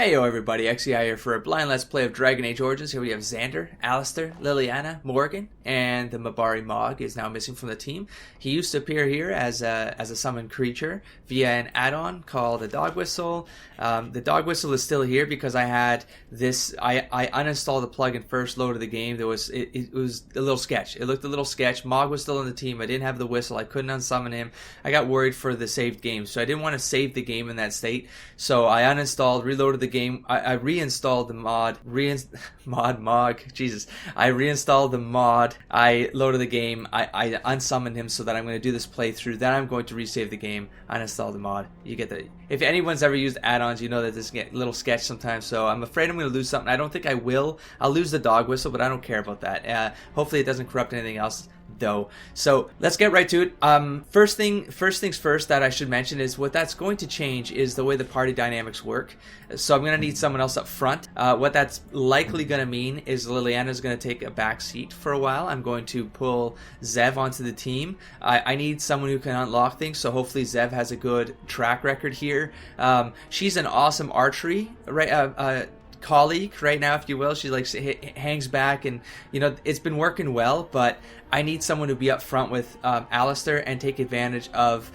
Heyo everybody, XEI here for a blind let's play of Dragon Age Origins. Here we have Xandre, Alistair, Liliana, Morgan, and the Mabari Mog is now missing from the team. He used to appear here as a summoned creature via an add-on called a Dog Whistle. The Dog Whistle is still here because I had this, I uninstalled the plugin first, loaded the game. It was a little sketch. It looked a little sketch. Mog was still on the team. I didn't have the whistle. I couldn't unsummon him. I got worried for the saved game, so I didn't want to save the game in that state. So I uninstalled, reloaded the game. I reinstalled the mod. I reinstalled the mod. I loaded the game. I unsummoned him so that I'm going to do this playthrough. Then I'm going to resave the game. Uninstall the mod. You get the. If anyone's ever used add-ons, you know that this get a little sketch sometimes. So I'm afraid I'm going to lose something. I don't think I will. I'll lose the dog whistle, but I don't care about that. Hopefully it doesn't corrupt anything else, though. So let's get right to it. First things first that I should mention is what that's going to change is the way the party dynamics work. So I'm going to need someone else up front. What that's likely going to mean is Liliana's going to take a back seat for a while. I'm going to pull Zev onto the team. I need someone who can unlock things, so hopefully Zev has a good track record here. She's an awesome archery colleague right now, if you will. She like hangs back, and you know it's been working well, but I need someone to be up front with Alistair and take advantage of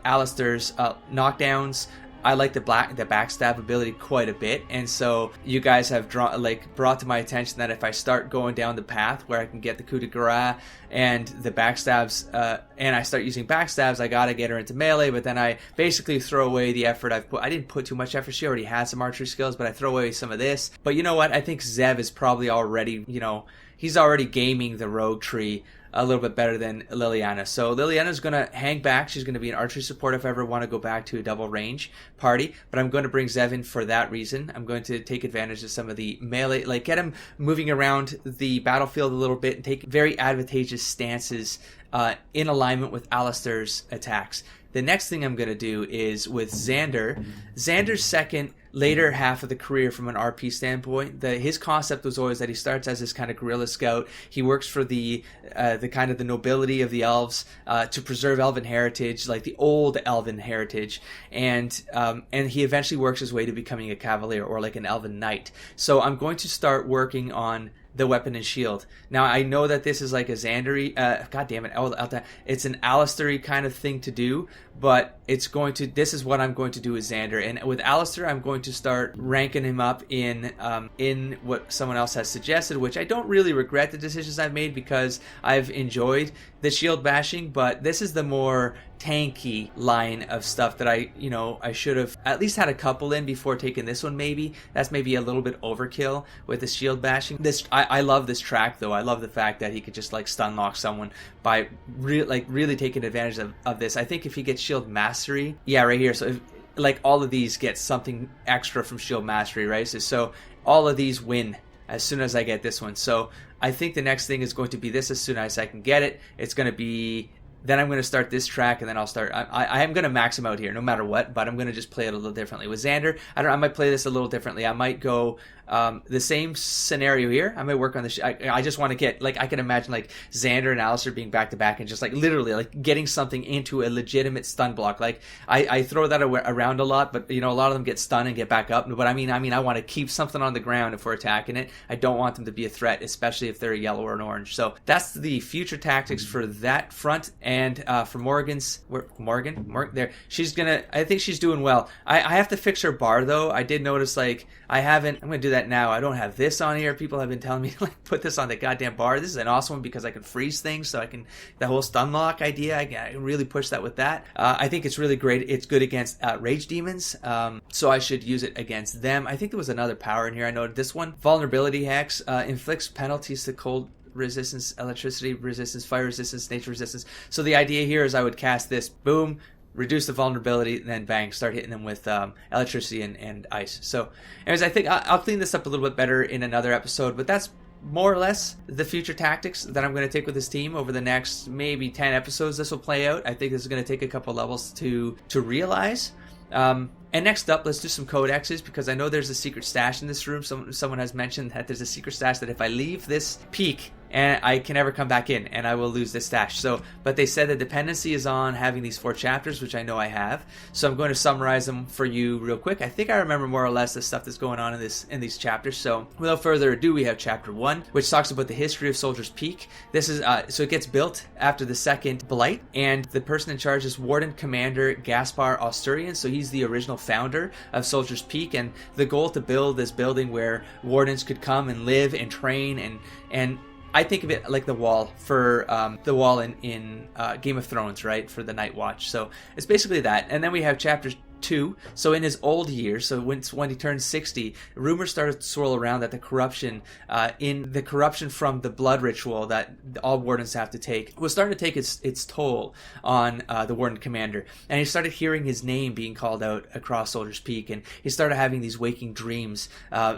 Alistair's knockdowns. I like the backstab ability quite a bit, and so you guys have brought to my attention that if I start going down the path where I can get the coup de grace and the backstabs, and I start using backstabs, I gotta get her into melee. But then I basically throw away the effort I've put. I didn't put too much effort. She already had some archery skills, but I throw away some of this. But you know what? I think Zev is probably already, he's already gaming the rogue tree a little bit better than Liliana. So Liliana's going to hang back. She's going to be an archery support if I ever want to go back to a double range party. But I'm going to bring Zev in for that reason. I'm going to take advantage of some of the melee, like get him moving around the battlefield a little bit and take very advantageous stances in alignment with Alistair's attacks. The next thing I'm going to do is with Xandre. Xandre's second later half of the career from an RP standpoint, his concept was always that he starts as this kind of guerrilla scout. He works for the kind of the nobility of the elves to preserve elven heritage, like the old elven heritage, and he eventually works his way to becoming a cavalier or like an elven knight. So I'm going to start working on the weapon and shield. Now I know that this is like a Xandre, god damn it, it's an Alistair kind of thing to do, but this is what I'm going to do with Xandre. And with Alistair, I'm going to start ranking him up in what someone else has suggested, which I don't really regret the decisions I've made because I've enjoyed the shield bashing, but this is the more tanky line of stuff that I should have at least had a couple in before taking this one. Maybe that's maybe a little bit overkill with the shield bashing. I love this track though. I love the fact that he could just like stun lock someone by really taking advantage of this. I think if he gets shield mastery, yeah, right here. So if, like all of these get something extra from shield mastery, right? So all of these win as soon as I get this one. So I think the next thing is going to be this as soon as I can get it. It's going to be. Then I'm going to start this track, and then I'll start. I am going to max him out here, no matter what. But I'm going to just play it a little differently with Xandre. I might play this a little differently. I might go the same scenario here. I might work on the. I just want to get I can imagine like Xandre and Alistair being back to back and just like literally like getting something into a legitimate stun block. Like I throw that around a lot, but a lot of them get stunned and get back up. But I mean I want to keep something on the ground if we're attacking it. I don't want them to be a threat, especially if they're a yellow or an orange. So that's the future tactics for that front. And for Morgan there, I think she's doing well. I have to fix her bar though. I did notice I'm going to do that now. I don't have this on here. People have been telling me to put this on the goddamn bar. This is an awesome one because I can freeze things, so the whole stun lock idea, I can really push that with that. I think it's really great. It's good against rage demons, so I should use it against them. I think there was another power in here. I noted this one. Vulnerability hex inflicts penalties to cold resistance, electricity resistance, fire resistance, nature resistance. So the idea here is I would cast this, boom, reduce the vulnerability, and then bang, start hitting them with electricity and ice. So anyways, I think I'll clean this up a little bit better in another episode, but that's more or less the future tactics that I'm going to take with this team over the next maybe 10 episodes. This will play out. I think this is going to take a couple levels to realize. And next up, let's do some codexes, because I know there's a secret stash in this room. Someone has mentioned that there's a secret stash that if I leave this peak and I can never come back in, and I will lose this stash. So, but they said the dependency is on having these 4 chapters, which I know I have. So I'm going to summarize them for you real quick. I think I remember more or less the stuff that's going on in these chapters. So without further ado, we have chapter 1, which talks about the history of Soldier's Peak. This is so it gets built after the second blight, and the person in charge is Warden Commander Gaspar Osturian. So he's the original founder of Soldier's Peak, and the goal to build this building where wardens could come and live and train, and I think of it like the wall for the wall in Game of Thrones, right, for the Night Watch. So it's basically that. And then we have chapter 2. So in his old years, so when he turned 60, rumors started to swirl around that the corruption from the blood ritual that all wardens have to take was starting to take its toll on the warden commander. And he started hearing his name being called out across Soldier's Peak, and he started having these waking dreams,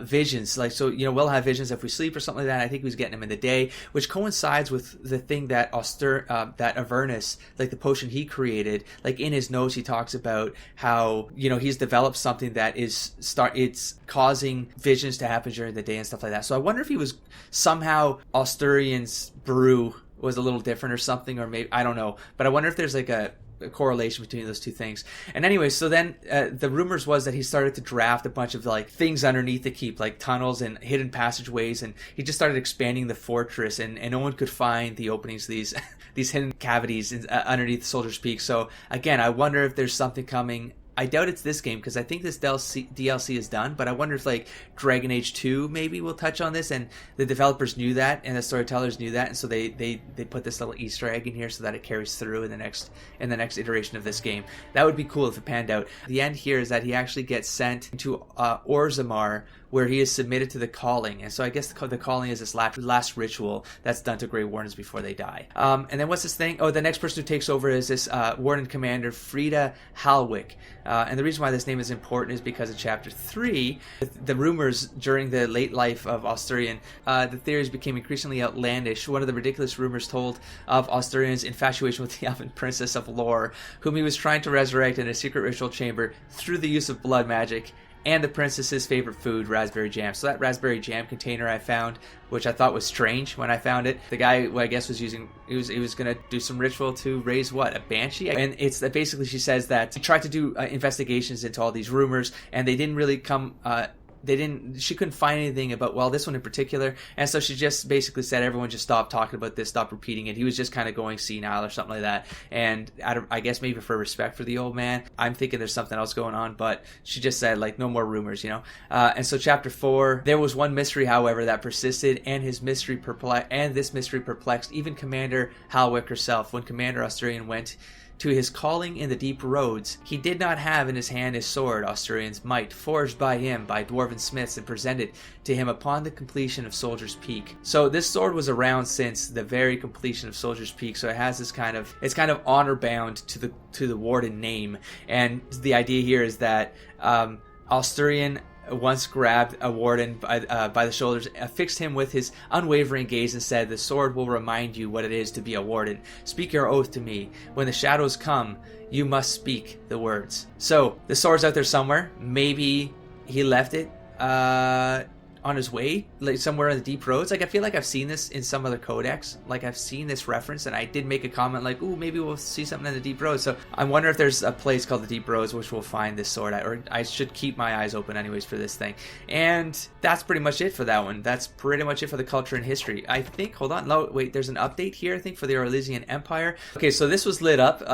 visions. Like, so, we'll have visions if we sleep or something like that. I think he was getting them in the day, which coincides with the thing that that Avernus, like the potion he created, like in his notes he talks about how he's developed something that it's causing visions to happen during the day and stuff like that. So I wonder if he was somehow Osturian's brew was a little different or something, or maybe I don't know, but I wonder if there's like a correlation between those two things. And anyway, so then the rumors was that he started to draft a bunch of like things underneath the keep, like tunnels and hidden passageways, and he just started expanding the fortress, and no one could find the openings to these these hidden cavities underneath Soldier's Peak. So again, I wonder if there's something coming. I doubt it's this game, because I think this DLC is done, but I wonder if like Dragon Age 2 maybe will touch on this, and the developers knew that and the storytellers knew that, and so they put this little Easter egg in here so that it carries through in the next iteration of this game. That would be cool if it panned out. The end here is that he actually gets sent to Orzammar, where he is submitted to the calling. And so I guess the calling is this last ritual that's done to Grey Wardens before they die. And then what's this thing? Oh, the next person who takes over is this Warden Commander, Frida Halwick. And the reason why this name is important is because in Chapter 3, the rumors during the late life of Osturian, the theories became increasingly outlandish. One of the ridiculous rumors told of Osturian's infatuation with the elven princess of Lore, whom he was trying to resurrect in a secret ritual chamber through the use of blood magic, and the princess's favorite food, raspberry jam. So that raspberry jam container I found, which I thought was strange when I found it. The guy, who I guess was using, he was going to do some ritual to raise what, a banshee? And it's that basically she says that he tried to do investigations into all these rumors, and they didn't really come. She couldn't find anything about, well, this one in particular, and so she just basically said, everyone just stop talking about this, stop repeating it. He was just kind of going senile or something like that, and I guess maybe for respect for the old man, I'm thinking there's something else going on, but she just said, like, no more rumors, and so Chapter 4, there was one mystery, however, that persisted, and this mystery perplexed even Commander Halwick herself. When Commander Osturian went to his calling in the deep roads, he did not have in his hand his sword, Osturian's might, forged by him by dwarven smiths and presented to him upon the completion of Soldier's Peak. So this sword was around since the very completion of Soldier's Peak, so it has this it's kind of honor bound to the warden name. And the idea here is that Osturian once grabbed a warden by the shoulders, fixed him with his unwavering gaze, and said, "The sword will remind you what it is to be a warden. Speak your oath to me. When the shadows come, you must speak the words." So the sword's out there somewhere. Maybe he left it on his way, like somewhere in the deep roads. Like, I feel like I've seen this in some other codex. Like, I've seen this reference, and I did make a comment like, ooh, maybe we'll see something in the deep roads. So I wonder if there's a place called the Deep Roads which we'll find this sword at, or I should keep my eyes open anyways for this thing. And that's pretty much it for that one. That's pretty much it for the culture and history. I think, hold on, no, wait, there's an update here, I think, for the Orlesian Empire. Okay, so this was lit up,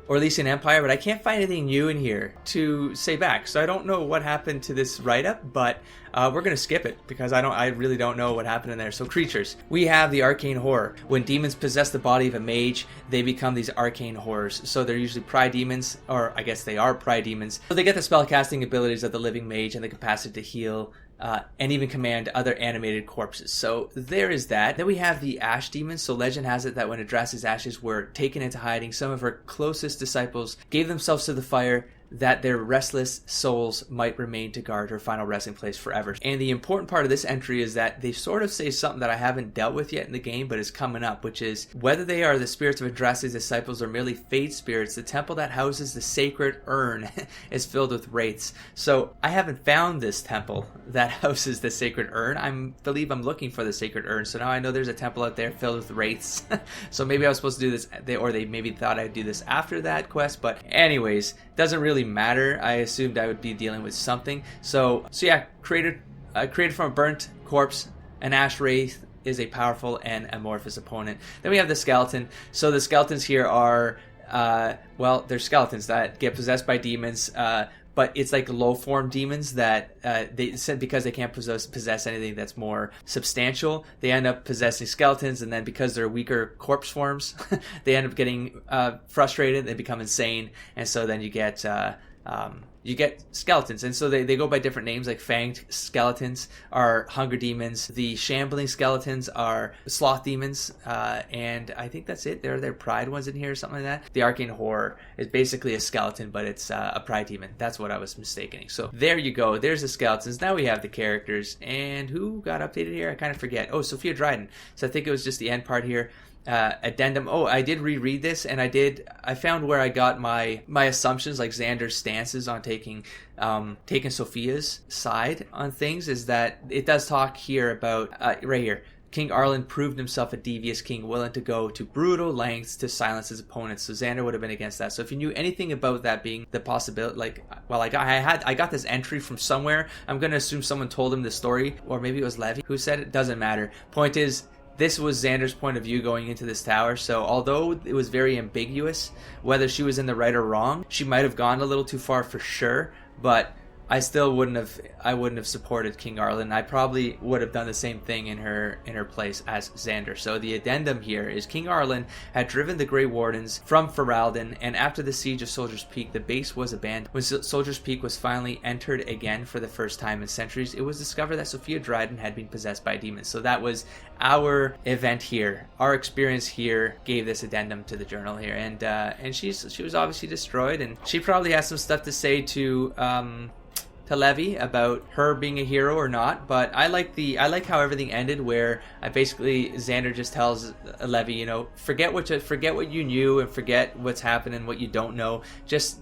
Orlesian Empire, but I can't find anything new in here to say back. So I don't know what happened to this write-up, but we're going to skip it because I really don't know what happened in there. So creatures. We have the arcane horror. When demons possess the body of a mage, they become these arcane horrors. So they're usually pride demons, or I guess they are pride demons. So they get the spellcasting abilities of the living mage and the capacity to heal and even command other animated corpses. So there is that. Then we have the ash demons. So legend has it that when Adras's ashes were taken into hiding, some of her closest disciples gave themselves to the fire, that their restless souls might remain to guard her final resting place forever. And the important part of this entry is that they sort of say something that I haven't dealt with yet in the game, but is coming up, which is whether they are the spirits of Adras's disciples or merely fade spirits, the temple that houses the sacred urn is filled with wraiths. So I haven't found this temple that houses the sacred urn. I believe I'm looking for the sacred urn, so now I know there's a temple out there filled with wraiths. So maybe I was supposed to do this, or they maybe thought I'd do this after that quest, but anyways, doesn't really matter. I assumed I would be dealing with something. So yeah, created from a burnt corpse, an ash wraith is a powerful and amorphous opponent. Then we have the skeleton. So the skeletons here are, well, they're skeletons that get possessed by demons, but it's like low form demons that they said because they can't possess anything that's more substantial, they end up possessing skeletons, and then because they're weaker corpse forms, they end up getting frustrated, they become insane, and so then you get skeletons. And so they go by different names, like fanged skeletons are hunger demons, the shambling skeletons are sloth demons, and I think that's it. There are pride ones in here or something like that. The arcane horror is basically a skeleton, but it's a pride demon. That's what I was mistaking. So there you go, there's the skeletons. Now we have the characters, and who got updated here? I kind of forget. Oh, Sophia Dryden. So I think it was just the end part here. Addendum. Oh, I did reread this, and I found where I got my assumptions, like Xandre's stances on taking Sophia's side on things, is that it does talk here about right here. King Arlen proved himself a devious king, willing to go to brutal lengths to silence his opponents. So Xandre would have been against that. So if you knew anything about that being the possibility, like, well, I got this entry from somewhere. I'm gonna assume someone told him the story, or maybe it was Levy who said it. Doesn't matter. Point is, this was Xandre's point of view going into this tower, so although it was very ambiguous whether she was in the right or wrong, she might have gone a little too far for sure, but I still wouldn't have supported King Arlen. I probably would have done the same thing in her place as Xandre. So the addendum here is King Arlen had driven the Grey Wardens from Ferelden, and after the siege of Soldier's Peak, the base was abandoned. When Soldier's Peak was finally entered again for the first time in centuries, it was discovered that Sophia Dryden had been possessed by demons. So that was our event here. Our experience here gave this addendum to the journal here, and she was obviously destroyed, and she probably has some stuff to say to Levy about her being a hero or not, but I like how everything ended, where Xandre just tells Levy, forget what you knew and forget what's happened and what you don't know. Just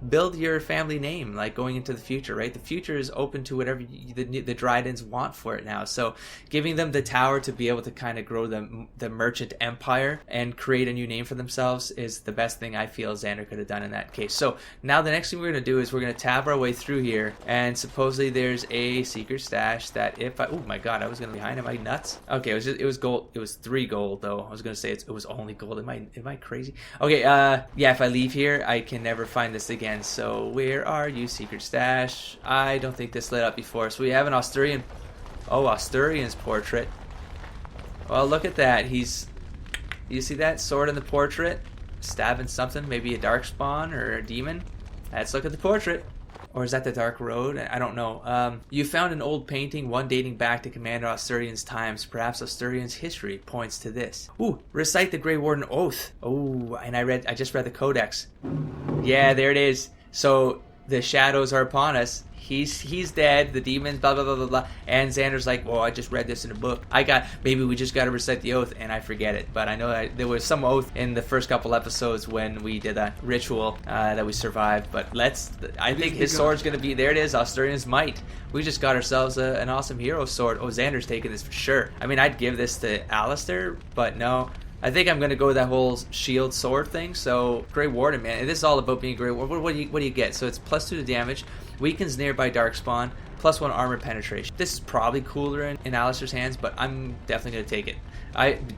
build your family name, like going into the future, right? The future is open to whatever the Drydens want for it now. So giving them the tower to be able to kind of grow the merchant empire and create a new name for themselves is the best thing I feel Xandre could have done in that case. So now the next thing we're going to do is we're going to tab our way through here, and supposedly there's a secret stash that oh my god, I was going to be behind. Am I nuts? Okay, it was gold. It was 3 gold though. I was going to say it was only gold. Am I crazy? Okay, yeah, if I leave here, I can never find this again. So where are you, secret stash? I don't think this lit up before. So we have an Asturian. Oh, Asturian's portrait. Well, look at that. You see that sword in the portrait? Stabbing something, maybe a darkspawn or a demon. Let's look at the portrait. Or is that the Dark Road? I don't know. You found an old painting, one dating back to Commander Asturian's times. Perhaps Asturian's history points to this. Ooh, recite the Grey Warden Oath. Oh, and I just read the Codex. Yeah, there it is. So the shadows are upon us. He's dead. The demons, blah, blah, blah, blah, blah. And Xandre's like, well, I just read this in a book. Maybe we just got to recite the oath, and I forget it. But I know that there was some oath in the first couple episodes when we did that ritual that we survived. But I think his sword's going to be, there it is, Asturian's Might. We just got ourselves an awesome hero sword. Oh, Xandre's taking this for sure. I mean, I'd give this to Alistair, but no. I think I'm going to go with that whole shield sword thing. So, Grey Warden, man. This is all about being Grey Warden. What do you get? So, it's +2 to damage, weakens nearby darkspawn, +1 armor penetration. This is probably cooler in Alistair's hands, but I'm definitely going to take it.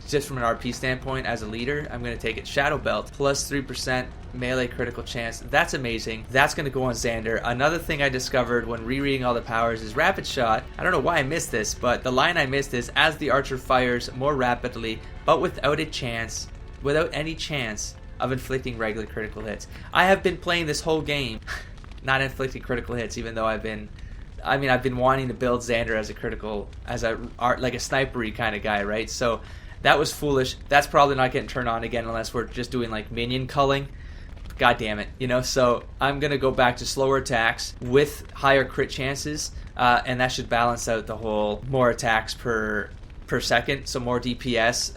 Just from an RP standpoint, as a leader, I'm going to take it. Shadow Belt, +3% melee critical chance. That's amazing. That's going to go on Xandre. Another thing I discovered when rereading all the powers is Rapid Shot. I don't know why I missed this, but the line I missed is, as the archer fires more rapidly, but without any chance of inflicting regular critical hits. I have been playing this whole game not inflicting critical hits, even though I've been wanting to build Xandre as like a snipery kind of guy, right? So that was foolish. That's probably not getting turned on again unless we're just doing like minion culling. God damn it, So I'm gonna go back to slower attacks with higher crit chances, and that should balance out the whole more attacks per per second, so more DPS.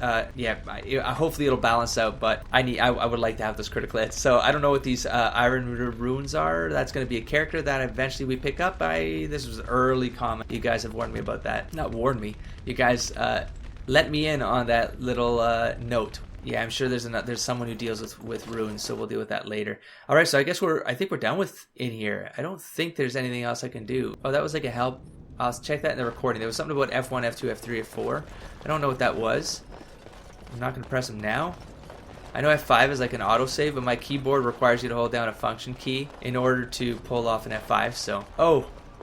Hopefully it'll balance out, but I would like to have those critical hits. So I don't know what these Iron Runes are. That's going to be a character that eventually we pick up. This was an early comment. You guys have warned me about that. Not warned me. You guys let me in on that little note. Yeah, I'm sure there's someone who deals with runes, so we'll deal with that later. All right, so I guess I think we're done with in here. I don't think there's anything else I can do. Oh, that was like a help. I'll check that in the recording. There was something about F1, F2, F3, F4. I don't know what that was. I'm not going to press them now. I know F5 is like an autosave, but my keyboard requires you to hold down a function key in order to pull off an F5. So,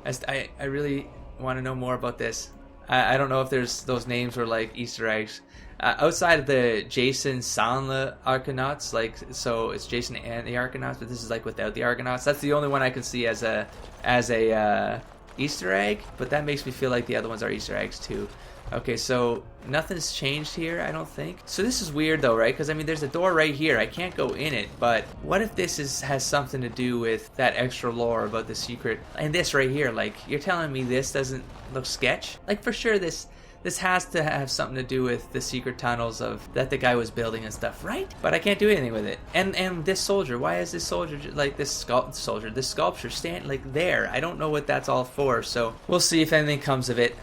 I really want to know more about this. I don't know if those names were like Easter eggs. Outside of the Jason Sanla Arcanauts, so it's Jason and the Arcanauts, but this is like without the Arcanauts. That's the only one I can see as a Easter egg, but that makes me feel like the other ones are Easter eggs too. Okay, so nothing's changed here, I don't think. So this is weird though, right? Because I mean, there's a door right here. I can't go in it, but what if this has something to do with that extra lore about the secret? And this right here, like, you're telling me this doesn't look sketch? Like, for sure this has to have something to do with the secret tunnels that the guy was building and stuff, right? But I can't do anything with it. And this soldier, why is this soldier like this sculpture stand like there? I don't know what that's all for. So we'll see if anything comes of it.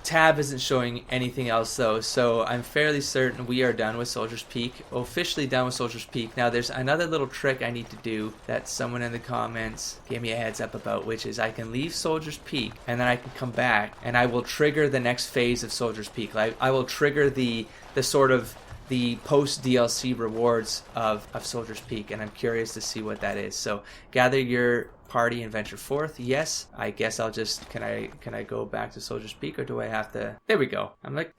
Tab isn't showing anything else though, so I'm fairly certain we are done with Soldier's Peak. Officially done with Soldier's Peak. Now there's another little trick I need to do that someone in the comments gave me a heads up about, which is I can leave Soldier's Peak and then I can come back and I will trigger the next phase of Soldier's Peak. I will trigger the sort of the post DLC rewards of Soldier's Peak, and I'm curious to see what that is. So gather your party and venture forth. Yes, I guess I'll just can I go back to Soldier's Peak, or do I have to? There we go. I'm like,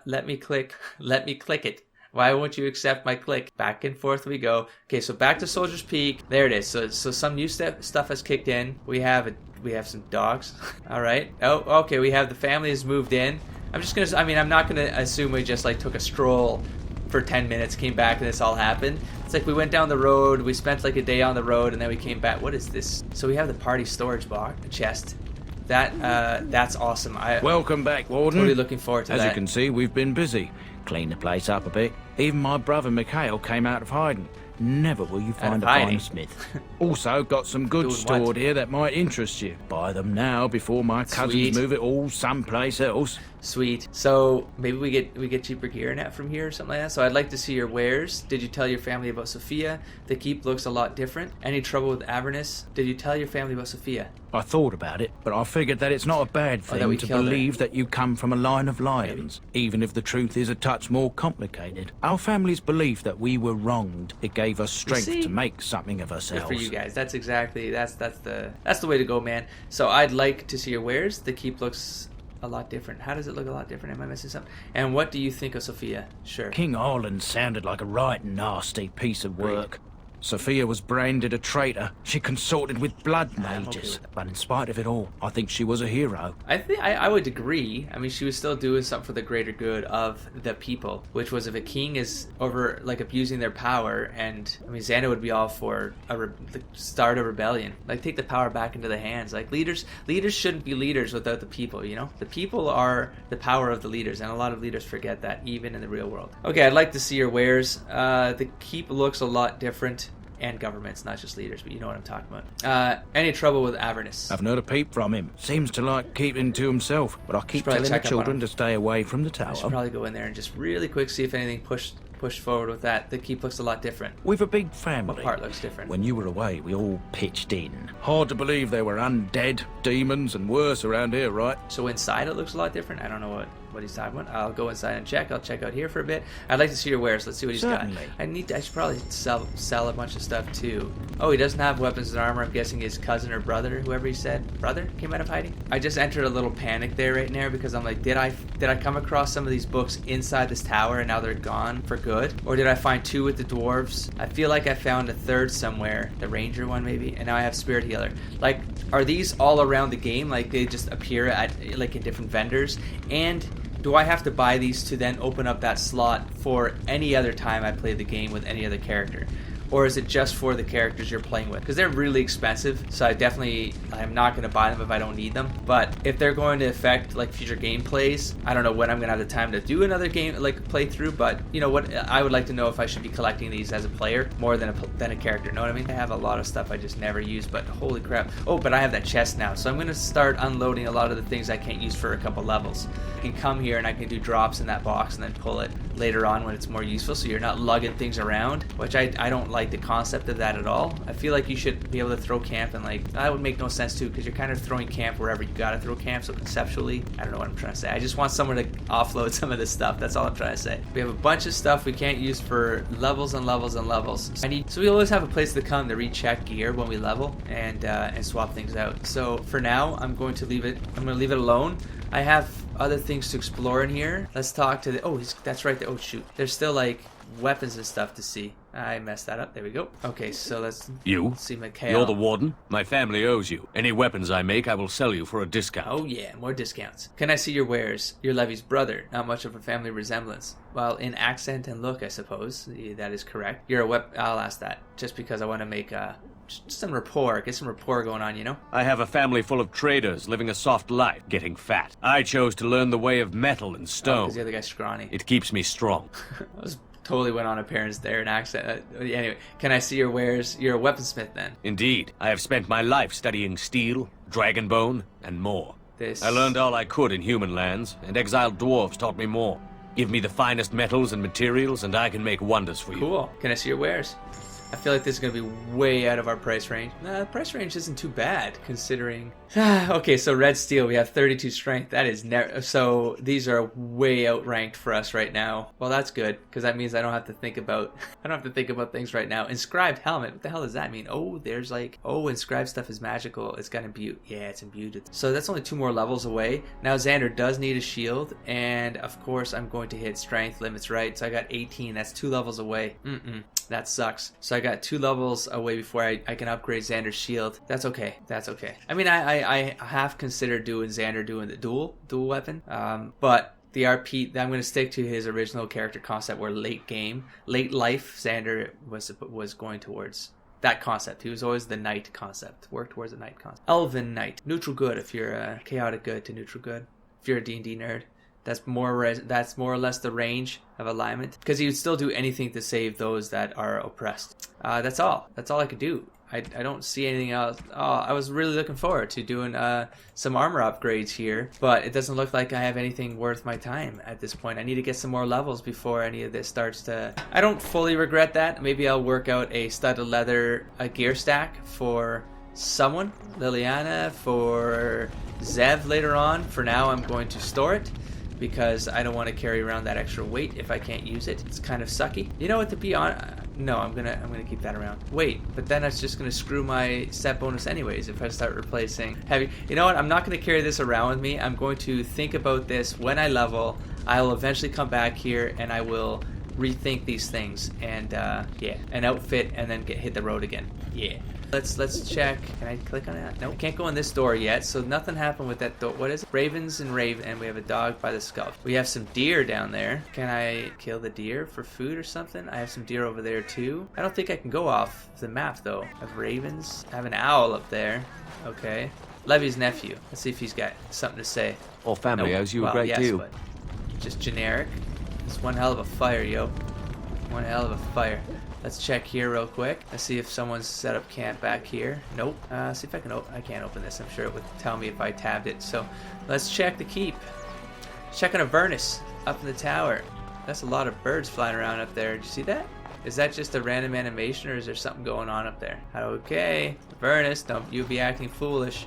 let me click it. Why won't you accept my click? Back and forth we go. Okay, so back to Soldier's Peak. There it is. So some new stuff has kicked in. We have some dogs. All right. Oh, okay. We have the family has moved in. I'm not gonna assume we just like took a stroll for 10 minutes, came back, and this all happened. It's like we went down the road, we spent like a day on the road, and then we came back. What is this? So we have the party storage box, chest. That's awesome. Welcome back, Warden. Totally looking forward to that. As you can see, we've been busy. Cleaned the place up a bit. Even my brother Mikhail came out of hiding. Never will you find a finer smith. Also got some goods stored here that might interest you. Buy them now before my cousins move it all someplace else. Sweet. So maybe we get cheaper gear net from here or something like that. So I'd like to see your wares. Did you tell your family about Sophia? The keep looks a lot different. Any trouble with Avernus? Did you tell your family about Sophia? I thought about it, but I figured that it's not a bad thing to believe that you come from a line of lions, even if the truth is a touch more complicated. Our family's belief that we were wronged, it gave us strength to make something of ourselves. Good for you guys. That's the way to go, man. So I'd like to see your wares. The keep looks a lot different. How does it look a lot different? Am I missing something? And what do you think of Sophia? Sure. King Arlen sounded like a right nasty piece of work. Sophia was branded a traitor. She consorted with blood mages. But in spite of it all, I think she was a hero. I would agree. I mean, she was still doing something for the greater good of the people, which was if a king is over, like, abusing their power, and, I mean, Xandre would be all for start a rebellion. Like, take the power back into the hands. Like, leaders shouldn't be leaders without the people, you know? The people are the power of the leaders, and a lot of leaders forget that, even in the real world. Okay, I'd like to see your wares. The keep looks a lot different. And governments, not just leaders, but you know what I'm talking about. Any trouble with Avernus? I've not a peep from him. Seems to like keeping to himself, but I keep telling the children to stay away from the tower. I should probably go in there and just really quick see if anything pushed forward with that. The keep looks a lot different. We've a big family. What part looks different? When you were away, we all pitched in. Hard to believe there were undead, demons, and worse around here, right? So inside it looks a lot different? I don't know what he's talking about. I'll go inside and check. I'll check out here for a bit. I'd like to see your wares. Let's see what he's got. I should probably sell a bunch of stuff too. Oh, he doesn't have weapons and armor. I'm guessing his cousin or brother, whoever he said. Brother came out of hiding? I just entered a little panic there right now because I'm like, did I come across some of these books inside this tower and now they're gone for good? Or did I find two with the dwarves? I feel like I found a third somewhere. The ranger one maybe? And now I have spirit healer. Like, are these all around the game? Like, they just appear at, like, in different vendors? And do I have to buy these to then open up that slot for any other time I play the game with any other character? or is it just for the characters you're playing with? Because they're really expensive, so I'm not going to buy them if I don't need them. But if they're going to affect like future gameplays, I don't know when I'm going to have the time to do another game like playthrough. But you know what? I would like to know if I should be collecting these as a player more than a character. Know what I mean? I have a lot of stuff I just never use, but holy crap! Oh, but I have that chest now, so I'm going to start unloading a lot of the things I can't use for a couple levels. I can come here and I can do drops in that box and then pull it later on when it's more useful, so you're not lugging things around, which I don't like the concept of that at all. I feel like you should be able to throw camp, and like that would make no sense too, because you're kind of throwing camp wherever you gotta throw camp. So conceptually, I don't know what I'm trying to say. I just want someone to offload some of this stuff. That's all I'm trying to say. We have a bunch of stuff we can't use for levels and levels and levels. So we always have a place to come to recheck gear when we level and swap things out. So for now, I'm going to leave it alone. I have other things to explore in here. Let's talk to the... that's right. Oh, shoot. There's still, like, weapons and stuff to see. I messed that up. There we go. Okay, so let's see Mikhail. You're the warden? My family owes you. Any weapons I make, I will sell you for a discount. Oh, yeah. More discounts. Can I see your wares? You're Levy's brother. Not much of a family resemblance. Well, in accent and look, I suppose. Yeah, that is correct. You're a I'll ask that. Just because I want to make just some rapport. Get some rapport going on, you know? I have a family full of traders living a soft life, getting fat. I chose to learn the way of metal and stone. Because the other guy's scrawny. It keeps me strong. Totally went on appearance there, an accent. Anyway, can I see your wares? You're a weaponsmith then? Indeed. I have spent my life studying steel, dragon bone, and more. I learned all I could in human lands, and exiled dwarves taught me more. Give me the finest metals and materials, and I can make wonders for you. Cool. Can I see your wares? I feel like this is going to be way out of our price range. Nah, the price range isn't too bad, considering... Okay, so red steel, we have 32 strength. That is never... So these are way outranked for us right now. Well, that's good, because that means I don't have to think about... things right now. Inscribed helmet, what the hell does that mean? Oh, there's like... Oh, inscribed stuff is magical. It's got imbue. Yeah, it's imbued. So that's only 2 more levels away. Now Xandre does need a shield, and of course I'm going to hit strength limits, right? So I got 18. That's 2 levels away. That sucks. So I got 2 levels away before I can upgrade Xandre's shield. That's okay. That's okay. I mean, I have considered Xandre doing the dual weapon, but the RP, I'm going to stick to his original character concept, where late life, Xandre was going towards that concept. He was always the knight concept. Work towards the knight concept. Elven knight, neutral good if you're a chaotic good to neutral good. If you're a D&D nerd. That's more or less the range of alignment, because he would still do anything to save those that are oppressed. That's all I could do. I don't see anything else. I was really looking forward to doing some armor upgrades here, but it doesn't look like I have anything worth my time at this point. I need to get some more levels before any of this starts to... I don't fully regret that. Maybe I'll work out a studded leather gear stack for someone, Liliana, for Zev later on. For now, I'm going to store it, because I don't want to carry around that extra weight if I can't use it. It's kind of sucky. You know what, to be honest, no, I'm gonna keep that around. Wait, but then that's just gonna screw my set bonus anyways if I start replacing heavy. You know what, I'm not gonna carry this around with me. I'm going to think about this when I level. I'll eventually come back here and I will rethink these things, and yeah, an outfit, and then hit the road again. Yeah. Let's check. Can I click on that? No, can't go in this door yet, so nothing happened with that door. What is it? Ravens and Raven, and we have a dog by the skull. We have some deer down there. Can I kill the deer for food or something? I have some deer over there too. I don't think I can go off the map though. I have ravens. I have an owl up there. Okay. Levy's nephew. Let's see if he's got something to say. Our family owes you a great deal. But just generic. It's one hell of a fire, yo. One hell of a fire. Let's check here real quick. Let's see if someone's set up camp back here. Nope. See if I can I can't open this. I'm sure it would tell me if I tabbed it. So let's check the keep. Check on Avernus up in the tower. That's a lot of birds flying around up there. Did you see that? Is that just a random animation, or is there something going on up there? Okay. Avernus, don't you be acting foolish.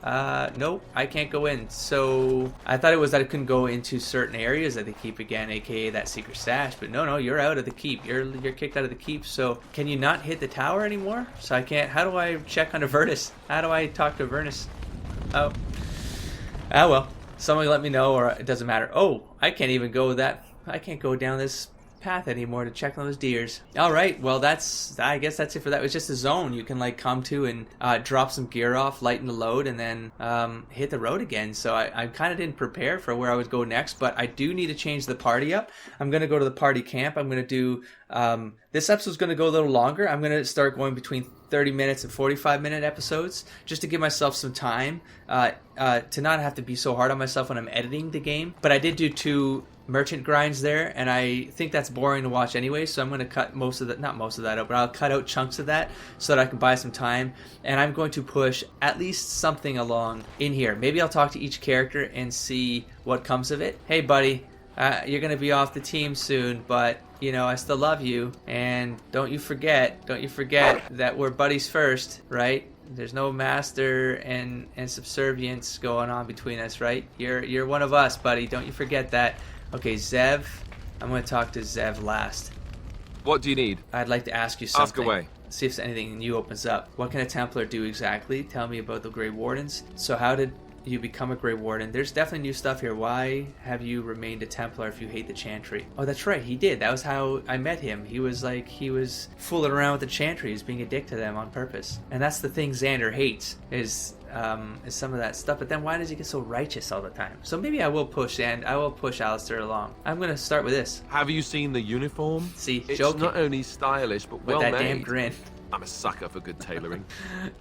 Nope, I can't go in. So I thought it was that I couldn't go into certain areas of the keep again, aka that secret stash, but no, you're out of the keep. You're kicked out of the keep. So can you not hit the tower anymore? So I can't. How do I check on Avernus? How do I talk to Avernus? Oh well, someone let me know, or it doesn't matter. Oh, I can't even go that. I can't go down this path anymore to check on those deers. All right, well, I guess that's it for that. It was just a zone you can like come to and drop some gear off, lighten the load, and then hit the road again. So I kind of didn't prepare for where I would go next, but I do need to change the party up. I'm going to go to the party camp. I'm going to do this episode's going to go a little longer. I'm going to start going between 30 minutes and 45-minute episodes just to give myself some time to not have to be so hard on myself when I'm editing the game. But I did do 2 merchant grinds there, and I think that's boring to watch anyway, so I'm going to cut not most of that out, but I'll cut out chunks of that so that I can buy some time. And I'm going to push at least something along in here. Maybe I'll talk to each character and see what comes of it. Hey buddy, you're going to be off the team soon, but you know, I still love you, and don't you forget that we're buddies first, right? There's no master and subservience going on between us, right? You're one of us, buddy. Don't you forget that. Okay, Zev. I'm going to talk to Zev last. What do you need? I'd like to ask you something. Ask away. See if anything new opens up. What can a Templar do exactly? Tell me about the Grey Wardens. So how did you become a Grey Warden? There's definitely new stuff here. Why have you remained a Templar if you hate the Chantry? Oh, that's right, he did. That was how I met him. He was fooling around with the Chantry. He was being a dick to them on purpose. And that's the thing Xandre hates, is some of that stuff. But then why does he get so righteous all the time? So maybe I will push Alistair along. I'm going to start with this. Have you seen the uniform? See, it's joking. not only stylish, but well made. With that damn grin. I'm a sucker for good tailoring.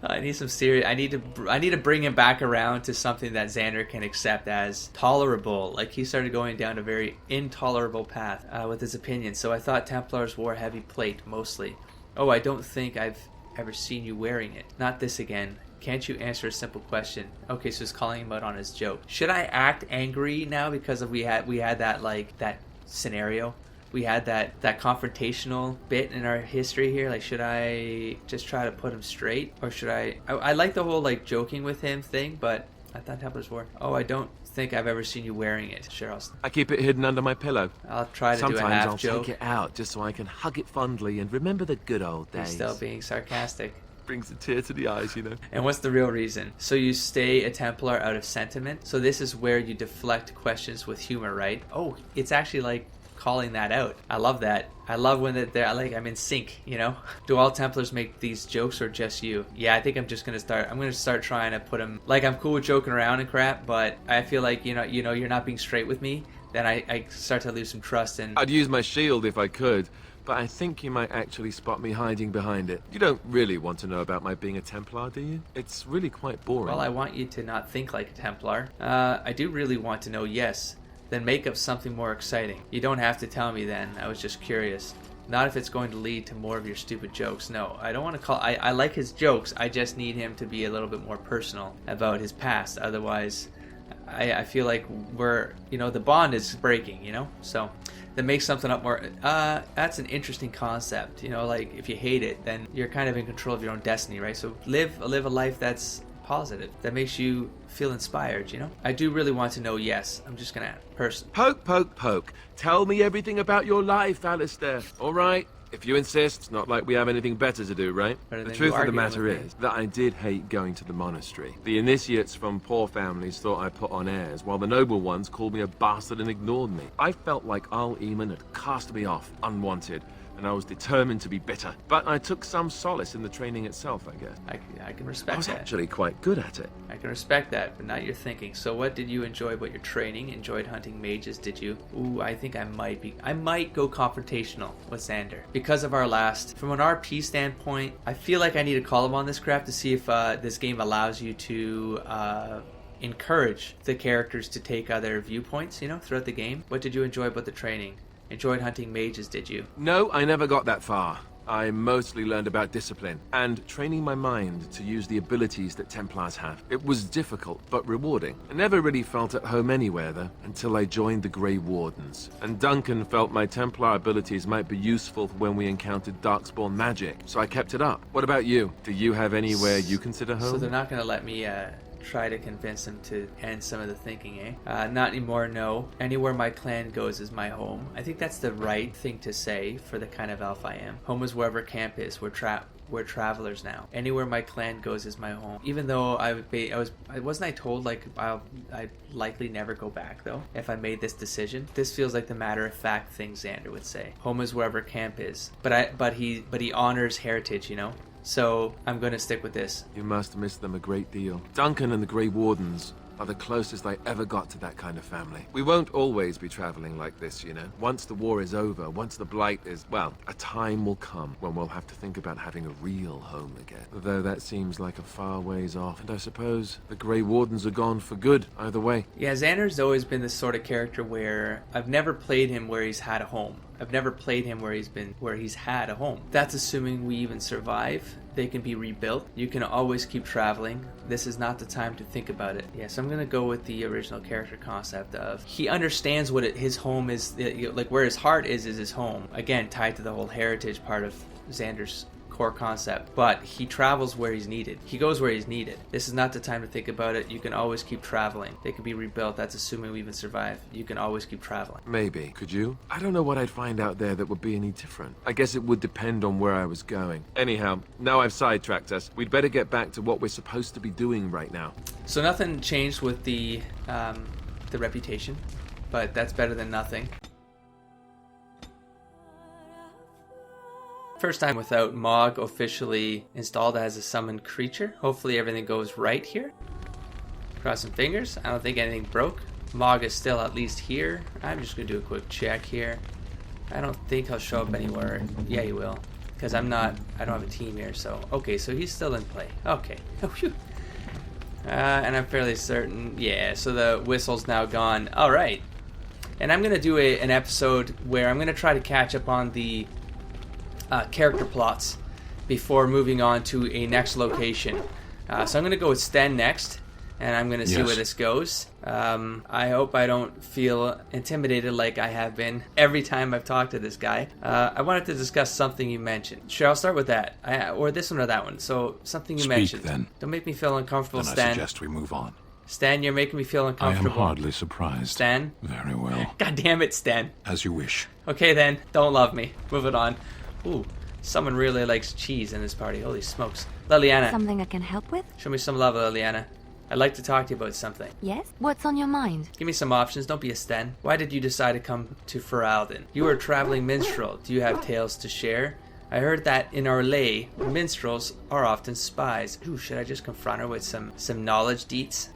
I need some serious. I need to bring him back around to something that Xandre can accept as tolerable. Like, he started going down a very intolerable path with his opinions. So I thought Templars wore heavy plate mostly. Oh, I don't think I've ever seen you wearing it. Not this again. Can't you answer a simple question? Okay, so he's calling him out on his joke. Should I act angry now because we had that scenario? We had that confrontational bit in our history here. Like, should I just try to put him straight, or should I like the whole like joking with him thing, but I thought Templars wore. Oh, I don't think I've ever seen you wearing it. Sure, I keep it hidden under my pillow. I'll try to do a half joke. Sometimes I'll take it out just so I can hug it fondly and remember the good old days. He's still being sarcastic. Brings a tear to the eyes, you know. And what's the real reason? So you stay a Templar out of sentiment. So this is where you deflect questions with humor, right? Oh, it's actually like calling that out. I love that. I love when they're like, I'm in sync, you know? Do all Templars make these jokes or just you? Yeah, I think I'm just gonna start trying to put them, like, I'm cool with joking around and crap, but I feel like, you know, you're not being straight with me, then I start to lose some trust. And I'd use my shield if I could, but I think you might actually spot me hiding behind it. You don't really want to know about my being a Templar, do you? It's really quite boring. Well, I want you to not think like a Templar. I do really want to know, yes. Then make up something more exciting. You don't have to tell me then. I was just curious. Not if it's going to lead to more of your stupid jokes. No, I don't want to call... I like his jokes. I just need him to be a little bit more personal about his past. Otherwise, I feel like we're... You know, the bond is breaking, you know? So, then make something up more... that's an interesting concept. You know, like, if you hate it, then you're kind of in control of your own destiny, right? So, live a life that's positive, that makes you feel inspired, you know? I do really want to know, yes. I'm just gonna Poke, poke, poke. Tell me everything about your life, Alistair. All right? If you insist, it's not like we have anything better to do, right? The truth of the matter is that I did hate going to the monastery. The initiates from poor families thought I put on airs, while the noble ones called me a bastard and ignored me. I felt like Al Eamon had cast me off, unwanted, and I was determined to be bitter. But I took some solace in the training itself, I guess. I can respect that. I was actually quite good at it. I can respect that, but not your thinking. So what did you enjoy about your training? Enjoyed hunting mages, did you? Ooh, I think I might go confrontational with Xandre. Because of our last... From an RP standpoint, I feel like I need to call him on this crap to see if this game allows you to... encourage the characters to take other viewpoints, you know, throughout the game. What did you enjoy about the training? Enjoyed hunting mages, did you? No, I never got that far. I mostly learned about discipline and training my mind to use the abilities that Templars have. It was difficult, but rewarding. I never really felt at home anywhere, though, until I joined the Grey Wardens. And Duncan felt my Templar abilities might be useful for when we encountered Darkspawn magic, so I kept it up. What about you? Do you have anywhere you consider home? So they're not going to let me try to convince him to end some of the thinking, eh? Not anymore, no. Anywhere my clan goes is my home. I think that's the right thing to say for the kind of elf I am. Home is wherever camp is. We're travelers now. Anywhere my clan goes is my home. Even though wasn't I told like I'd likely never go back though if I made this decision. This feels like the matter of fact thing Xandre would say. Home is wherever camp is. But he honors heritage, you know. So I'm going to stick with this. You must miss them a great deal. Duncan and the Grey Wardens are the closest I ever got to that kind of family. We won't always be traveling like this, you know. Once the war is over, once the Blight is, well, a time will come when we'll have to think about having a real home again. Though that seems like a far ways off, and I suppose the Grey Wardens are gone for good, either way. Yeah, Xandre's always been the sort of character where I've never played him where he's had a home. I've never played him where he's had a home. That's assuming we even survive. They can be rebuilt. You can always keep traveling. This is not the time to think about it. Yeah, so I'm gonna go with the original character concept of he understands what his home is, like where his heart is his home. Again, tied to the whole heritage part of Xandre's core concept, but he travels where he's needed. He goes where he's needed. This is not the time to think about it. You can always keep traveling. They can be rebuilt. That's assuming we even survive. You can always keep traveling. Maybe. Could you? I don't know what I'd find out there that would be any different. I guess it would depend on where I was going. Anyhow, now I've sidetracked us. We'd better get back to what we're supposed to be doing right now. So nothing changed with the reputation, but that's better than nothing. First time without Mog officially installed as a summoned creature. Hopefully everything goes right here. Cross some fingers. I don't think anything broke. Mog is still at least here. I'm just going to do a quick check here. I don't think he'll show up anywhere. Yeah, he will. Because I don't have a team here, so... Okay, so he's still in play. Okay. Oh, phew. And I'm fairly certain... Yeah, so the whistle's now gone. Alright. And I'm going to do an episode where I'm going to try to catch up on the... character plots before moving on to a next location. So I'm going to go with Sten next, and I'm going to see where this goes. I hope I don't feel intimidated like I have been every time I've talked to this guy. I wanted to discuss something you mentioned. Sure, I'll start with that. Or this one or that one. So, something you mentioned. Then. Don't make me feel uncomfortable, Then Stan. I suggest we move on. Stan, you're making me feel uncomfortable. I am hardly surprised. Stan? Very well. God damn it, Stan. As you wish. Okay then, don't love me. Moving on. Ooh, someone really likes cheese in this party. Holy smokes. Liliana. Something I can help with? Show me some love, Liliana. I'd like to talk to you about something. Yes? What's on your mind? Give me some options. Don't be a Sten. Why did you decide to come to Ferelden? You are a traveling minstrel. Do you have tales to share? I heard that in our lay, minstrels are often spies. Ooh, should I just confront her with some knowledge deets?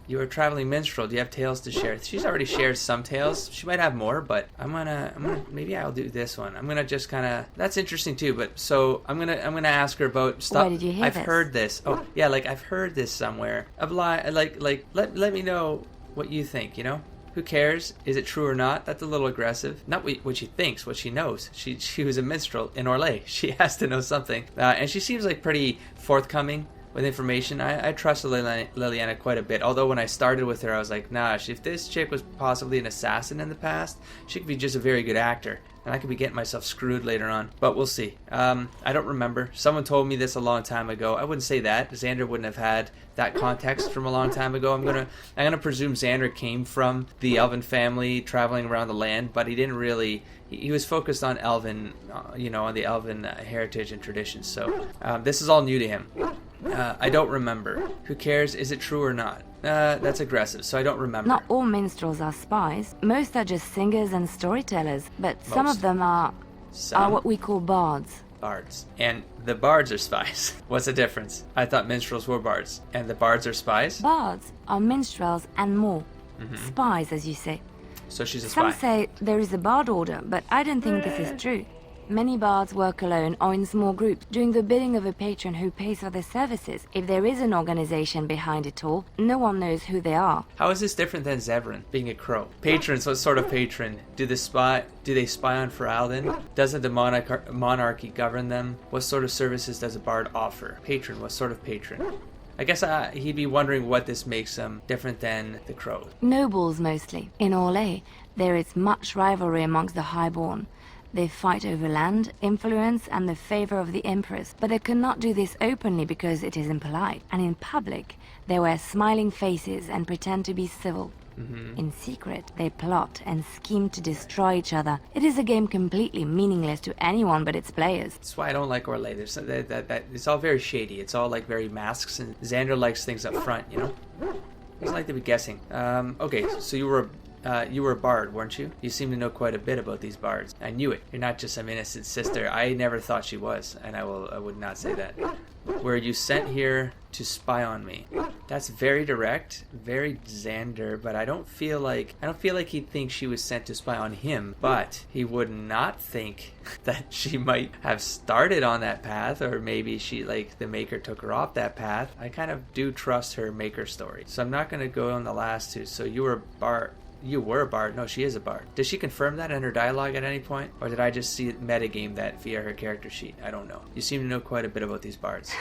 You're a traveling minstrel. Do you have tales to share? She's already shared some tales. She might have more, but I'm gonna maybe I'll do this one. I'm gonna just kind of. That's interesting too. But so I'm gonna ask her about stuff. Why did you hear I've this? heard this. Oh yeah, like I've heard this somewhere. Let me know what you think. You know. Who cares? Is it true or not? That's a little aggressive. Not what she thinks, what she knows. She was a minstrel in Orlais. She has to know something. And she seems like pretty forthcoming with information. I trust Liliana quite a bit. Although when I started with her, I was like, nah, if this chick was possibly an assassin in the past, she could be just a very good actor. And I could be getting myself screwed later on. But we'll see. I don't remember. Someone told me this a long time ago. I wouldn't say that. Xandre wouldn't have had that context from a long time ago. I'm gonna presume Xandre came from the Elven family traveling around the land, but he didn't really... He was focused on Elven, on the Elven heritage and traditions. So this is all new to him. I don't remember. Who cares? Is it true or not? That's aggressive, so I don't remember. Not all minstrels are spies. Most are just singers and storytellers, but some of them are what we call bards. Bards. And the bards are spies. What's the difference? I thought minstrels were bards. And the bards are spies? Bards are minstrels and more. Spies, as you say. So she's a spy. Some say there is a bard order, but I don't think this is true. Many bards work alone or in small groups, doing the bidding of a patron who pays for their services. If there is an organization behind it all, no one knows who they are. How is this different than Zevran, being a crow? Patrons, what sort of patron? Do they spy on Ferelden? Doesn't the monarchy govern them? What sort of services does a bard offer? Patron, what sort of patron? I guess he'd be wondering what this makes them different than the crow. Nobles, mostly. In Orlais, there is much rivalry amongst the highborn. They fight over land, influence, and the favor of the Empress, but they cannot do this openly because it is impolite. And in public, They wear smiling faces and pretend to be civil. In secret, they plot and scheme to destroy each other. It is a game completely meaningless to anyone but its players. That's why I don't like roleplay. It's all very shady. It's all like very masks, and Xandre likes things up front, you know? He doesn't like to be guessing. Okay, so you were a bard, weren't you? You seem to know quite a bit about these bards. I knew it. You're not just some innocent sister. I never thought she was, and I would not say that. Were you sent here to spy on me? That's very direct, very Xandre, but I don't feel like he'd think she was sent to spy on him, but he would not think that she might have started on that path, or maybe she, like, the maker took her off that path. I kind of do trust her maker story. So I'm not going to go on the last two. So you were a bard. You were a bard. No, she is a bard. Did she confirm that in her dialogue at any point? Or did I just see it metagame that via her character sheet? I don't know. You seem to know quite a bit about these bards.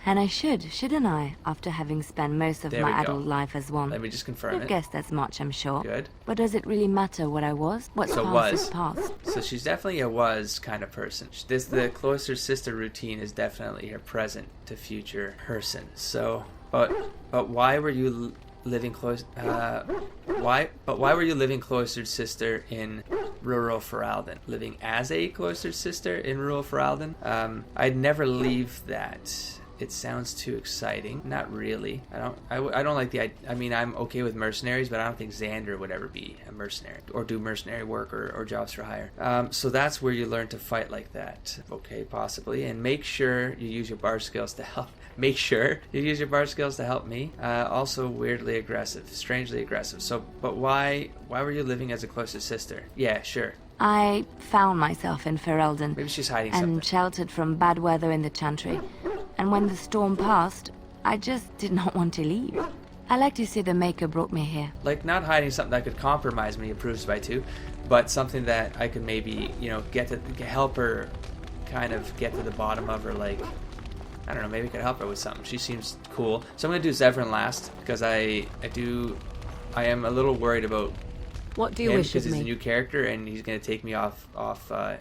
And I shouldn't I? After having spent most of my adult life as one. Let me just confirm You've guessed as much, I'm sure. Good. But does it really matter what I was? What's past is past. So she's definitely a was kind of person. The closer sister routine is definitely her present to future person. So, but why were you living close? Why were you living cloistered sister in rural Ferelden? Living as a cloistered sister in rural Ferelden? I'd never leave that. It sounds too exciting. Not really. I don't like the. I mean, I'm okay with mercenaries, but I don't think Xandre would ever be a mercenary or do mercenary work or jobs for hire. So that's where you learn to fight like that. Okay, possibly, and make sure you use your bard skills to help. Make sure you use your bard skills to help me. Also, weirdly aggressive, strangely aggressive. So, but why were you living as a closest sister? Yeah, sure. I found myself in Ferelden. Maybe she's hiding and something. Sheltered from bad weather in the Chantry. And when the storm passed, I just did not want to leave. I like to say the Maker brought me here. Like, not hiding something that could compromise me, approves by two, but something that I could maybe, get to help her kind of get to the bottom of her, like, I don't know, maybe I could help her with something. She seems cool. So I'm going to do Zevran last, because I am a little worried about what do you wish because of he's me? a new character and he's going to take me off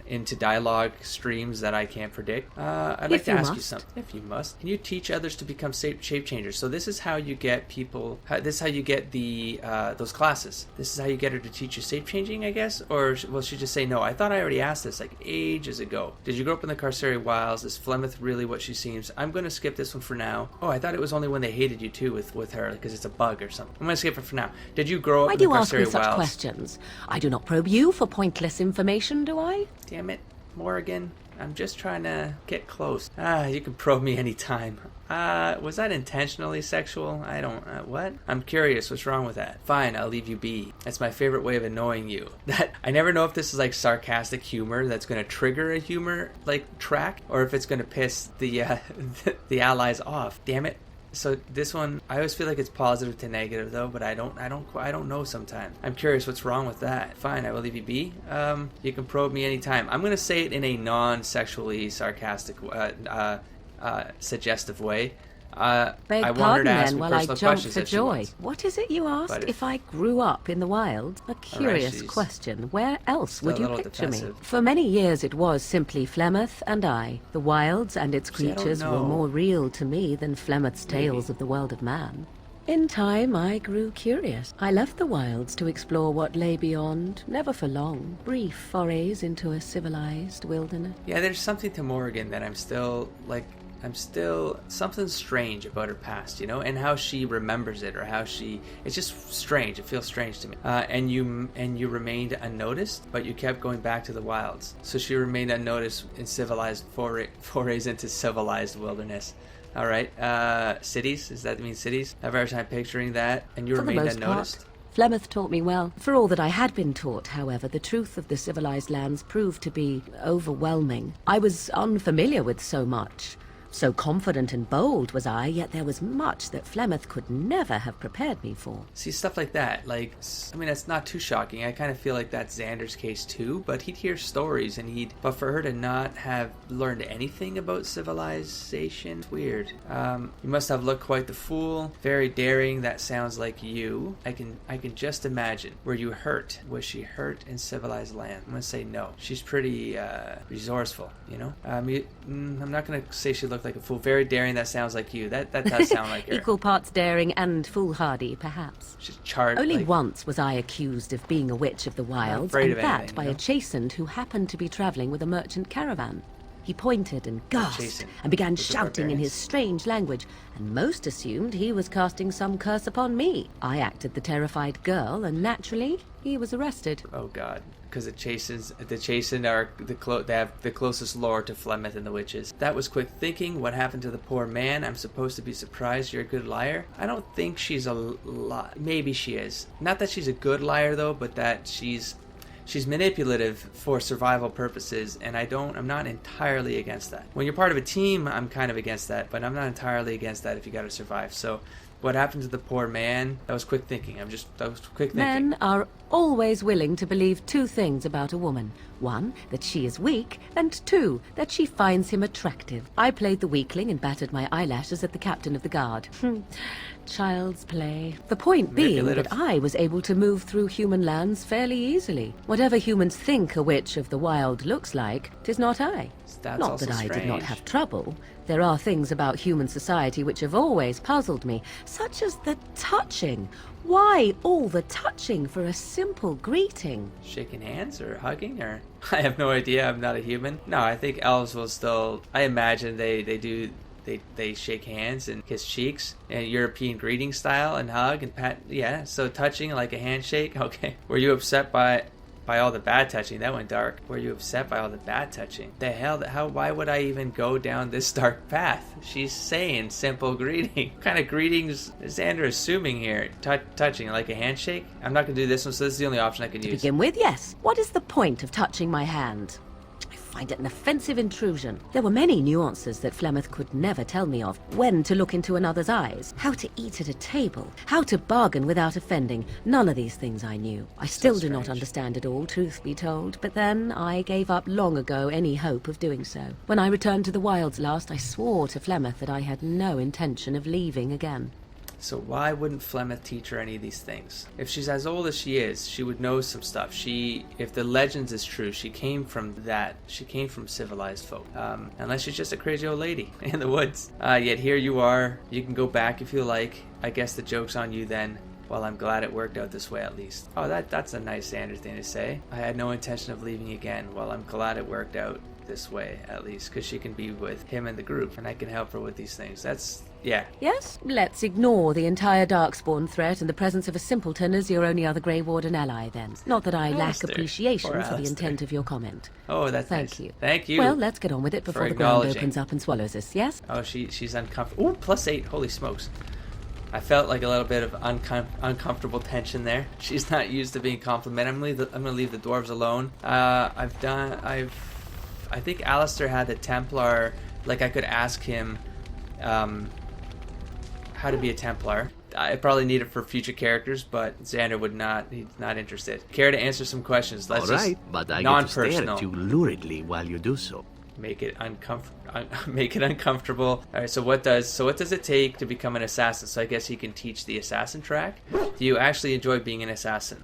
into dialogue streams that I can't predict. I'd like to ask you something. If you must, can you teach others to become shape changers? So this is how you get people. This is how you get the those classes. This is how you get her to teach you shape changing, I guess. Or will she just say no? I thought I already asked this like ages ago. Did you grow up in the Carceria Wilds? Is Flemeth really what she seems? I'm going to skip this one for now. Oh, I thought it was only when they hated you too with her because it's a bug or something. I'm going to skip it for now. Did you grow up in the Carceria Wilds? Why do you ask me such questions? I do not probe you for pointless information, do I? Damn it, Morrigan. I'm just trying to get close. You can probe me anytime. Was that intentionally sexual? I don't, what? I'm curious, what's wrong with that? Fine, I'll leave you be. That's my favorite way of annoying you. I never know if this is like sarcastic humor that's going to trigger a humor, like, track, or if it's going to piss the, the allies off. Damn it. So this one, I always feel like it's positive to negative though, but I don't know sometimes. I'm curious what's wrong with that. Fine, I will leave you be. You can probe me anytime. I'm gonna say it in a non-sexually sarcastic, suggestive way. I wanted to ask while I jumped for joy. What is it you asked? If I grew up in the wild? A curious question. Where else would you picture me? For many years it was simply Flemeth and I. The wilds and its creatures were more real to me than Flemeth's tales of the world of man. In time, I grew curious. I left the wilds to explore what lay beyond, never for long. Brief forays into a civilized wilderness. Yeah, there's something to Morrigan that I'm still something strange about her past, and how she remembers it, or how it's just strange. It feels strange to me. And you remained unnoticed, but you kept going back to the wilds. So she remained unnoticed in civilized forays into civilized wilderness. All right, cities, does that mean cities? I have a hard time picturing that, and you remained unnoticed. Flemeth taught me well. For all that I had been taught, however, the truth of the civilized lands proved to be overwhelming. I was unfamiliar with so much. So confident and bold was I, yet there was much that Flemeth could never have prepared me for. See, stuff like that, that's not too shocking. I kind of feel like that's Xander's case too, but he'd hear stories but for her to not have learned anything about civilization, it's weird. You must have looked quite the fool. Very daring, that sounds like you. I can just imagine. Were you hurt? Was she hurt in civilized land? I'm gonna say no. She's pretty resourceful, I'm not gonna say she looked look like a fool. Very daring. That sounds like you. That does sound like her. Equal parts daring and foolhardy, perhaps. She's charred. Only once was I accused of being a witch of the wilds, and that by a chastened who happened to be travelling with a merchant caravan. He pointed and gasped and began shouting in his strange language, and most assumed he was casting some curse upon me. I acted the terrified girl, and naturally, he was arrested. Oh God. Because the Chastened are they have the closest lore to Flemeth and the witches. That was quick thinking. What happened to the poor man? I'm supposed to be surprised you're a good liar? I don't think she's a maybe she is. Not that she's a good liar though, but that she's manipulative for survival purposes, and I'm not entirely against that. When you're part of a team, I'm kind of against that, but I'm not entirely against that if you gotta survive. So what happened to the poor man? That was quick thinking. That was quick thinking. Men are always willing to believe two things about a woman. One, that she is weak, and two, that she finds him attractive. I played the weakling and battered my eyelashes at the captain of the guard. Child's play. The point being that I was able to move through human lands fairly easily. Whatever humans think a witch of the wild looks like, 'tis not I. Not that I did not have trouble. There are things about human society which have always puzzled me, such as the touching. Why all the touching for a simple greeting? Shaking hands or hugging or... I have no idea. I'm not a human. No, I think elves will still... I imagine they shake hands and kiss cheeks and European greeting style and hug and pat. Yeah, so touching like a handshake. Okay. Were you upset by all the bad touching? That went dark. Were you upset by all the bad touching? The hell? Why would I even go down this dark path? She's saying simple greeting. What kind of greetings is Xandre assuming here? Touching like a handshake? I'm not gonna do this one, so this is the only option I can use. To begin with, yes. What is the point of touching my hand? I find it an offensive intrusion. There were many nuances that Flemeth could never tell me of. When to look into another's eyes, how to eat at a table, how to bargain without offending. None of these things I knew. I still do not understand it all, truth be told, but then I gave up long ago any hope of doing so. When I returned to the wilds last, I swore to Flemeth that I had no intention of leaving again. So why wouldn't Flemeth teach her any of these things? If she's as old as she is, she would know some stuff. If the legends is true, she came from that. She came from civilized folk. Unless she's just a crazy old lady in the woods. Yet here you are. You can go back if you like. I guess the joke's on you then. Well, I'm glad it worked out this way at least. Oh, that's a nice Xandre thing to say. I had no intention of leaving again. Well, I'm glad it worked out this way at least, because she can be with him and the group, and I can help her with these things. That's... yeah. Yes, let's ignore the entire Darkspawn threat and the presence of a simpleton as your only other Grey Warden ally, then. Not that I lack appreciation for the intent of your comment. Oh, that's Thank nice. you. Thank you. Well, let's get on with it before the ground opens up and swallows us, yes? Oh, she's uncomfortable. Ooh, +8. Holy smokes. I felt like a little bit of uncomfortable tension there. She's not used to being complimented. I'm gonna leave the dwarves alone. I think Alistair had the Templar. Like, I could ask him how to be a Templar. I probably need it for future characters, but Xandre would not. He's not interested. Care to answer some questions? Let's All right, but I get to stare at you luridly while you do so. Make it uncomfortable. All right. So what does it take to become an assassin? So I guess he can teach the assassin track. Do you actually enjoy being an assassin?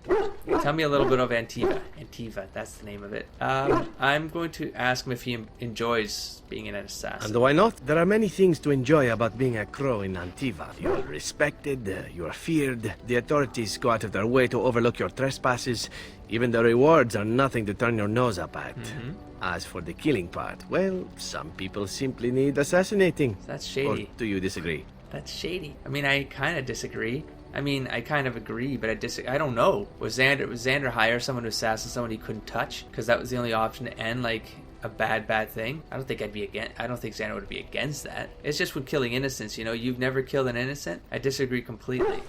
Tell me a little bit of Antiva. Antiva, that's the name of it. I'm going to ask him if he enjoys being an assassin. And why not? There are many things to enjoy about being a crow in Antiva. You're respected, you're feared, the authorities go out of their way to overlook your trespasses. Even the rewards are nothing to turn your nose up at. Mm-hmm. As for the killing part, well, some people simply need assassinating. That's shady. Or do you disagree? That's shady. I mean, I kind of disagree. I mean, I kind of agree, but I don't know. Was Xandre hire someone to assassinate someone he couldn't touch? Because that was the only option to end, like, a bad thing? I don't think Xandre would be against that. It's just with killing innocents, you know? You've never killed an innocent? I disagree completely.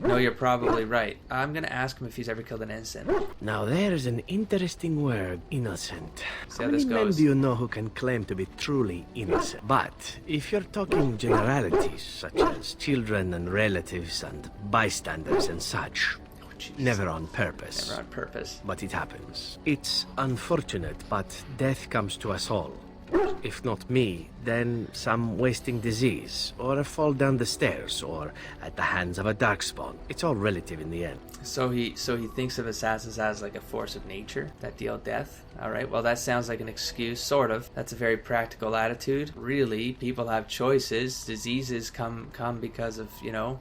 No, you're probably right. I'm gonna ask him if he's ever killed an innocent. Now there's an interesting word, innocent. See how many men do you know who can claim to be truly innocent? But if you're talking generalities, such as children and relatives and bystanders and such, never on purpose. Never on purpose. But it happens. It's unfortunate, but death comes to us all. If not me, then some wasting disease, or a fall down the stairs, or at the hands of a darkspawn. It's all relative in the end. So he thinks of assassins as like a force of nature that deal death. All right, well, that sounds like an excuse, sort of. That's a very practical attitude. Really, people have choices. Diseases come because of,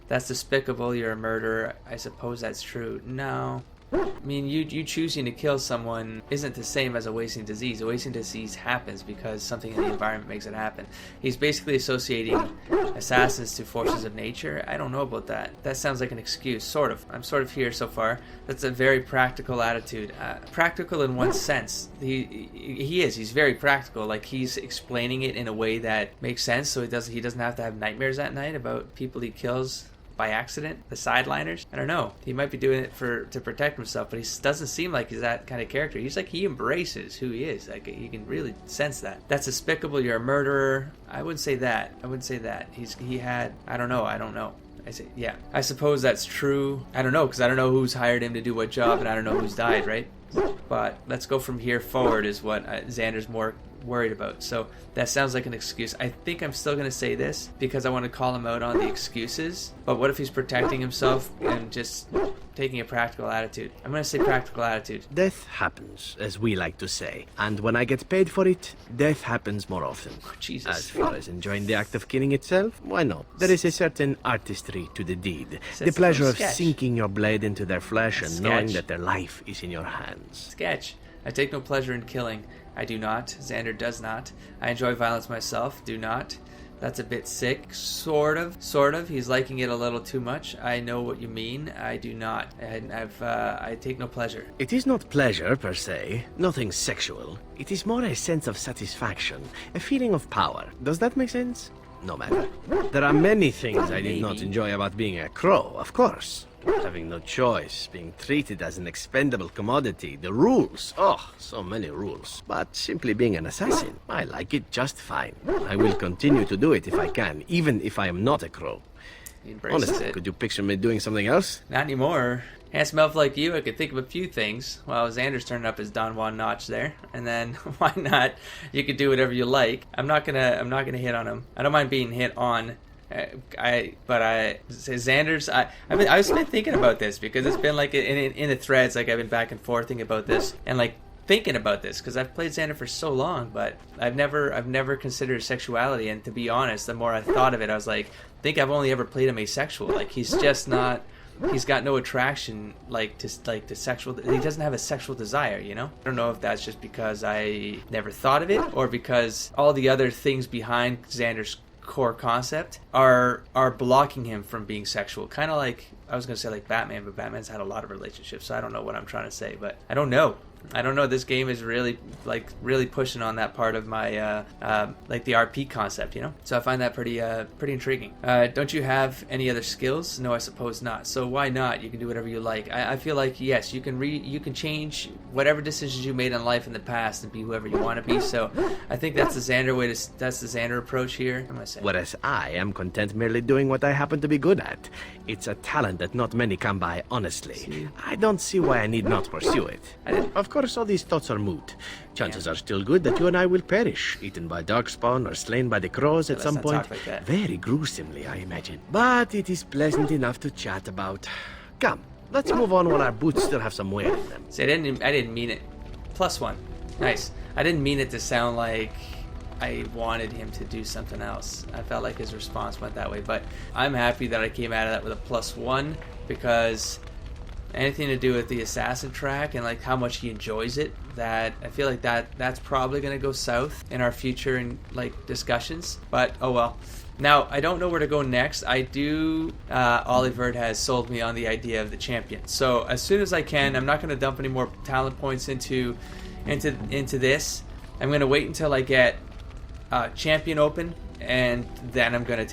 that's despicable. You're a murderer. I suppose that's true. No. I mean, you choosing to kill someone isn't the same as a wasting disease. A wasting disease happens because something in the environment makes it happen. He's basically associating assassins to forces of nature. I don't know about that. That sounds like an excuse, sort of. I'm sort of here so far. That's a very practical attitude. Practical in one sense. He's very practical. Like, he's explaining it in a way that makes sense, so he doesn't have to have nightmares at night about people he kills by accident, the sideliners. I don't know. He might be doing it to protect himself, but he doesn't seem like he's that kind of character. He's like, he embraces who he is. Like, you can really sense that. That's despicable. You're a murderer. I wouldn't say that. I don't know. I say, yeah. I suppose that's true. I don't know, because I don't know who's hired him to do what job, and I don't know who's died, right? But let's go from here forward is what Xandre's more worried about. So that sounds like an excuse. I think I'm still going to say this because I want to call him out on the excuses. But what if he's protecting himself and just taking a practical attitude? I'm going to say practical attitude. Death happens, as we like to say. And when I get paid for it, death happens more often. Oh, Jesus. As far as enjoying the act of killing itself, why not? There is a certain artistry to the deed. The pleasure of sinking your blade into their flesh and knowing that their life is in your hands. Sketch. I take no pleasure in killing. I do not. Xandre does not. I enjoy violence myself. Do not. That's a bit sick. Sort of. He's liking it a little too much. I know what you mean. I do not. I take no pleasure. It is not pleasure, per se. Nothing sexual. It is more a sense of satisfaction. A feeling of power. Does that make sense? No matter. There are many things I did not enjoy about being a crow, of course. Having no choice, being treated as an expendable commodity, the rules. Oh, so many rules. But simply being an assassin, I like it just fine. I will continue to do it if I can, even if I am not a crow. Honestly, could you picture me doing something else? Not anymore. Handsome elf like you, I could think of a few things. Well, Xandre's turning up his Don Juan notch there, and then why not? You could do whatever you like. I'm not gonna hit on him. I don't mind being hit on. Xander's. I've been thinking about this because it's been like in the threads, like I've been back and forthing about this and like thinking about this because I've played Xandre for so long, but I've never considered sexuality. And to be honest, the more I thought of it, I was like, I think I've only ever played him asexual. Like he's just not. He's got no attraction to sexual. He doesn't have a sexual desire, I don't know if that's just because I never thought of it or because all the other things behind Xandre's core concept are blocking him from being sexual. Kind of like, I was going to say like Batman, but Batman's had a lot of relationships, so I don't know what I'm trying to say, but I don't know. This game is really pushing on that part of my like the RP concept, so I find that pretty intriguing. Don't you have any other skills? No, I suppose not. So why not? You can do whatever you like. I feel like yes, you can change whatever decisions you made in life in the past and be whoever you want to be. So I think that's the Xandre approach here. I'm gonna say. Whereas I am content merely doing what I happen to be good at. It's a talent that not many come by, honestly. I don't see why I need not pursue it. Of course, all these thoughts are moot. Chances are still good that you and I will perish, eaten by darkspawn or slain by the crows at some point. Like very gruesomely, I imagine. But it is pleasant enough to chat about. Come, let's move on while our boots still have some wear in them. See, I didn't mean it. +1. Nice. I didn't mean it to sound like I wanted him to do something else. I felt like his response went that way, but I'm happy that I came out of that with a +1 because anything to do with the assassin track and like how much he enjoys it, that I feel like that's probably going to go south in our future in like discussions, but oh well. Now I don't know where to go next. I do Olivert has sold me on the idea of the champion, so as soon as I can, I'm not going to dump any more talent points into this. I'm going to wait until I get champion open, and then I'm gonna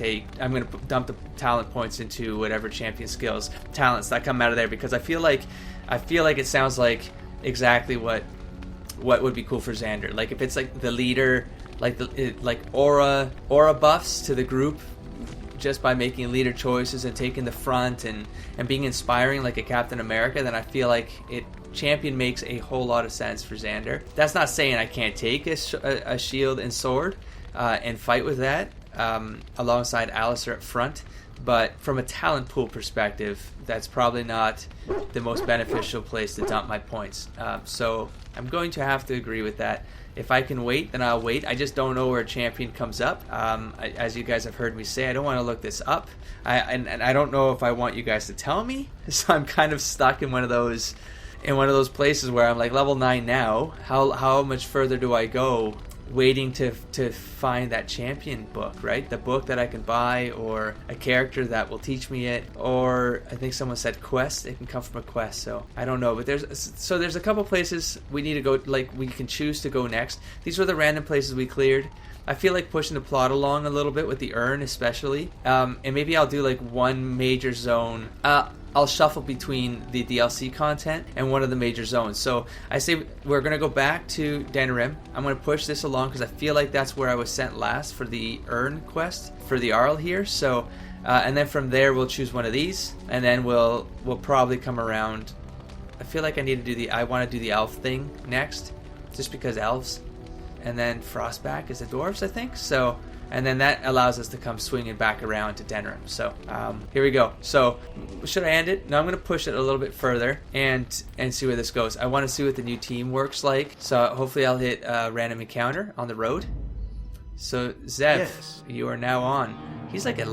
dump the talent points into whatever champion skills talents that come out of there, because I feel like it sounds like exactly what would be cool for Xandre. Like if it's like the leader, like aura buffs to the group just by making leader choices and taking the front and being inspiring like a Captain America, then I feel like champion makes a whole lot of sense for Xandre. That's not saying I can't take a shield and sword and fight with that alongside Alistair up front, but from a talent pool perspective, that's probably not the most beneficial place to dump my points. So I'm going to have to agree with that. If I can wait, then I'll wait. I just don't know where a champion comes up. As you guys have heard me say, I don't want to look this up. And I don't know if I want you guys to tell me. So I'm kind of stuck in one of those places where I'm like level 9 now. How much further do I go waiting to find that champion book, right? The book that I can buy, or a character that will teach me it, or I think someone said quest. It can come from a quest, so I don't know. But there's a couple places we need to go, like we can choose to go next. These were the random places we cleared. I feel like pushing the plot along a little bit with the urn especially, and maybe I'll do like one major zone. I'll shuffle between the DLC content and one of the major zones. So I say we're going to go back to Denerim. I'm going to push this along because I feel like that's where I was sent last for the urn quest for the Arl here. So and then from there we'll choose one of these, and then we'll probably come around. I feel like I want to do the elf thing next, just because elves, and then Frostback is the dwarves, I think. So, and then that allows us to come swinging back around to Denerim. So here we go. So should I end it? No, I'm going to push it a little bit further and see where this goes. I want to see what the new team works like. So hopefully I'll hit random encounter on the road. So Zev, yes. You are now on. He's like a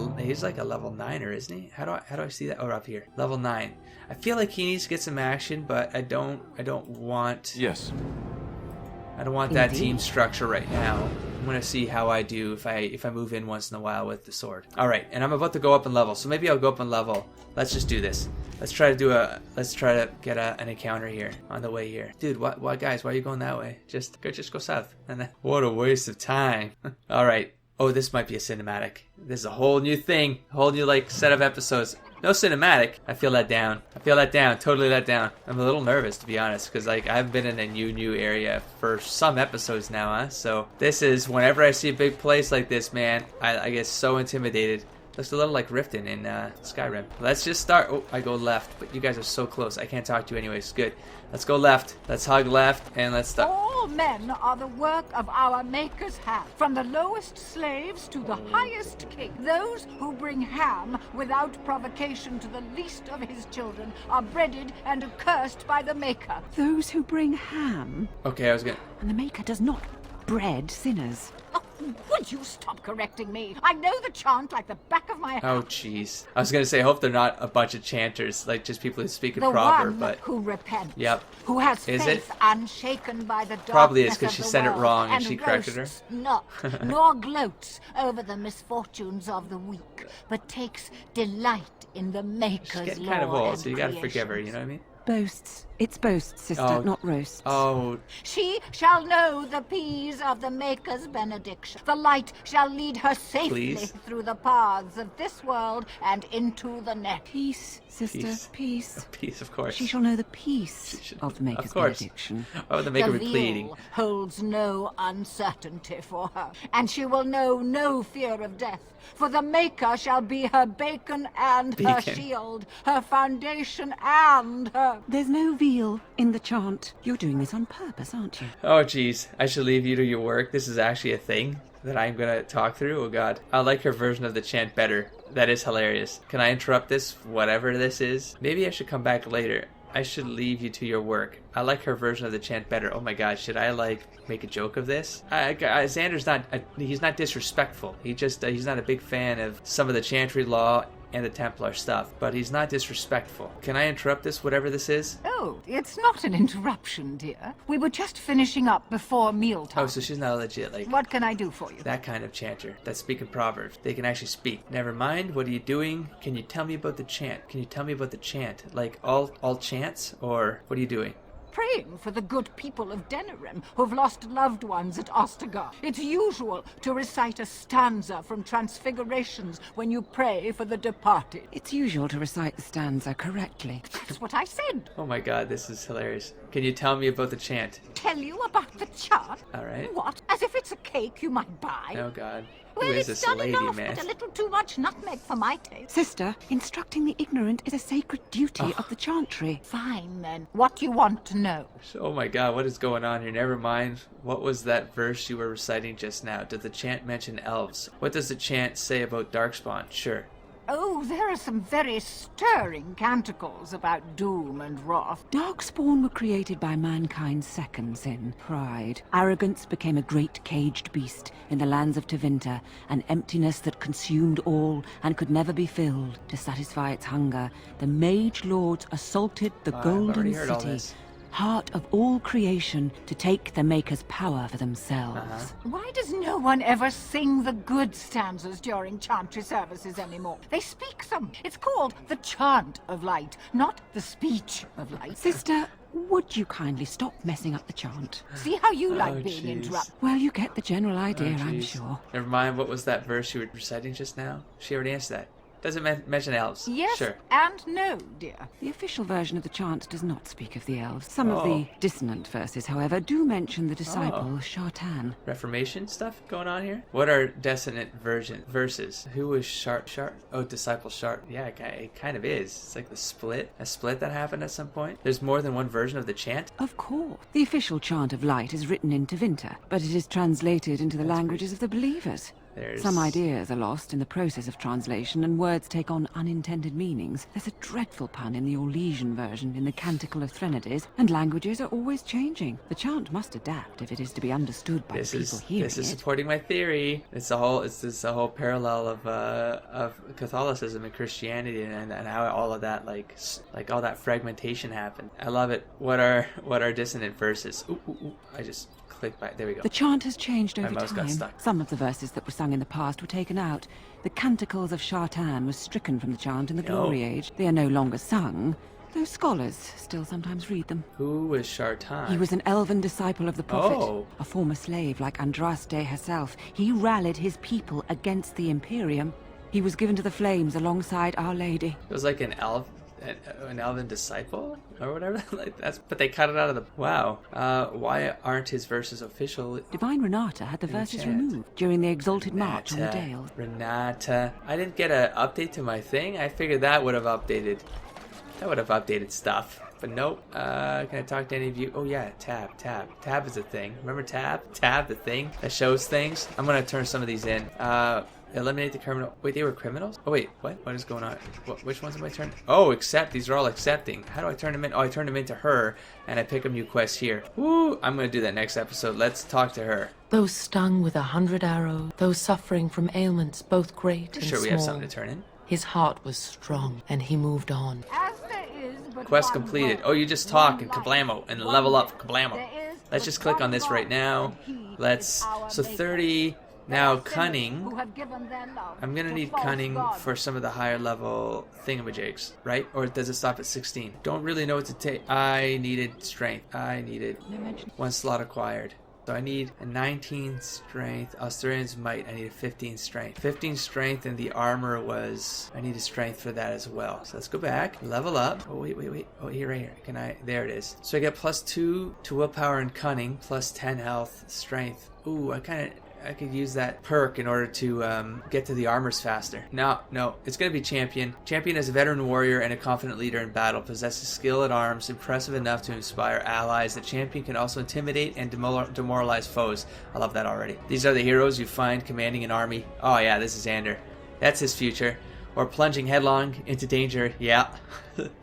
level 9er, isn't he? How do I see that? Oh, up here, level 9. I feel like he needs to get some action, but I don't want. Yes. I don't want that team structure right now. I'm going to see how I do if I move in once in a while with the sword. All right, and I'm about to go up in level, so maybe I'll go up in level. Let's just do this. Let's try to get an encounter here on the way here. Dude, why guys, why are you going that way? Just go south. And then, what a waste of time. All right. Oh, this might be a cinematic. This is a whole new thing, a whole new set of episodes. No cinematic. I feel let down. Totally let down. I'm a little nervous, to be honest, because I've been in a new area for some episodes now, huh? So this is, whenever I see a big place like this, man, I get so intimidated. Looks a little like Riften in Skyrim. Let's just start. Oh, I go left, but you guys are so close. I can't talk to you anyways. Good. Let's go left. Let's hug left, and let's start. All men are the work of our Maker's hand. From the lowest slaves to the highest king. Those who bring ham without provocation to the least of his children are breaded and accursed by the Maker. Those who bring ham? Okay, I was gonna... And the Maker does not bread sinners. Oh, would you stop correcting me? I know the chant like the back of my hand. Oh, jeez. I was going to say, I hope they're not a bunch of chanters, like just people who speak in the proper, one but... who repents. Yep. Who has is faith it? Unshaken by the darkness probably is, because of she the said it world, wrong and she corrected her. Not, nor gloats over the misfortunes of the weak, but takes delight in the Maker's She's getting kind of old, so you got to forgive her, you know what I mean? Boasts. It's boasts, sister, not roasts. Oh. She shall know the peace of the Maker's benediction. The light shall lead her safely through the paths of this world and into the next. Peace, sister, peace. Oh, peace, of course. She shall know the peace of the Maker's benediction. Why would the Maker be pleading? Holds no uncertainty for her, and she will know no fear of death. For the Maker shall be her beacon and her shield, her foundation and her... There's no veal in the chant. You're doing this on purpose, aren't you? Oh, jeez. I should leave you to your work. This is actually a thing that I'm going to talk through. Oh, God. I like her version of the chant better. That is hilarious. Can I interrupt this, whatever this is? Maybe I should come back later. I should leave you to your work. I like her version of the chant better. Oh my god, should I make a joke of this? Xandre's he's not disrespectful. He's not a big fan of some of the chantry law and the Templar stuff, but he's not disrespectful. Can I interrupt this, whatever this is? Oh, it's not an interruption, dear. We were just finishing up before mealtime. Oh, so she's not legit, What can I do for you? That kind of chanter. That's speaking proverbs. They can actually speak. Never mind, what are you doing? Can you tell me about the chant? Can you tell me about the chant? Like, all chants? Or, what are you doing? Praying for the good people of Denerim who've lost loved ones at Ostagar. It's usual to recite a stanza from Transfigurations when you pray for the departed. It's usual to recite the stanza correctly. That's what I said. Oh my god, this is hilarious. Can you tell me about the chant? Tell you about the chant? All right. What? As if it's a cake you might buy? Oh god. Well, is it's this done lady, enough, man? but a little too much nutmeg for my taste. Sister, instructing the ignorant is a sacred duty of the chantry. Fine, then. What do you want to know? Oh my god, what is going on here? Never mind. What was that verse you were reciting just now? Did the chant mention elves? What does the chant say about Darkspawn? Sure. Oh, there are some very stirring canticles about doom and wrath. Darkspawn were created by mankind's second sin, pride. Arrogance became a great caged beast in the lands of Tevinter, an emptiness that consumed all and could never be filled. To satisfy its hunger, the mage lords assaulted the golden city, heart of all creation, to take the Maker's power for themselves. Why does no one ever sing the good stanzas during chantry services anymore? They speak them. It's called the chant of light, not the speech of light. Sister, would you kindly stop messing up the chant? See how you like being interrupted. Well, you get the general idea, I'm sure. Never mind, what was that verse you were reciting just now? She already answered that. Doesn't mention elves. Yes sure. and no, dear. The official version of the chant does not speak of the elves. Some of the dissonant verses, however, do mention the disciple Shartan. Reformation stuff going on here? What are dissonant verses? Who was Shart? Oh, disciple Shart. Yeah, it kind of is. It's like a split that happened at some point. There's more than one version of the chant? Of course. The official chant of light is written in Tevinter, but it is translated into the languages of the believers. Some ideas are lost in the process of translation, and words take on unintended meanings. There's a dreadful pun in the Orlesian version in the Canticle of Threnodies, and languages are always changing. The chant must adapt if it is to be understood by the people hearing it. This is supporting my theory. It's a whole parallel of Catholicism and Christianity and how all of that like all that fragmentation happened. I love it. What are dissonant verses? Ooh, I just click by. There we go. The chant has changed over My mouse got time. stuck. Some of the verses that were sung in the past were taken out. The Canticles of Shartan was stricken from the chant in the Glory Age. They are no longer sung, though scholars still sometimes read them. Who was Shartan? He was an elven disciple of the Prophet, a former slave like Andraste herself. He rallied his people against the Imperium. He was given to the flames alongside Our Lady. It was like an elven disciple or whatever. But they cut it out of the. Wow. Why aren't his verses official? Divine Renata had the verses removed during the Exalted March on the Dales. Renata. I didn't get an update to my thing. I figured that would have updated. That would have updated stuff. But nope. Can I talk to any of you? Oh yeah, tab. Tab is a thing. Remember tab? Tab, the thing that shows things. I'm gonna turn some of these in. Eliminate the criminal. Wait, they were criminals? Oh wait, what? What is going on? Which ones am I turning? Oh, accept. These are all accepting. How do I turn them in? Oh, I turn them into her, and I pick a new quest here. Woo! I'm gonna do that next episode. Let's talk to her. Those stung with 100 arrows, those suffering from ailments both great and sure small. We have something to turn in. His heart was strong, and he moved on. As there is but Quest one completed. God, Oh, you just talk and one kablamo life, and one level up death. kablamo. There is Let's but just click one on this right God, now. and he Let's. is our So Maker. 30. Now cunning. Who have given their love I'm gonna to need false cunning gods. for some of the higher level thingamajigs, right? Or does it stop at 16? Don't really know what to take. I needed strength. I needed one slot acquired. So I need a 19 strength. Australian's might. I need a 15 strength. 15 strength, and the armor was. I need a strength for that as well. So let's go back. Level up. Oh wait. Oh, here, right here. Can I? There it is. So I get +2 to willpower and cunning, plus 10 health, strength. Ooh, I could use that perk in order to get to the armors faster. No, it's going to be Champion. Champion is a veteran warrior and a confident leader in battle, possesses skill at arms, impressive enough to inspire allies. The Champion can also intimidate and demoralize foes. I love that already. These are the heroes you find commanding an army. Oh yeah, this is Xandre. That's his future. Or plunging headlong into danger. Yeah.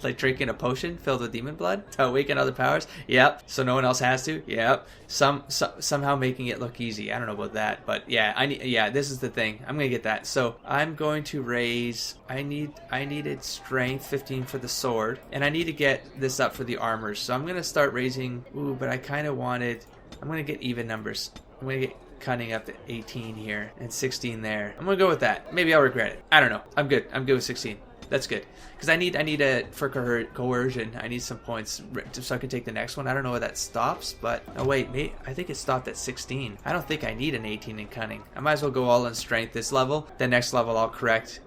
Like drinking a potion filled with demon blood to awaken other powers. Yep. So no one else has to. Yep. Somehow making it look easy. I don't know about that, but yeah, this is the thing. I'm gonna get that. So I'm going to raise. I needed strength 15 for the sword, and I need to get this up for the armors. So I'm gonna start raising. Ooh, but I kind of wanted. I'm gonna get even numbers. I'm gonna get cunning up to 18 here and 16 there. I'm gonna go with that. Maybe I'll regret it. I don't know. I'm good with 16. That's good, because I need a for coercion. I need some points so I can take the next one. I don't know where that stops, but no wait, I think it stopped at 16. I don't think I need an 18 in cunning. I might as well go all in strength this level. The next level I'll correct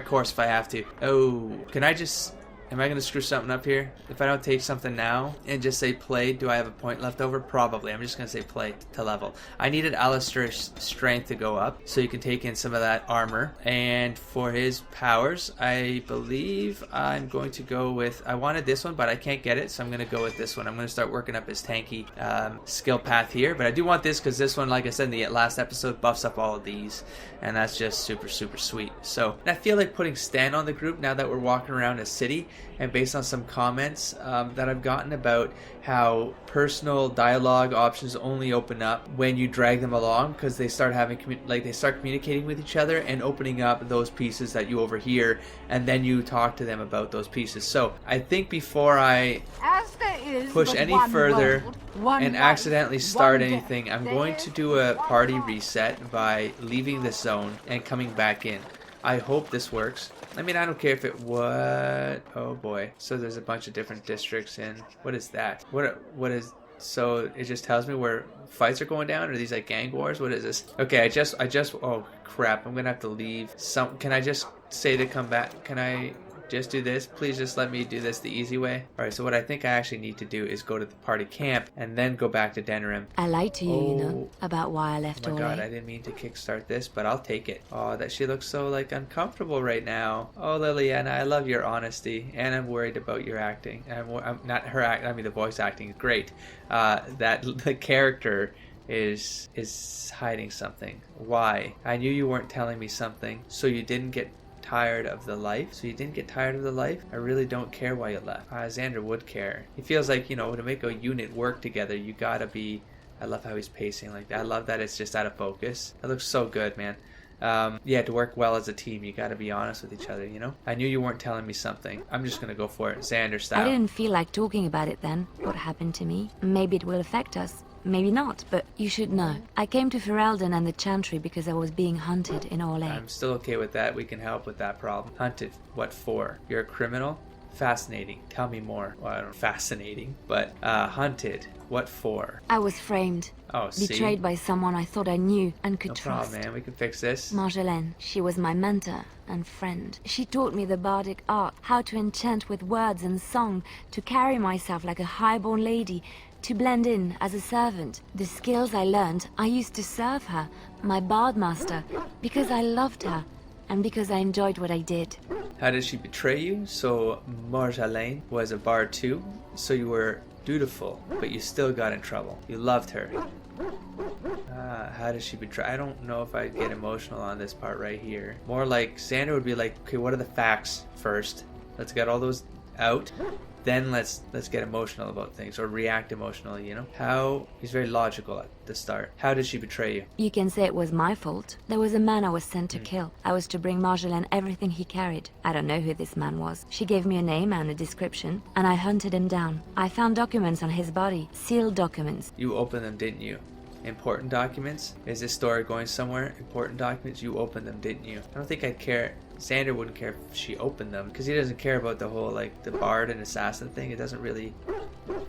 course if I have to. Oh, can I just Am I going to screw something up here? If I don't take something now and just say play, do I have a point left over? Probably. I'm just going to say play to level. I needed Alistair's strength to go up so you can take in some of that armor. And for his powers, I believe I'm going to go with... I wanted this one, but I can't get it, so I'm going to go with this one. I'm going to start working up his tanky skill path here. But I do want this because this one, like I said in the last episode, buffs up all of these. And that's just super, super sweet. So I feel like putting Stan on the group now that we're walking around a city, and based on some comments that I've gotten about how personal dialogue options only open up when you drag them along, because they start having they start communicating with each other and opening up those pieces that you overhear, and then you talk to them about those pieces. So I think before I push any further and accidentally start anything, I'm going to do a party reset by leaving the zone and coming back in. I hope this works. I mean, I don't care if it what. Oh boy. So there's a bunch of different districts in. What is that? What is? So it just tells me where fights are going down. Are these like gang wars? What is this? Okay, I just. Oh crap! I'm gonna have to leave. Can I just say to come back? Can I just do this? Please just let me do this the easy way. All right. So what I think I actually need to do is go to the party camp and then go back to Denerim. I lied to you, you know, about why I left. Oh my god! I didn't mean to kickstart this, but I'll take it. Oh, that she looks so like uncomfortable right now. Oh, Liliana, I love your honesty, and I'm worried about your acting. I'm not her act. I mean, the voice acting is great. That the character is hiding something. Why? I knew you weren't telling me something, so you didn't get tired of the life. So you didn't get tired of the life? I really don't care why you left. Xandre would care. He feels like, you know, to make a unit work together, you gotta be... I love how he's pacing like that. I love that it's just out of focus. That looks so good, man. Yeah, to work well as a team, you gotta be honest with each other, you know? I knew you weren't telling me something. I'm just gonna go for it, Xandre style. I didn't feel like talking about it then, what happened to me. Maybe it will affect us. Maybe not, but you should know. I came to Ferelden and the Chantry because I was being hunted in Orlais. I'm still okay with that. We can help with that problem. Hunted? What for? You're a criminal? Fascinating. Tell me more. Well, I don't know. Fascinating. But, hunted. What for? I was framed. Oh, see? Betrayed by someone I thought I knew and could trust. No problem, man. We can fix this. Marjolaine. She was my mentor and friend. She taught me the bardic art, how to enchant with words and song, to carry myself like a highborn lady, to blend in as a servant. The skills I learned, I used to serve her, my bard master, because I loved her and because I enjoyed what I did. How did she betray you? So Marjolaine was a bard too, so you were dutiful, but you still got in trouble. You loved her. How does she betray? I don't know if I get emotional on this part right here. More like Xandre would be like, okay, what are the facts first? Let's get all those out. Then let's get emotional about things, or react emotionally, you know? He's very logical at the start. How did she betray you? You can say it was my fault. There was a man I was sent to kill. I was to bring Marjolaine everything he carried. I don't know who this man was. She gave me a name and a description, and I hunted him down. I found documents on his body, sealed documents. You opened them, didn't you? Important documents? Is this story going somewhere? Important documents? You opened them, didn't you? I don't think I'd care. Xandre wouldn't care if she opened them, because he doesn't care about the whole, like, the bard and assassin thing. It doesn't really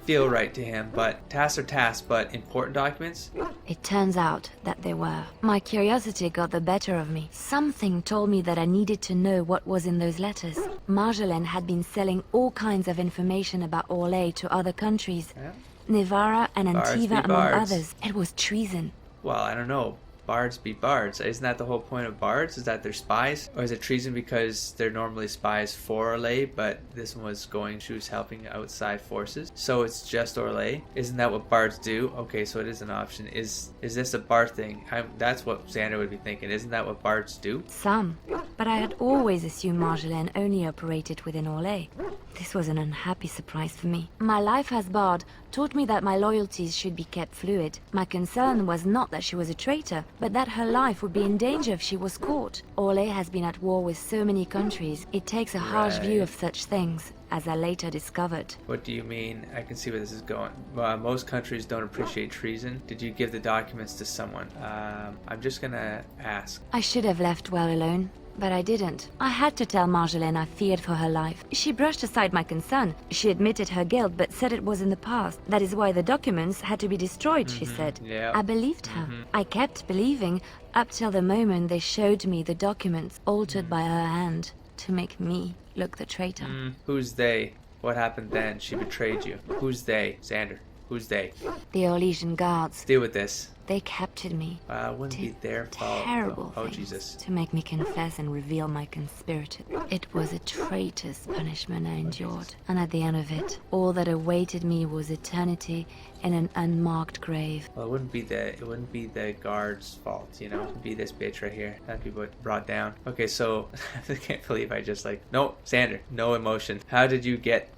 feel right to him. But tasks are tasks, but important documents? It turns out that they were. My curiosity got the better of me. Something told me that I needed to know what was in those letters. Marjolaine had been selling all kinds of information about Orlais to other countries. Yeah. Nivara and Antiva, among others. It was treason. Well, I don't know. Bards be bards. Isn't that the whole point of bards? Is that they're spies? Or is it treason because they're normally spies for Orlais, but this one was she was helping outside forces? So it's just Orlais? Isn't that what bards do? Okay, so it is an option. Is this a bard thing? That's what Xandre would be thinking. Isn't that what bards do? Some. But I had always assumed Marjolaine only operated within Orlais. This was an unhappy surprise for me. My life as bard taught me that my loyalties should be kept fluid. My concern was not that she was a traitor, but that her life would be in danger if she was caught. Orlais has been at war with so many countries. It takes a harsh view of such things, as I later discovered. What do you mean? I can see where this is going. Most countries don't appreciate treason. Did you give the documents to someone? I'm just gonna ask. I should have left well alone. But I didn't. I had to tell Marjolaine I feared for her life. She brushed aside my concern. She admitted her guilt, but said it was in the past. That is why the documents had to be destroyed, she said. Yeah. I believed her. I kept believing, up till the moment they showed me the documents altered by her hand to make me Look, the traitor. Who's they? What happened then? She betrayed you. Who's they? Xandre. Who's they? The Orlesian guards. Deal with this. They captured me. It wouldn't be their fault. Terrible Oh, things Jesus. to make me confess and reveal my conspirator. It was a traitor's punishment I endured. And at the end of it, all that awaited me was eternity in an unmarked grave. Well, it wouldn't be the guard's fault, you know? It'd be this bitch right here. That'd be what brought down. Okay, so I can't believe I just like, no, Xandre, no emotion. How did you get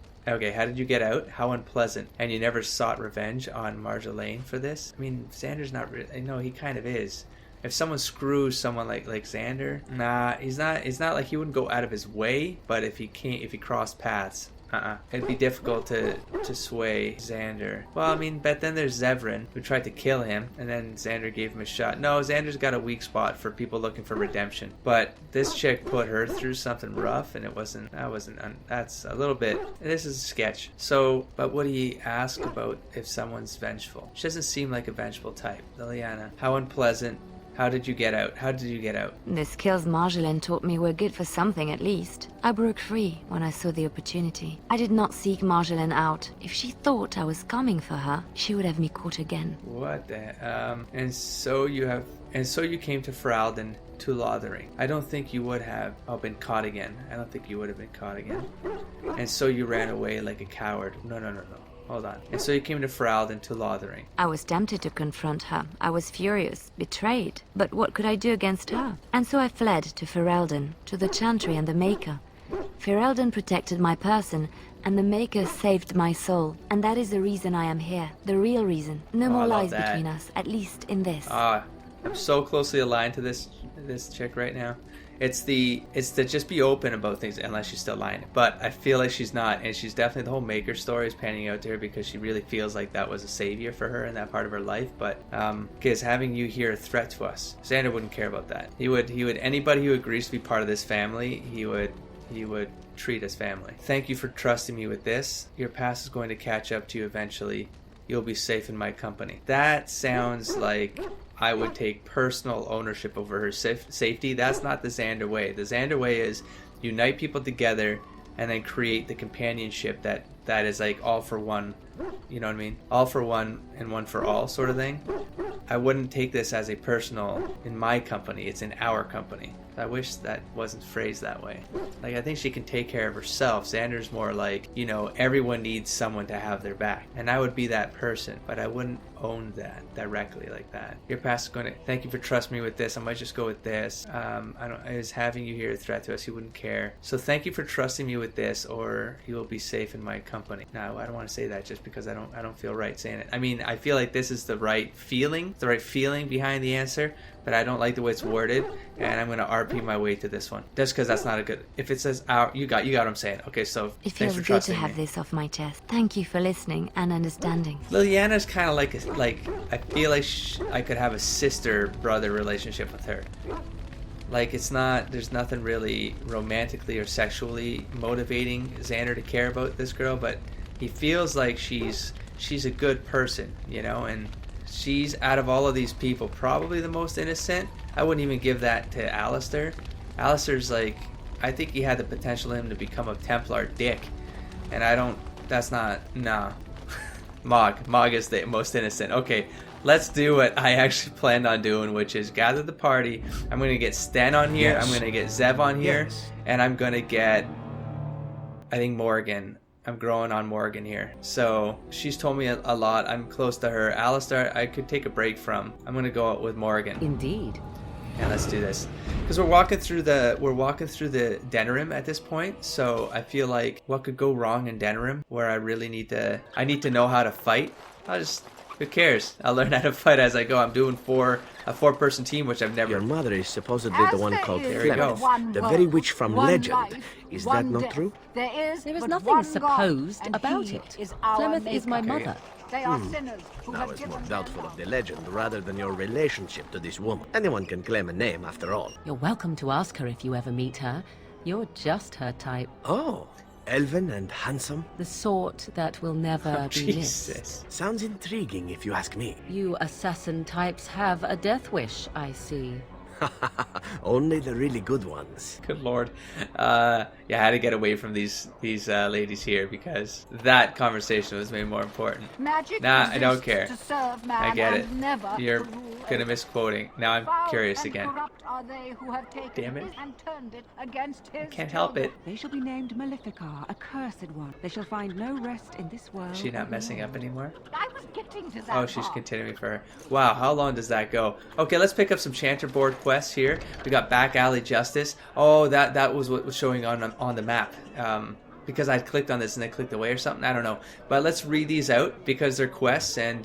out? How unpleasant. And you never sought revenge on Marjolaine for this? I mean, Xandre's not really... No, he kind of is. If someone screws someone like Xandre, nah, he's not like he wouldn't go out of his way, but if he crossed paths, it'd be difficult to sway Xandre. Well, I mean, but then there's Zevran, who tried to kill him, and then Xandre gave him a shot. No, Xandre's got a weak spot for people looking for redemption. But this chick put her through something rough, and that's a little bit, this is a sketch. So, but what do you ask about if someone's vengeful? She doesn't seem like a vengeful type. Liliana, how unpleasant. How did you get out? The skills Marjolaine taught me were good for something at least. I broke free when I saw the opportunity. I did not seek Marjolaine out. If she thought I was coming for her, she would have me caught again. What the and so you came to Ferelden to Lothering. I don't think you would have been caught again. And so you ran away like a coward. No. Hold on. And so you came to Ferelden to Lothering. I was tempted to confront her. I was furious, betrayed. But what could I do against her? And so I fled to Ferelden, to the Chantry and the Maker. Ferelden protected my person, and the Maker saved my soul. And that is the reason I am here. The real reason. No more lies between us, at least in this. I'm so closely aligned to this chick right now. It's to just be open about things unless she's still lying. But I feel like she's not, and she's definitely, the whole Maker story is panning out to her because she really feels like that was a savior for her in that part of her life. But because having you here a threat to us, Xandre wouldn't care about that. He would anybody who agrees to be part of this family, he would treat as family. Thank you for trusting me with this. Your past is going to catch up to you eventually. You'll be safe in my company. That sounds like I would take personal ownership over her safety. That's not the Xandre way. The Xandre way is unite people together and then create the companionship that is like all for one. You know what I mean? All for one and one for all sort of thing. I wouldn't take this as a personal in my company. It's in our company. I wish that wasn't phrased that way. Like, I think she can take care of herself. Xandre's more like, you know, everyone needs someone to have their back. And I would be that person, but I wouldn't own that directly like that. Your past is going to, thank you for trusting me with this. I might just go with this. Is having you here a threat to us? He wouldn't care. So thank you for trusting me with this, or you will be safe in my company. No, I don't want to say that just because I don't feel right saying it. I mean, I feel like this is the right feeling behind the answer, but I don't like the way it's worded, and I'm going to RP my way to this one. Just because that's not a good... If it says our... You got what I'm saying. Okay, so it thanks for feels good trusting to have me. this off my chest. Thank you for listening and understanding. Liliana's kind of like I feel like I could have a sister-brother relationship with her. Like, it's not... There's nothing really romantically or sexually motivating Xandre to care about this girl, but he feels like she's a good person, you know, and... She's, out of all of these people, probably the most innocent. I wouldn't even give that to Alistair. Alistair's like, I think he had the potential in him to become a Templar dick. And that's not, nah. Mog is the most innocent. Okay, let's do what I actually planned on doing, which is gather the party. I'm going to get Sten on here. Yes. I'm going to get Zev on here. Yes. And I'm going to get, I think, Morgan. I'm growing on Morgan here. So she's told me a lot. I'm close to her. Alistair, I could take a break from. I'm gonna go out with Morgan. Indeed. Yeah, let's do this. Because we're walking through the Denerim at this point. So I feel like what could go wrong in Denerim, where I really need to know how to fight. Who cares? I'll learn how to fight as I go. I'm doing a four-person team, which I've never... Your mother is supposedly the one called Flemeth, the very witch from legend. Is that not true? There is nothing supposed about it. Flemeth is my mother. They are sinners who I have was given more doubtful of the legend rather than your relationship to this woman. Anyone can claim a name, after all. You're welcome to ask her if you ever meet her. You're just her type. Oh, elven and handsome? The sort that will never be Jesus. missed. Sounds intriguing if you ask me. You assassin types have a death wish, I see. Only the really good ones. Good lord. Yeah, I had to get away from these ladies here because that conversation was way more important. Magic I don't care. To serve man I get it. You're gonna gonna misquoting. Now I'm curious again. Are they who have taken Damn it. and turned it against his Can't help it. They shall be named Maleficar, accursed one. They shall find no rest in this world. Is she not messing up anymore? I was getting to that. Oh, she's continuing for her. Wow, how long does that go? Okay, let's pick up some Chanterboard quests here. We got Back Alley Justice. Oh, that was what was showing on the map. Because I clicked on this and they clicked away or something. I don't know. But let's read these out because they're quests and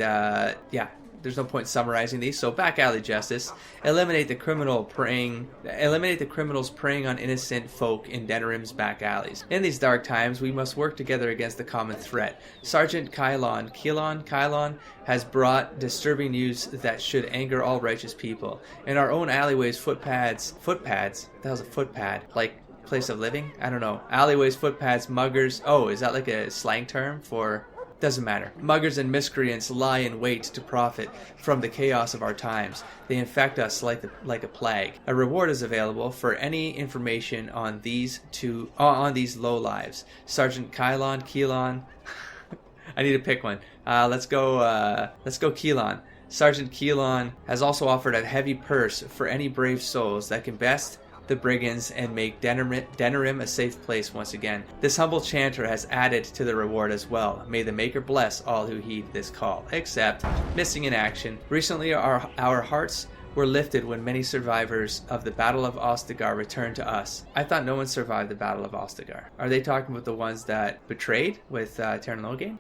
yeah. There's no point summarizing these. So, Back Alley Justice: eliminate the criminals preying on innocent folk in Denerim's back alleys. In these dark times, we must work together against the common threat. Sergeant Kylon has brought disturbing news that should anger all righteous people. In our own alleyways, footpads. That was a footpad, like place of living. I don't know. Alleyways, footpads, muggers. Oh, is that like a slang term for? Doesn't matter. Muggers and miscreants lie in wait to profit from the chaos of our times. They infect us like a plague. A reward is available for any information on these low lives. Sergeant Kylon. I need to pick one. Let's go Kylon. Sergeant Kylon has also offered a heavy purse for any brave souls that can best the brigands and make Denerim a safe place once again. This humble chanter has added to the reward as well. May the Maker bless all who heed this call. Except, missing in action. Recently our hearts were lifted when many survivors of the Battle of Ostagar returned to us. I thought no one survived the Battle of Ostagar. Are they talking about the ones that betrayed with Terran Logain?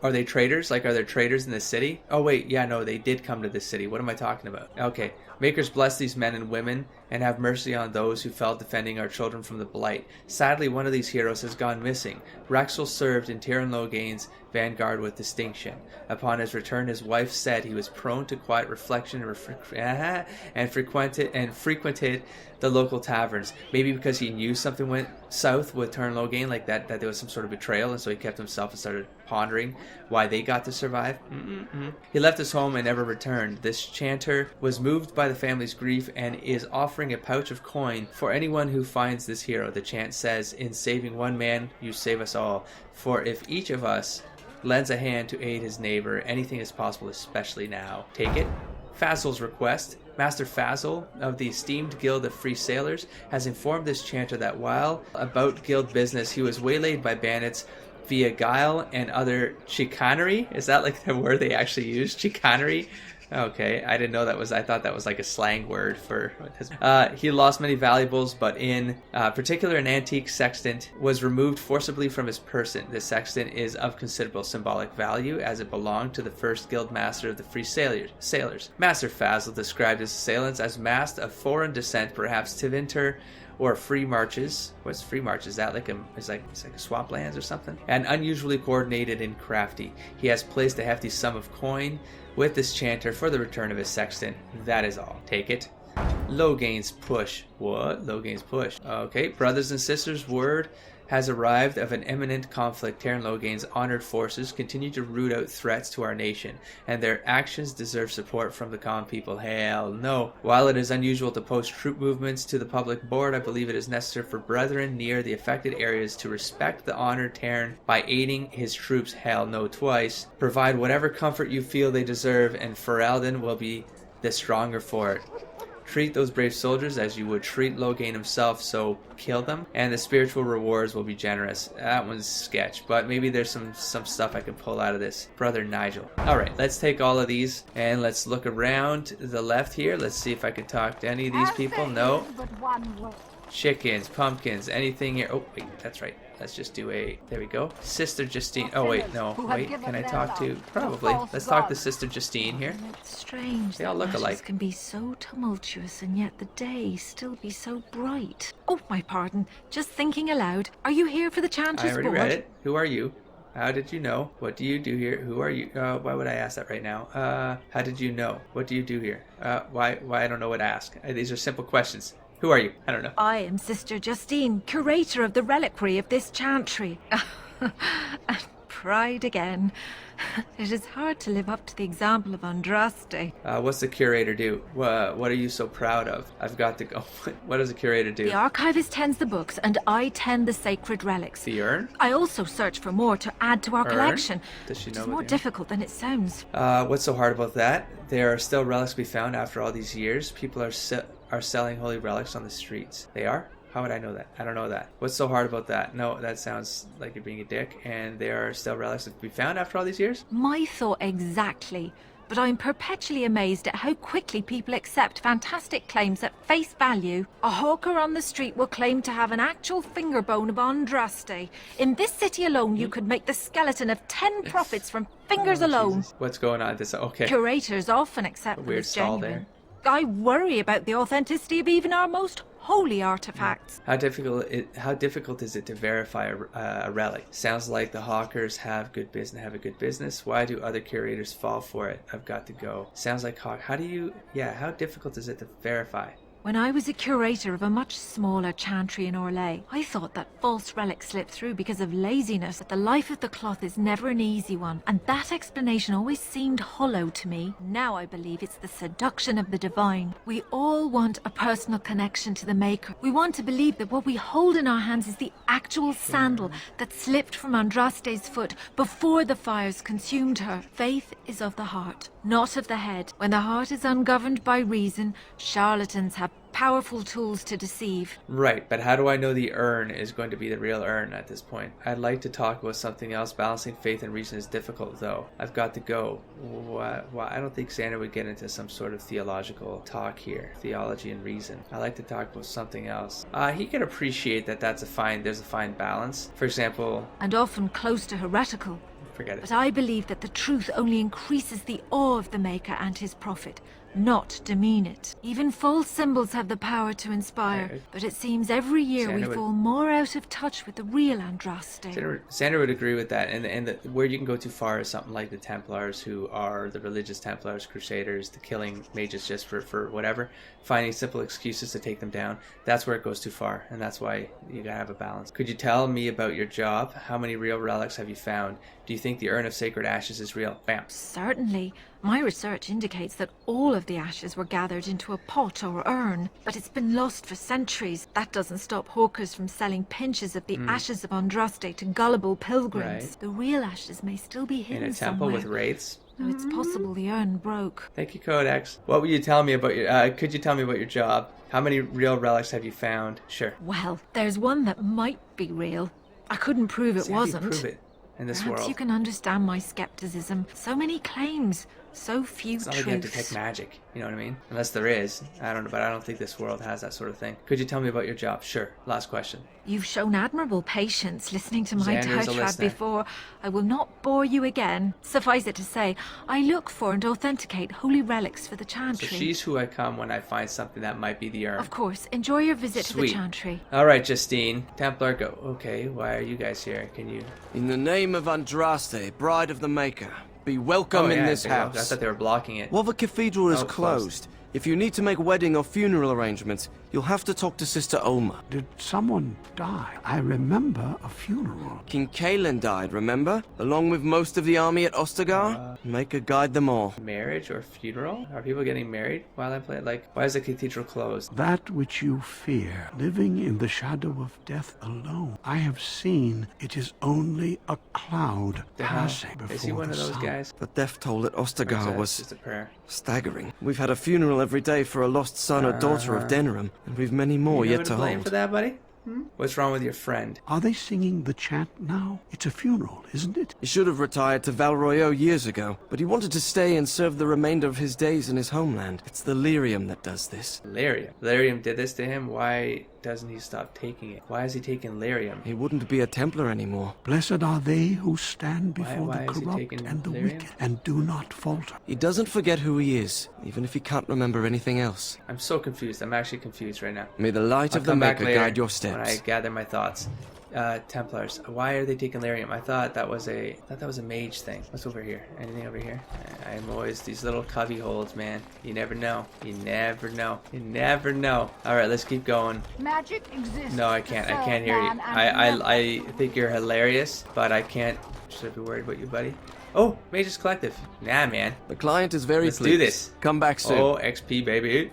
Are they traitors? Like, are there traitors in the city? Oh wait, yeah, no, they did come to the city. What am I talking about? Okay. Makers bless these men and women and have mercy on those who fell defending our children from the blight. Sadly, one of these heroes has gone missing. Rexel served in Terran Logain's vanguard with distinction. Upon his return, his wife said he was prone to quiet reflection and frequented the local taverns. Maybe because he knew something went south with Terran Logain, like that there was some sort of betrayal, and so he kept himself and started pondering why they got to survive. He left his home and never returned. This chanter was moved by the family's grief and is offering a pouch of coin for anyone who finds this hero. The chant says, "In saving one man, you save us all. For if each of us lends a hand to aid his neighbor, anything is possible, especially now." Take it. Fazl's request. Master Fazl of the esteemed Guild of Free Sailors has informed this chanter that while about guild business, he was waylaid by bandits via guile and other chicanery. Is that like the word they actually use? Chicanery? Okay, I didn't know that was. I thought that was like a slang word for. He lost many valuables, but in particular, an antique sextant was removed forcibly from his person. The sextant is of considerable symbolic value, as it belonged to the first guild master of the Free Sailors. Master Fazl described his assailants as masked of foreign descent, perhaps Tevinter or Free Marches. What's Free Marches? Is that like it's like a swamplands or something? And unusually coordinated and crafty. He has placed a hefty sum of coin with this chanter for the return of his sextant. That is all. Take it. Logain's push. What? Logain's push. Okay. Brothers and sisters, word has arrived of an imminent conflict. Terran Logain's honored forces continue to root out threats to our nation, and their actions deserve support from the common people. Hell no. While it is unusual to post troop movements to the public board, I believe it is necessary for brethren near the affected areas to respect the honored Terran by aiding his troops. Hell no twice. Provide whatever comfort you feel they deserve, and Ferelden will be the stronger for it. Treat those brave soldiers as you would treat Logain himself, so kill them, and the spiritual rewards will be generous. That one's sketch, but maybe there's some stuff I can pull out of this. Brother Nigel. Alright, let's take all of these, and let's look around the left here. Let's see if I can talk to any of these people. No. Chickens, pumpkins, anything here. Oh, wait, that's right. Let's just do there we go. Sister Justine. Oh, wait, no. Wait, can I talk to? Probably. Let's talk to Sister Justine here. It's strange. They all look alike. Can be so tumultuous and yet the day still be so bright. Oh, my pardon. Just thinking aloud. Are you here for the Chanter's Board? I already read it. Who are you? How did you know? What do you do here? Who are you? Why would I ask that right now? How did you know? What do you do here? Why I don't know what to ask. These are simple questions. Who are you? I don't know. I am Sister Justine, curator of the reliquary of this chantry. And pride again. It is hard to live up to the example of Andraste. What's the curator do? What are you so proud of? I've got to go. What does the curator do? The archivist tends the books, and I tend the sacred relics. The urn? I also search for more to add to our collection. Does she know? It's more difficult than it sounds. What's so hard about that? There are still relics to be found after all these years. People are selling holy relics on the streets. They are? How would I know that? I don't know that. What's so hard about that? No, that sounds like you're being a dick. And there are still relics to be found after all these years? My thought exactly. But I'm perpetually amazed at how quickly people accept fantastic claims at face value. A hawker on the street will claim to have an actual finger bone of Andraste. In this city alone, you could make the skeleton of 10 prophets from fingers alone. Jesus. What's going on? Okay. Curators often accept them Weird as stall genuine. there. I worry about the authenticity of even our most holy artifacts. How difficult is it to verify a relic? Sounds like the hawkers have a good business. Why do other curators fall for it? I've got to go. Sounds like how difficult is it to verify? When I was a curator of a much smaller chantry in Orlais, I thought that false relics slipped through because of laziness, but the life of the cloth is never an easy one, and that explanation always seemed hollow to me. Now I believe it's the seduction of the divine. We all want a personal connection to the Maker. We want to believe that what we hold in our hands is the actual sandal that slipped from Andraste's foot before the fires consumed her. Faith is of the heart, not of the head. When the heart is ungoverned by reason, charlatans have powerful tools to deceive. Right, but how do I know the urn is going to be the real urn at this point? I'd like to talk about something else. Balancing faith and reason is difficult, though. I've got to go. I don't think Xandre would get into some sort of theological talk here. Theology and reason. I like to talk about something else. He can appreciate that there's a fine balance. For example... And often close to heretical. Forget it. But I believe that the truth only increases the awe of the Maker and his prophet, not demean it. Even false symbols have the power to inspire, but it seems every year we fall more out of touch with the real Andraste. Xandre would agree with that, and where you can go too far is something like the Templars, who are the religious Templars, Crusaders, the killing mages just for whatever, finding simple excuses to take them down. That's where it goes too far, and that's why you gotta have a balance. Could you tell me about your job? How many real relics have you found? Do you think the Urn of Sacred Ashes is real? Bam. Certainly. My research indicates that all of the ashes were gathered into a pot or urn, but it's been lost for centuries. That doesn't stop hawkers from selling pinches of the ashes of Andraste to gullible pilgrims. Right. The real ashes may still be hidden in a temple somewhere. with wraiths? So it's possible the urn broke. Thank you, Codex. What will you tell me about your... could you tell me about your job? How many real relics have you found? Sure. Well, there's one that might be real. I couldn't prove it wasn't. How do you prove it in this Perhaps world? you can understand my skepticism. So many claims, so few It's not like truths. you have to detect magic, you know what I mean? Unless there is. I don't know, but I don't think this world has that sort of thing. Could you tell me about your job? Sure. Last question. You've shown admirable patience listening to my Xandre's a diatribe listener. before. I will not bore you again. Suffice it to say, I look for and authenticate holy relics for the So chantry. she's who I come when I find something that might be the urn. Of course. Enjoy your visit to the Sweet. chantry. Alright, Justine. Templar, go. Okay, why are you guys here? Can you... In the name of Andraste, bride of the Maker, be welcome in this house. I thought they were blocking it. While the cathedral is Oh, closed, if you need to make wedding or funeral arrangements, you'll have to talk to Sister Olma. Did someone die? I remember a funeral. King Kalen died, remember? Along with most of the army at Ostagar? Maker guide them all. Marriage or funeral? Are people getting married while I play? Like, why is the cathedral closed? That which you fear, living in the shadow of death alone. I have seen it is only a cloud passing before Is he one the of those sun. guys? The death toll at Ostagar was just a prayer. staggering. We've had a funeral every day for a lost son or daughter of Denerim, and we've many more You yet to blame hold. for that, buddy? What's wrong with your friend? Are they singing the chant now? It's a funeral, isn't it? He should have retired to Valroyo years ago, but he wanted to stay and serve the remainder of his days in his homeland. It's the lyrium that does this. Lyrium. Lyrium did this to him? Why doesn't he stop taking it? Why is he taking lyrium? He wouldn't be a Templar anymore. Blessed are they who stand before Why the is he corrupt taking and the lyrium? wicked and do not falter. He doesn't forget who he is, even if he can't remember anything else. I'm so confused. I'm actually confused right now. May the light I'll of the come back Maker later guide your when I steps. gather my thoughts. Templars. Why are they taking lyrium? I thought that was a mage thing. What's over here? Anything over here? I'm always these little cubby holes, man. You never know. You never know. You never know. All right, let's keep going. Magic exists. No, I can't. I can't hear you. I think you're hilarious, but I can't. Should I be worried about you, buddy? Oh, Mage's Collective. Nah, man. The client is very pleased. Let's do this. Come back soon. Oh, XP, baby.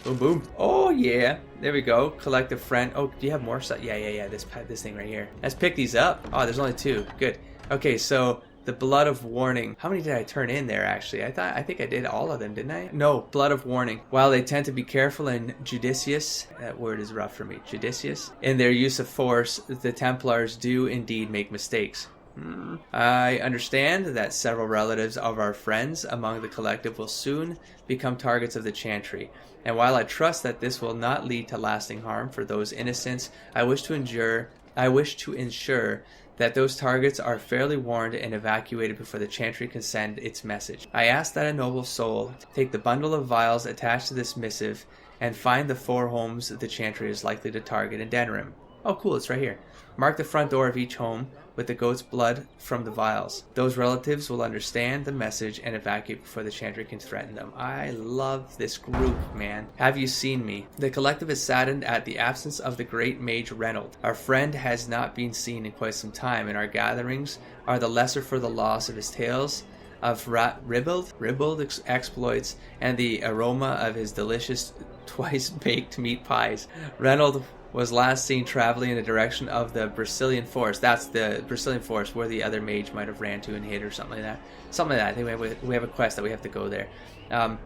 Boom, boom. Oh, yeah. There we go. Collective friend. Oh, do you have more stuff? Yeah. This thing right here. Let's pick these up. Oh, there's only 2. Good. Okay, so the Blood of Warning. How many did I turn in there, actually? I think I did all of them, didn't I? No, Blood of Warning. While they tend to be careful and judicious, that word is rough for me, judicious, in their use of force, the Templars do indeed make mistakes. I understand that several relatives of our friends among the collective will soon become targets of the Chantry, and while I trust that this will not lead to lasting harm for those innocents, I wish to ensure that those targets are fairly warned and evacuated before the Chantry can send its message. I ask that a noble soul take the bundle of vials attached to this missive and find the 4 homes the Chantry is likely to target in Denerim. Oh cool, it's right here. Mark the front door of each home with the goat's blood from the vials. Those relatives will understand the message and evacuate before the Chantry can threaten them. I love this group, man. Have you seen me? The collective is saddened at the absence of the great mage Reynold. Our friend has not been seen in quite some time, and our gatherings are the lesser for the loss of his tales of ribald exploits and the aroma of his delicious twice-baked meat pies. Reynold was last seen traveling in the direction of the Brazilian forest. That's the Brazilian forest where the other mage might have ran to and hid or something like that. Something like that. I think we have a quest that we have to go there.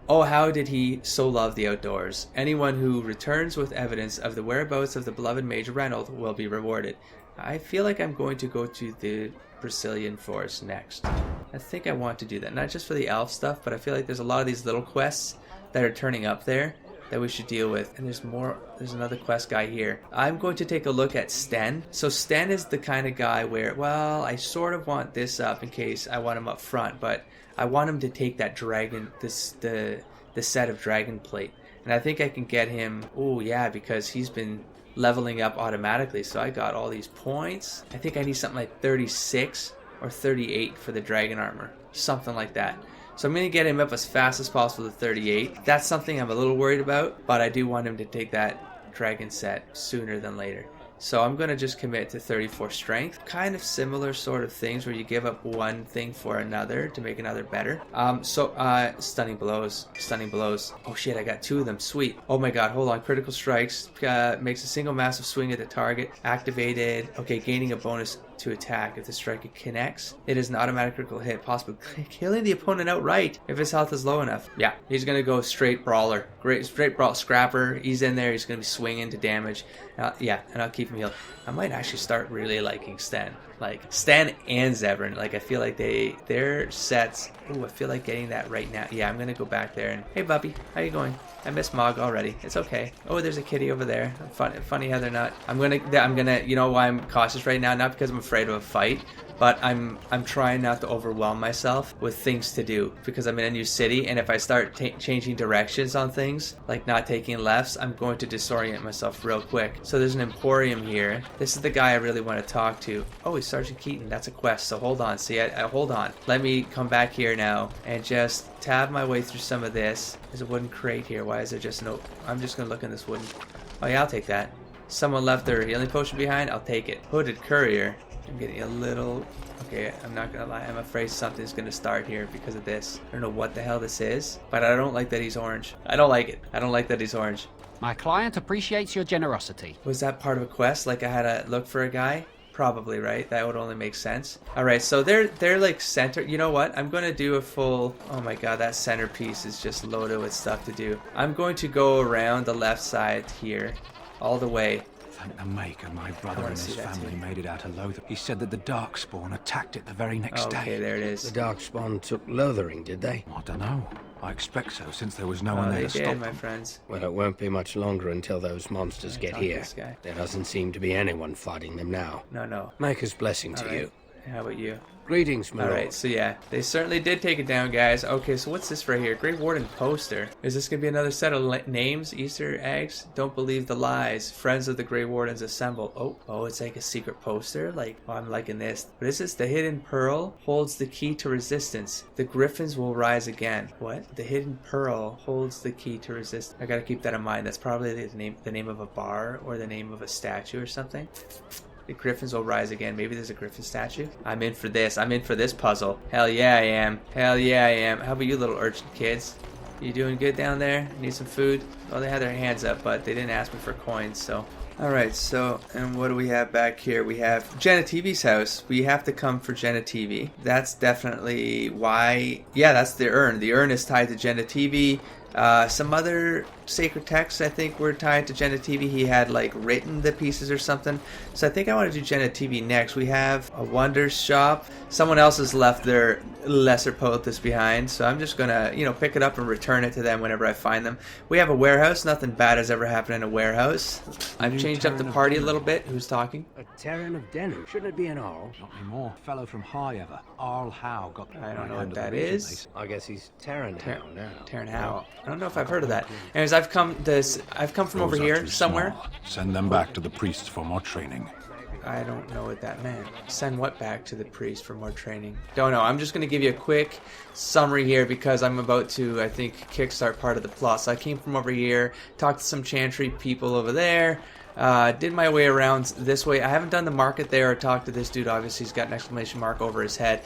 Oh, how did he so love the outdoors? Anyone who returns with evidence of the whereabouts of the beloved mage Reynold will be rewarded. I feel like I'm going to go to the Brazilian forest next. I think I want to do that. Not just for the elf stuff, but I feel like there's a lot of these little quests that are turning up there that we should deal with. And there's another quest guy here. I'm going to take a look at Sten. So Sten is the kind of guy where, well, I sort of want this up in case I want him up front, but I want him to take that dragon, the set of dragon plate. And I think I can get him, oh yeah, because he's been leveling up automatically. So I got all these points. I think I need something like 36 or 38 for the dragon armor. Something like that. So I'm going to get him up as fast as possible to 38. That's something I'm a little worried about, but I do want him to take that dragon set sooner than later. So I'm going to just commit to 34 strength. Kind of similar sort of things where you give up one thing for another to make another better. Stunning blows. Stunning blows. Oh shit, I got 2 of them. Sweet. Oh my god, hold on. Critical strikes. Makes a single massive swing at the target. Activated. Okay, gaining a bonus to attack. If the strike connects, it is an automatic critical hit, possibly killing the opponent outright if his health is low enough. Yeah, he's gonna go straight brawler. Straight brawl scrapper. He's in there. He's gonna be swinging to damage. Yeah, and I'll keep him healed. I might actually start really liking Sten. Like Sten and Zevran. Like I feel like their sets. Oh, I feel like getting that right now. Yeah, I'm gonna go back there and hey, Buppy, how you going? I miss Mog already. It's okay. Oh, there's a kitty over there. Funny how they're not. I'm gonna. You know why I'm cautious right now? Not because I'm afraid of a fight, but I'm trying not to overwhelm myself with things to do because I'm in a new city, and if I start changing directions on things, like not taking lefts, I'm going to disorient myself real quick. So there's an Emporium here. This is the guy I really want to talk to. Oh, he's Sergeant Keaton. That's a quest. So hold on. See, hold on. Let me come back here now and just tab my way through some of this. There's a wooden crate here. Why is there just no? I'm just gonna look in this wooden. Oh yeah, I'll take that. Someone left their healing potion behind. I'll take it. Hooded courier. I'm getting a little... Okay, I'm not gonna lie. I'm afraid something's gonna start here because of this. I don't know what the hell this is, but I don't like that he's orange. I don't like it. I don't like that he's orange. My client appreciates your generosity. Was that part of a quest? Like I had to look for a guy? Probably, right? That would only make sense. Alright, so they're like center. You know what? I'm gonna do a full... Oh my god, that centerpiece is just loaded with stuff to do. I'm going to go around the left side here, all the way. Thank the Maker, my brother and his family made it out of Lothar. He said that the Darkspawn attacked it the very next day. Okay, there it is. The Darkspawn took Lothering, did they? I don't know. I expect so, since there was no one there to stop them. my friends. Well, it won't be much longer until those monsters get here. There doesn't seem to be anyone fighting them now. No. Maker's blessing to you. How about you? Greetings, my lord. Alright, so yeah, they certainly did take it down, guys. Okay, so what's this right here? Grey Warden poster. Is this going to be another set of names? Easter eggs? Don't believe the lies. Friends of the Grey Wardens assemble. Oh, it's like a secret poster? Like, oh, I'm liking this. What is this? The Hidden Pearl holds the key to resistance. The Griffins will rise again. What? The Hidden Pearl holds the key to resistance. I gotta keep that in mind. That's probably the name of a bar or the name of a statue or something. The Griffins will rise again. Maybe there's a Griffin statue. I'm in for this. I'm in for this puzzle. Hell yeah, I am. Hell yeah, I am. How about you little urchin kids? You doing good down there? Need some food? Well, they had their hands up, but they didn't ask me for coins, so... Alright, so, and what do we have back here? We have Jenna TV's house. We have to come for Jenna TV. That's definitely why... Yeah, that's the urn. The urn is tied to Jenna TV. Some other sacred texts, I think, were tied to Jenna TV. He had, like, written the pieces or something. So I think I want to do Jenna TV next. We have a Wonders shop. Someone else has left their lesser poultice behind. So I'm just going to, you know, pick it up and return it to them whenever I find them. We have a warehouse. Nothing bad has ever happened in a warehouse. I've changed up the party a little bit. Who's talking? A Terran of Denham. Shouldn't it be an Arl? Not anymore. Fellow from High Ever. Arl Howe got... I don't know what that is. I guess he's Terran Howe now. Terran Howe. I don't know if I've heard of that. Anyways, I've come from over here somewhere. Send them back to the priests for more training. I don't know what that meant. Send what back to the priest for more training? Don't know. I'm just going to give you a quick summary here because I'm about to, I think, kickstart part of the plot. So I came from over here, talked to some Chantry people over there. Did my way around this way. I haven't done the market there or talked to this dude. Obviously, he's got an exclamation mark over his head.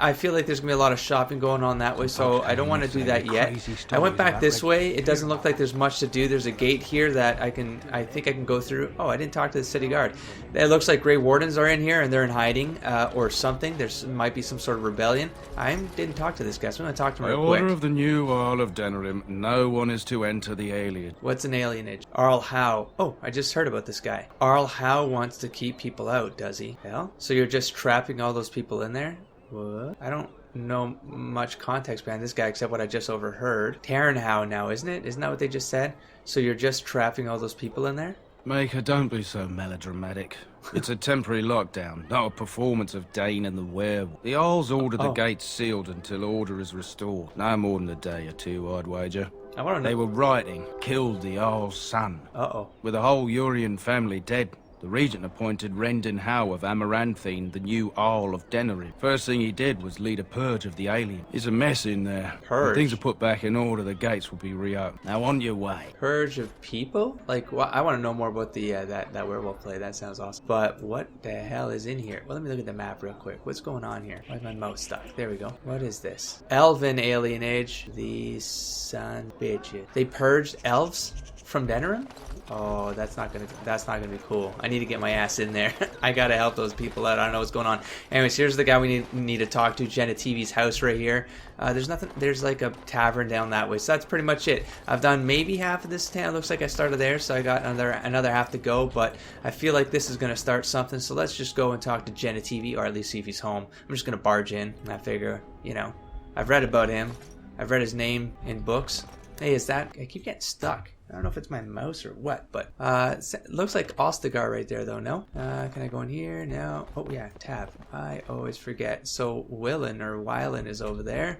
I feel like there's going to be a lot of shopping going on that way, so I don't want to do that yet. I went back this way. It doesn't look like there's much to do. There's a gate here that I think I can go through. Oh, I didn't talk to the city guard. It looks like Grey Wardens are in here, and they're in hiding or something. There might be some sort of rebellion. I didn't talk to this guy, so I'm going to talk to him real quick. By order of the new Earl of Denerim, no one is to enter the alien. What's an alienage? Arl Howe. Oh, I just heard about this guy. Arl Howe wants to keep people out, does he? Hell? So you're just trapping all those people in there? What? I don't know much context behind this guy except what I just overheard. Terran Howe now, isn't it? Isn't that what they just said? So you're just trapping all those people in there? Maker, don't be so melodramatic. It's a temporary lockdown, not a performance of Dane and the Werewolf. The Arls ordered the gates sealed until order is restored. No more than a day or two, I'd wager. I want to know. They were writing, killed the Arl's son. Uh-oh. With the whole Urian family dead, the regent appointed Rendon Howe of Amaranthine the new Arl of Denerim. First thing he did was lead a purge of the alien. It's a mess in there. Purge? When things are put back in order, the gates will be reopened. Now on your way. Purge of people? Like, I want to know more about the that werewolf play. That sounds awesome. But what the hell is in here? Well, let me look at the map real quick. What's going on here? Why is my mouse stuck? There we go. What is this? Elven alienage. These son bitches. They purged elves from Denerim? Oh, that's not gonna be cool. I need to get my ass in there. I gotta help those people out. I don't know what's going on. Anyways, here's the guy we need to talk to. Jenna TV's house right here. There's nothing. There's like a tavern down that way. So that's pretty much it. I've done maybe half of this town. Looks like I started there, so I got another half to go. But I feel like this is gonna start something. So let's just go and talk to Jenna TV, or at least see if he's home. I'm just gonna barge in. And I figure, you know, I've read about him. I've read his name in books. Hey, is that? I keep getting stuck. I don't know if it's my mouse or what, but it looks like Ostagar right there, though, no? Can I go in here? No. Oh, yeah, tab. I always forget. So Willen or Wylan is over there.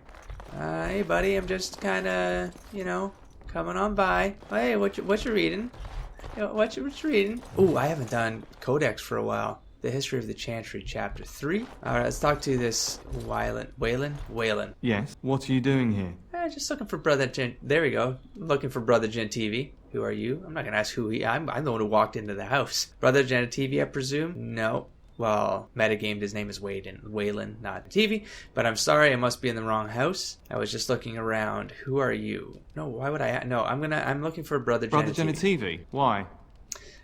Hey, buddy, I'm just kind of, you know, coming on by. Hey, what you reading? What you reading? Ooh, I haven't done Codex for a while. The History of the Chantry, Chapter 3. Alright, let's talk to this Wayland. Yes, what are you doing here? Just looking for Brother Gen... There we go. Looking for Brother Gen TV. Who are you? I'm not going to ask who he... I'm the one who walked into the house. Brother Gen TV, I presume? No. Well, metagamed, his name is Wayland, not TV. But I'm sorry, I must be in the wrong house. I was just looking around. Who are you? No, why would I... No, I'm looking for Brother Gen TV. Why?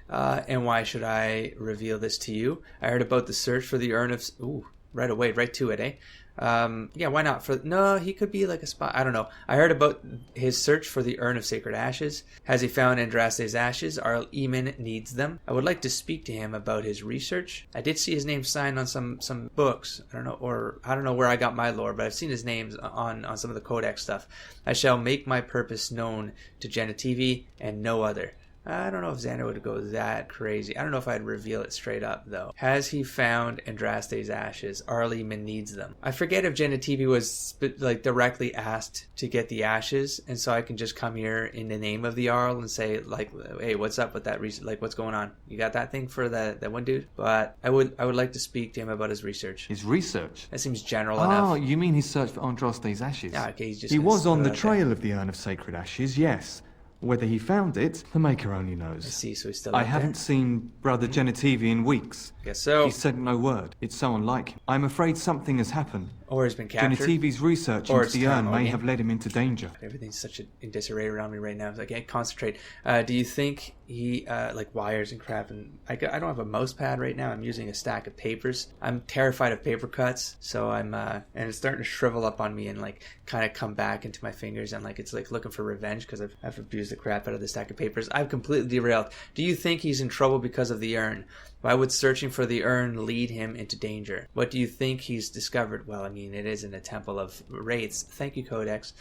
And why should I reveal this to you? I heard about the search for the urn of... Ooh, right away, right to it, eh? Yeah, why not? No, he could be like a spy. I don't know. I heard about his search for the urn of sacred ashes. Has he found Andraste's ashes? Arl Eamon needs them. I would like to speak to him about his research. I did see his name signed on some books. I don't know where I got my lore, but I've seen his names on some of the Codex stuff. I shall make my purpose known to Jenna TV and no other. I don't know if Xandre would go that crazy. I don't know if I'd reveal it straight up, though. Has he found Andraste's ashes? Arleman needs them. I forget if Genetivi was like directly asked to get the ashes, and so I can just come here in the name of the Arl and say, like, hey, what's up with that research? Like, what's going on? You got that thing for that one dude? But I would like to speak to him about his research. His research? That seems general enough. Oh, you mean his search for Andraste's ashes? Yeah, okay, he's just he was on the trail of the Urn of Sacred Ashes, yes. Whether he found it, the Maker only knows. I see, so he's still I haven't seen Brother Genetivi in weeks. Guess so. He said no word. It's so unlike him. I'm afraid something has happened. Or he's been captured. Genetivi's research into the urn may have led him into danger. Everything's such in disarray around me right now. I can't concentrate. Do you think he, like wires and crap, and I don't have a mouse pad right now. I'm using a stack of papers. I'm terrified of paper cuts, so I'm, and it's starting to shrivel up on me and like kind of come back into my fingers, and like it's like looking for revenge because I've abused the crap out of the stack of papers. I've completely derailed. Do you think he's in trouble because of the urn? Why would searching for the urn lead him into danger? What do you think he's discovered? Well, I mean, it is in a temple of wraiths. Thank you, Codex.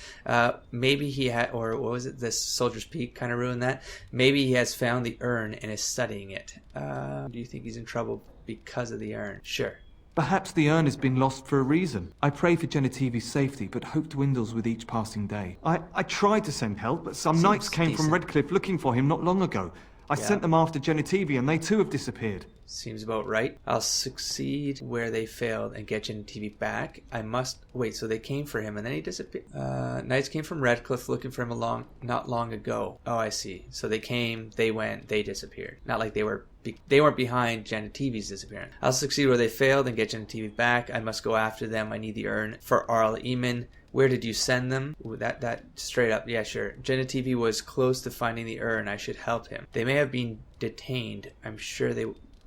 Maybe he had, or what was it? This Soldier's Peak kind of ruined that. Maybe he has found the urn and is studying it. Do you think he's in trouble because of the urn? Sure. Perhaps the urn has been lost for a reason. I pray for Genetivi's safety, but hope dwindles with each passing day. I tried to send help, but some knights came from Redcliffe looking for him not long ago. I sent them after Genetivi, and they too have disappeared. Seems about right. I'll succeed where they failed and get Genetivi back. I must... Wait, so they came for him and then he disappeared? Knights came from Redcliffe looking for him not long ago. Oh, I see. So they came, they went, they disappeared. Not like they weren't behind Genetivi's disappearance. I'll succeed where they failed and get Genetivi back. I must go after them. I need the urn for Arleman. Where did you send them? Ooh, that straight up, yeah, sure. Genetivi was close to finding the urn. I should help him. They may have been detained. I'm sure they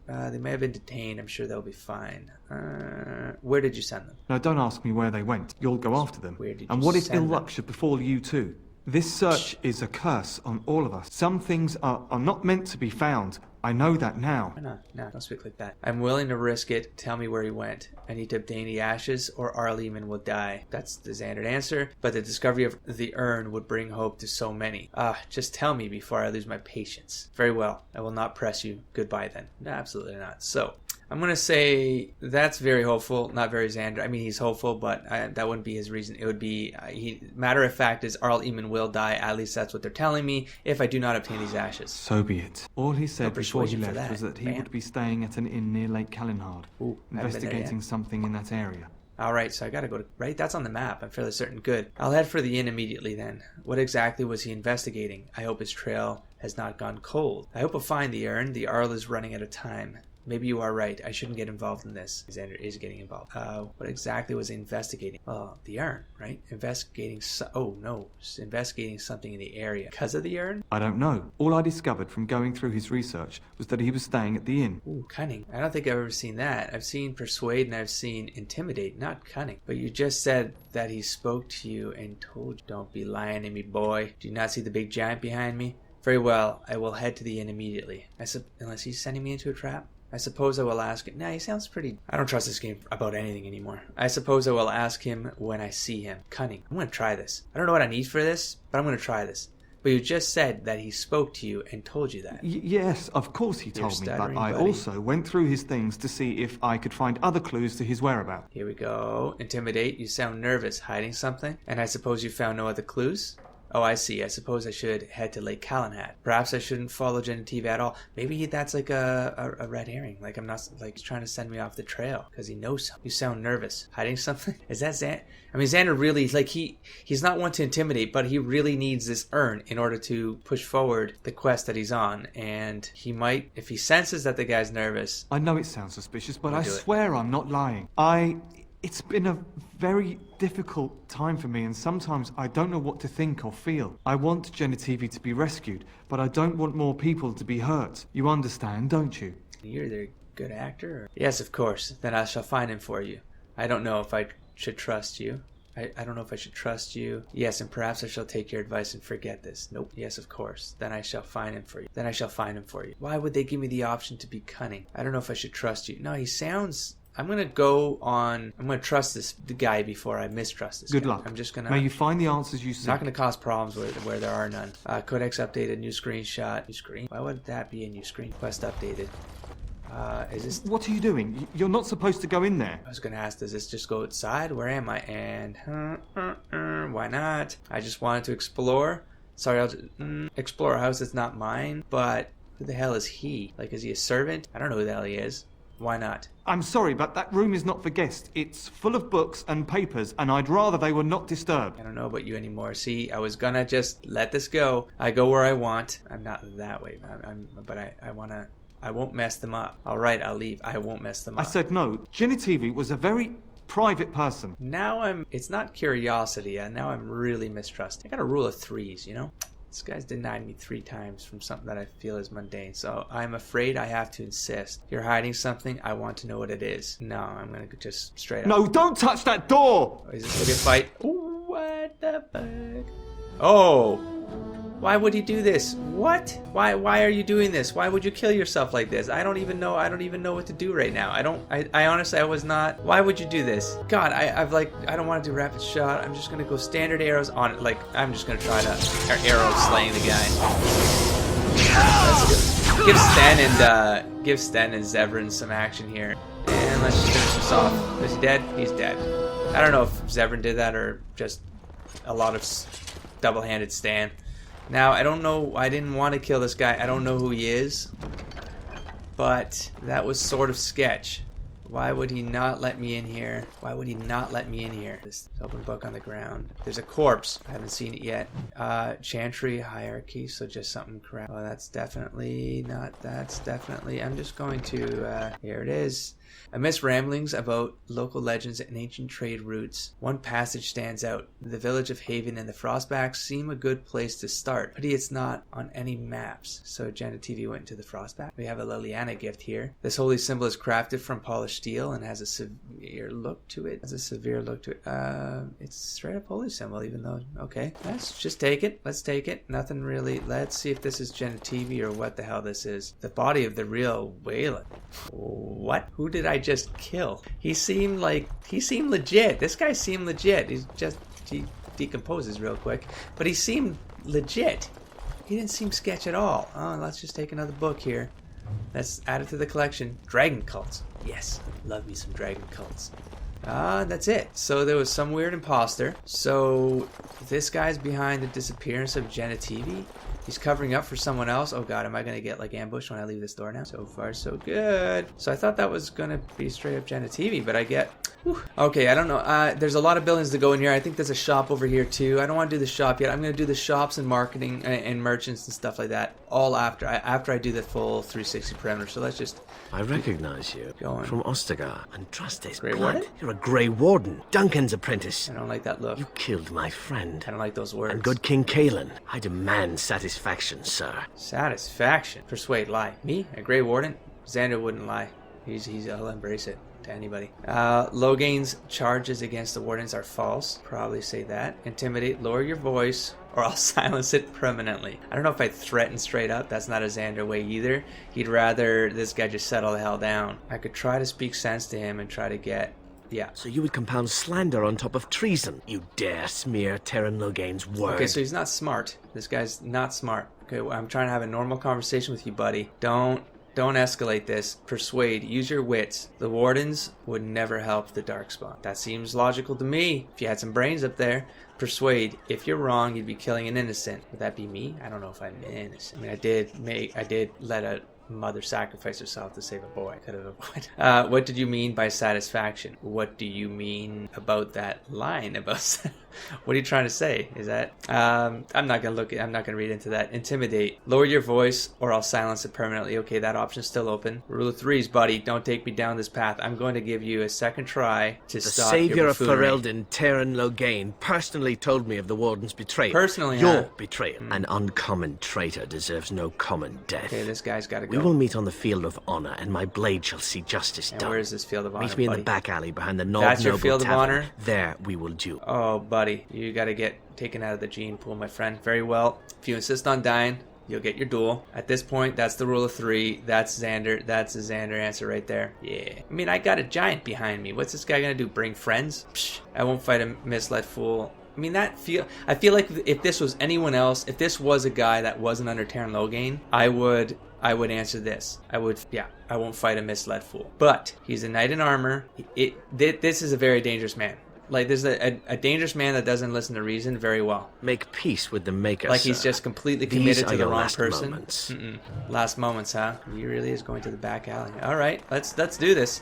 may have been detained. I'm sure they'll be fine. Where did you send them? No, don't ask me where they went. You'll go after them. Where did you And what if ill send luck them? should befall you too? This search is a curse on all of us. Some things are not meant to be found. I know that now. No, don't speak like that. I'm willing to risk it. Tell me where he went. I need to obtain the ashes or Arleman will die. That's the Xandre answer, but the discovery of the urn would bring hope to so many. Just tell me before I lose my patience. Very well. I will not press you. Goodbye then. No, absolutely not. So, I'm going to say that's very hopeful, not very Xandre. I mean, he's hopeful, but that wouldn't be his reason. It would be, matter of fact is Arleman will die. At least that's what they're telling me if I do not obtain these ashes. So be it. All he said before he left was that he would be staying at an inn near Lake Calenhard, investigating something in that area. Alright, so I gotta go to... Right? That's on the map. I'm fairly certain. Good. I'll head for the inn immediately then. What exactly was he investigating? I hope his trail has not gone cold. I hope I'll find the urn. The Arl is running out of time. Maybe you are right. I shouldn't get involved in this. Xandre is getting involved. What exactly was he investigating? Well, the urn, right? Investigating investigating something in the area. Because of the urn? I don't know. All I discovered from going through his research was that he was staying at the inn. Ooh, cunning. I don't think I've ever seen that. I've seen persuade and I've seen intimidate, not cunning. But you just said that he spoke to you and told you. Don't be lying to me, boy. Do you not see the big giant behind me? Very well. I will head to the inn immediately. Unless he's sending me into a trap? I suppose I will ask him. Nah, he sounds pretty... I don't trust this game about anything anymore. I suppose I will ask him when I see him. Cunning. I'm going to try this. I don't know what I need for this, but I'm going to try this. But you just said that he spoke to you and told you that. Yes, of course he told me, but I also went through his things to see if I could find other clues to his whereabouts. Here we go. Intimidate. You sound nervous. Hiding something? And I suppose you found no other clues? Oh, I see. I suppose I should head to Lake Calenhad. Perhaps I shouldn't follow Genetivi at all. Maybe that's like a red herring. Like I'm not like he's trying to send me off the trail because he knows something. You sound nervous. Hiding something? Is that Xandre? I mean, Xandre really like he's not one to intimidate, but he really needs this urn in order to push forward the quest that he's on. And he might, if he senses that the guy's nervous. I know it sounds suspicious, but I swear I'm not lying. It's been a very difficult time for me, and sometimes I don't know what to think or feel. I want Genetivi to be rescued, but I don't want more people to be hurt. You understand, don't you? You're the good actor? Or... Yes, of course. Then I shall find him for you. I don't know if I should trust you. I don't know if I should trust you. Yes, and perhaps I shall take your advice and forget this. Nope. Yes, of course. Then I shall find him for you. Why would they give me the option to be cunning? I don't know if I should trust you. No, he sounds... I'm gonna go on. I'm gonna trust this guy before I mistrust this. Good guy. luck. I'm just gonna. May you find the answers you seek. Not gonna cause problems where there are none. Codex updated. New screenshot. New screen. Why would that be a new screen? Quest updated. Is this? What are you doing? You're not supposed to go in there. I was gonna ask, does this just go outside? Where am I? And why not? I just wanted to explore. Sorry, I'll just, explore a house that's not mine. But who the hell is he? Like, is he a servant? I don't know who the hell he is. Why not? I'm sorry, but that room is not for guests. It's full of books and papers, and I'd rather they were not disturbed. I don't know about you anymore. See, I was gonna just let this go. I go where I want. I'm not that way, but I wanna. I won't mess them up. All right, I'll leave. I won't mess them up. I said no. Genitivi was a very private person. Now it's not curiosity. Now I'm really mistrusting. I got a rule of threes, you know? This guy's denied me 3 times from something that I feel is mundane. So I'm afraid I have to insist. You're hiding something. I want to know what it is. No, I'm going to just straight up. No, don't touch that door! Oh, is this going to be a fight? Ooh, what the fuck? Oh. Why would he do this? What? Why are you doing this? Why would you kill yourself like this? I don't even know what to do right now. I honestly, I was not. Why would you do this? God, I don't want to do rapid shot. I'm just gonna go standard arrows on it. Like, I'm just gonna try to arrow slaying the guy. Give Sten and Zevran some action here. And let's just finish this off. Is he dead? He's dead. I don't know if Zevran did that or just a lot of double-handed Stan. Now, I don't know, I didn't want to kill this guy. I don't know who he is. But that was sort of sketch. Why would he not let me in here? Why would he not let me in here? This open book on the ground. There's a corpse. I haven't seen it yet. Chantry hierarchy, so just something crap. Oh, that's definitely not. That's definitely. I'm just going to. Here it is. Amidst ramblings about local legends and ancient trade routes, one passage stands out. The village of Haven and the Frostbacks seem a good place to start. Pity it's not on any maps. So Genitivi went to the Frostback. We have a Liliana gift here. This holy symbol is crafted from polished steel and has a severe look to it. It's straight up holy symbol, even though, okay. Let's just take it. Let's take it. Nothing really. Let's see if this is Genitivi or what the hell this is. The body of the real Wayland. What? Who did I just kill? He seemed legit. This guy seemed legit. He decomposes real quick, but he seemed legit. He didn't seem sketch at all. Oh, let's just take another book here. Let's add it to the collection. Dragon cults. Yes, love me some dragon cults. That's it. So there was some weird imposter. So this guy's behind the disappearance of Genitivi. He's covering up for someone else. Oh god, am I going to get like ambushed when I leave this door now? So far, so good. So I thought that was going to be straight up Genitivi, but I get... Whew. Okay, I don't know. There's a lot of buildings to go in here. I think there's a shop over here too. I don't want to do the shop yet. I'm going to do the shops and marketing and merchants and stuff like that all after I do the full 360 perimeter. So let's just... I recognize you. From Ostagar. And trust this Grey blood. Warden? You're a Grey Warden. Duncan's apprentice. I don't like that look. You killed my friend. I don't like those words. And good King Kalen. I demand satisfaction, sir. Satisfaction? Persuade, lie. Me? A Grey Warden? Xandre wouldn't lie. He'll embrace it to anybody. Logain's charges against the Wardens are false. Probably say that. Intimidate, lower your voice, or I'll silence it permanently. I don't know if I'd threaten straight up. That's not a Xandre way either. He'd rather this guy just settle the hell down. I could try to speak sense to him and try to get... Yeah. So you would compound slander on top of treason. You dare smear Terran Logain's word. Okay, so he's not smart. This guy's not smart. Okay, well, I'm trying to have a normal conversation with you, buddy. Don't escalate this. Persuade. Use your wits. The Wardens would never help the Darkspawn. That seems logical to me. If you had some brains up there. Persuade. If you're wrong, you'd be killing an innocent. Would that be me? I don't know if I'm innocent. I mean, I did let a mother sacrifice herself to save a boy. Could have avoided. What did you mean by satisfaction? What do you mean about that line about... What are you trying to say? Is that... I'm not gonna read into that. Intimidate. Lower your voice or I'll silence it permanently. Okay, that option's still open. Rule of threes, buddy. Don't take me down this path. I'm going to give you a second try to stop your savior of buffoonery. Ferelden, Terran Logain, personally told me of the Warden's betrayal. Personally, Your betrayal. An uncommon traitor deserves no common death. Okay, this guy's gotta go. We will meet on the field of honor, and my blade shall see justice done. Where is this field of honor, Meet me buddy? in the back alley behind the Nord That's your Noble field of Tavern. honor? There we will do. Oh, buddy. You gotta get taken out of the gene pool, my friend. Very well. If you insist on dying, you'll get your duel. At this point, that's the rule of 3. That's Xandre. That's the Xandre answer right there. Yeah. I mean, I got a giant behind me. What's this guy gonna do? Bring friends? Psh, I won't fight a misled fool. I mean, I feel like if this was anyone else, if this was a guy that wasn't under Terran Logain, I would answer this. I won't fight a misled fool. But he's a knight in armor. This is a very dangerous man. Like, there's a dangerous man that doesn't listen to reason very well. Make peace with the Maker. Like, he's just completely committed to the wrong person. Moments. Last moments, huh? He really is going to the back alley. All right, let's do this.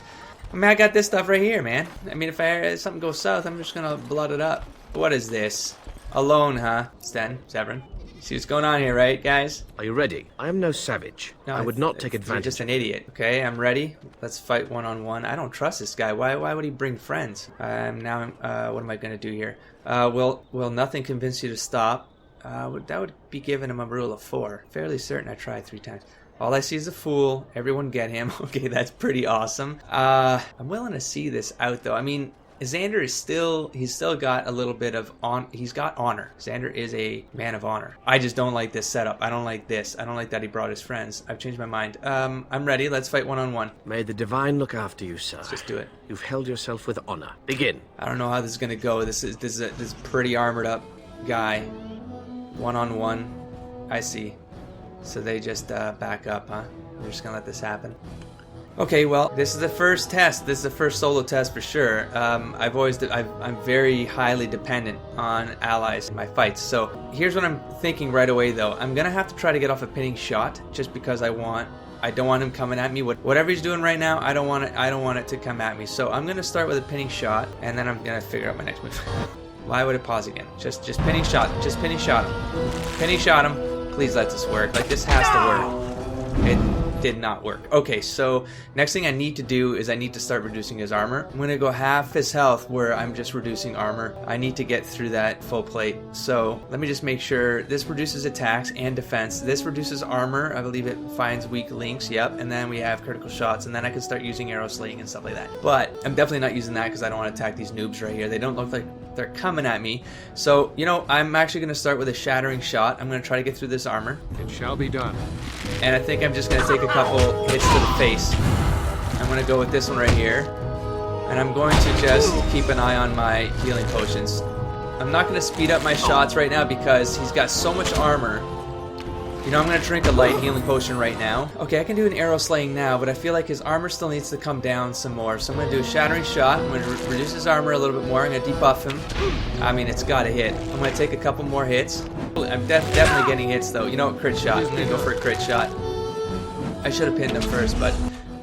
I mean, I got this stuff right here, man. I mean, if something goes south, I'm just gonna blood it up. What is this? Alone, huh? Severin. See what's going on here, right, guys? Are you ready? I am no savage. No, I would not take advantage. You're just an idiot. Okay, I'm ready. Let's fight one-on-one. I don't trust this guy. Why would he bring friends? What am I gonna do here? Will nothing convince you to stop? That would be giving him a rule of 4. Fairly certain I tried 3 times. All I see is a fool. Everyone get him. Okay, that's pretty awesome. I'm willing to see this out, though. I mean, Xandre is he's still got a little bit of he's got honor. Xandre is a man of honor. I just don't like this setup. I don't like this. I don't like that he brought his friends. I've changed my mind. I'm ready. Let's fight one-on-one. May the divine look after you, sir. Let's just do it. You've held yourself with honor. Begin. I don't know how this is gonna go. This is pretty armored up guy. One-on-one. I see. So they just back up, huh? We're just gonna let this happen. Okay, well, this is the first test. This is the first solo test for sure. I'm very highly dependent on allies in my fights. So here's what I'm thinking right away, though. I'm gonna have to try to get off a pinning shot, just because I don't want him coming at me. Whatever he's doing right now, I don't want it to come at me. So I'm gonna start with a pinning shot, and then I'm gonna figure out my next move. Why would it pause again? Just pinning shot. Just pinning shot him. Pinning shot him. Please let this work. Like, this has to work. It did not work. Okay, so next thing I need to do is I need to start reducing his armor. I'm gonna go half his health where I'm just reducing armor. I need to get through that full plate. So let me just make sure this reduces attacks and defense. This reduces armor. I believe it finds weak links. Yep. And then we have critical shots, and then I can start using arrow slaying and stuff like that. But I'm definitely not using that because I don't want to attack these noobs right here. They don't look like they're coming at me. So, you know, I'm actually going to start with a shattering shot. I'm going to try to get through this armor. It shall be done. And I think I'm just going to take a couple hits to the face. I'm going to go with this one right here. And I'm going to just keep an eye on my healing potions. I'm not going to speed up my shots right now because he's got so much armor. You know, I'm going to drink a light healing potion right now. Okay, I can do an arrow slaying now, but I feel like his armor still needs to come down some more. So I'm going to do a shattering shot. I'm going to reduce his armor a little bit more. I'm going to debuff him. I mean, it's got to hit. I'm going to take a couple more hits. I'm definitely getting hits, though. You know what? Crit shot. I'm going to go for a crit shot. I should have pinned him first, but...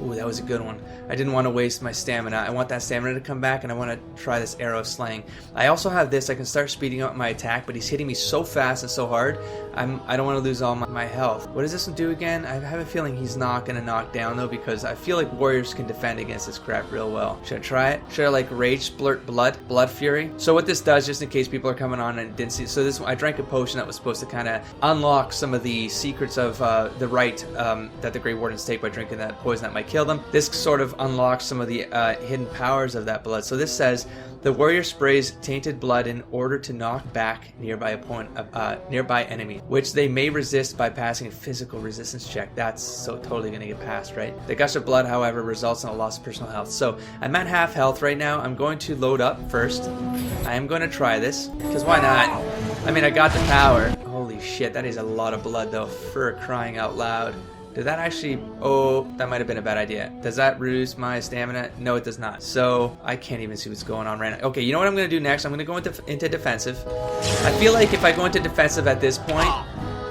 Ooh, that was a good one. I didn't want to waste my stamina. I want that stamina to come back, and I want to try this arrow slaying. I also have this. I can start speeding up my attack, but he's hitting me so fast and so hard. I don't want to lose all my health. What does this one do again? I have a feeling he's not going to knock down, though, because I feel like warriors can defend against this crap real well. Should I try it? Should I, like, rage splurt blood fury? So what this does, just in case people are coming on and didn't see, so this I drank a potion that was supposed to kind of unlock some of the secrets of the right that the Grey Wardens take by drinking that poison that might kill them. This sort of unlocks some of the hidden powers of that blood. So this says the warrior sprays tainted blood in order to knock back nearby enemy, which they may resist by passing a physical resistance check. That's so totally going to get passed, right? The gush of blood, however, results in a loss of personal health. So I'm at half health right now. I'm going to load up first. I am going to try this, because why not? I mean, I got the power. Holy shit, that is a lot of blood, though, for crying out loud. Did that actually... Oh, that might have been a bad idea. Does that reduce my stamina? No, it does not. So, I can't even see what's going on right now. Okay, you know what I'm going to do next? I'm going to go into defensive. I feel like if I go into defensive at this point,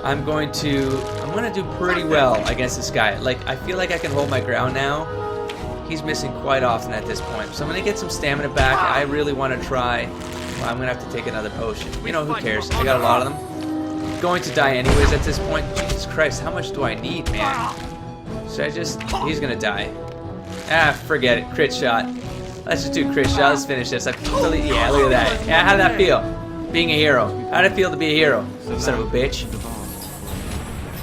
I'm going to do pretty well against this guy. Like, I feel like I can hold my ground now. He's missing quite often at this point. So I'm going to get some stamina back. I really want to try... Well, I'm going to have to take another potion. You know, who cares? I got a lot of them. Going to die anyways at this point. Jesus Christ, how much do I need, man? Should I just... He's gonna die. Ah, forget it. Crit shot. Let's just do crit shot. Let's finish this. I really... Yeah, look at that. Yeah, how did that feel? Being a hero. How did it feel to be a hero? Son of a bitch.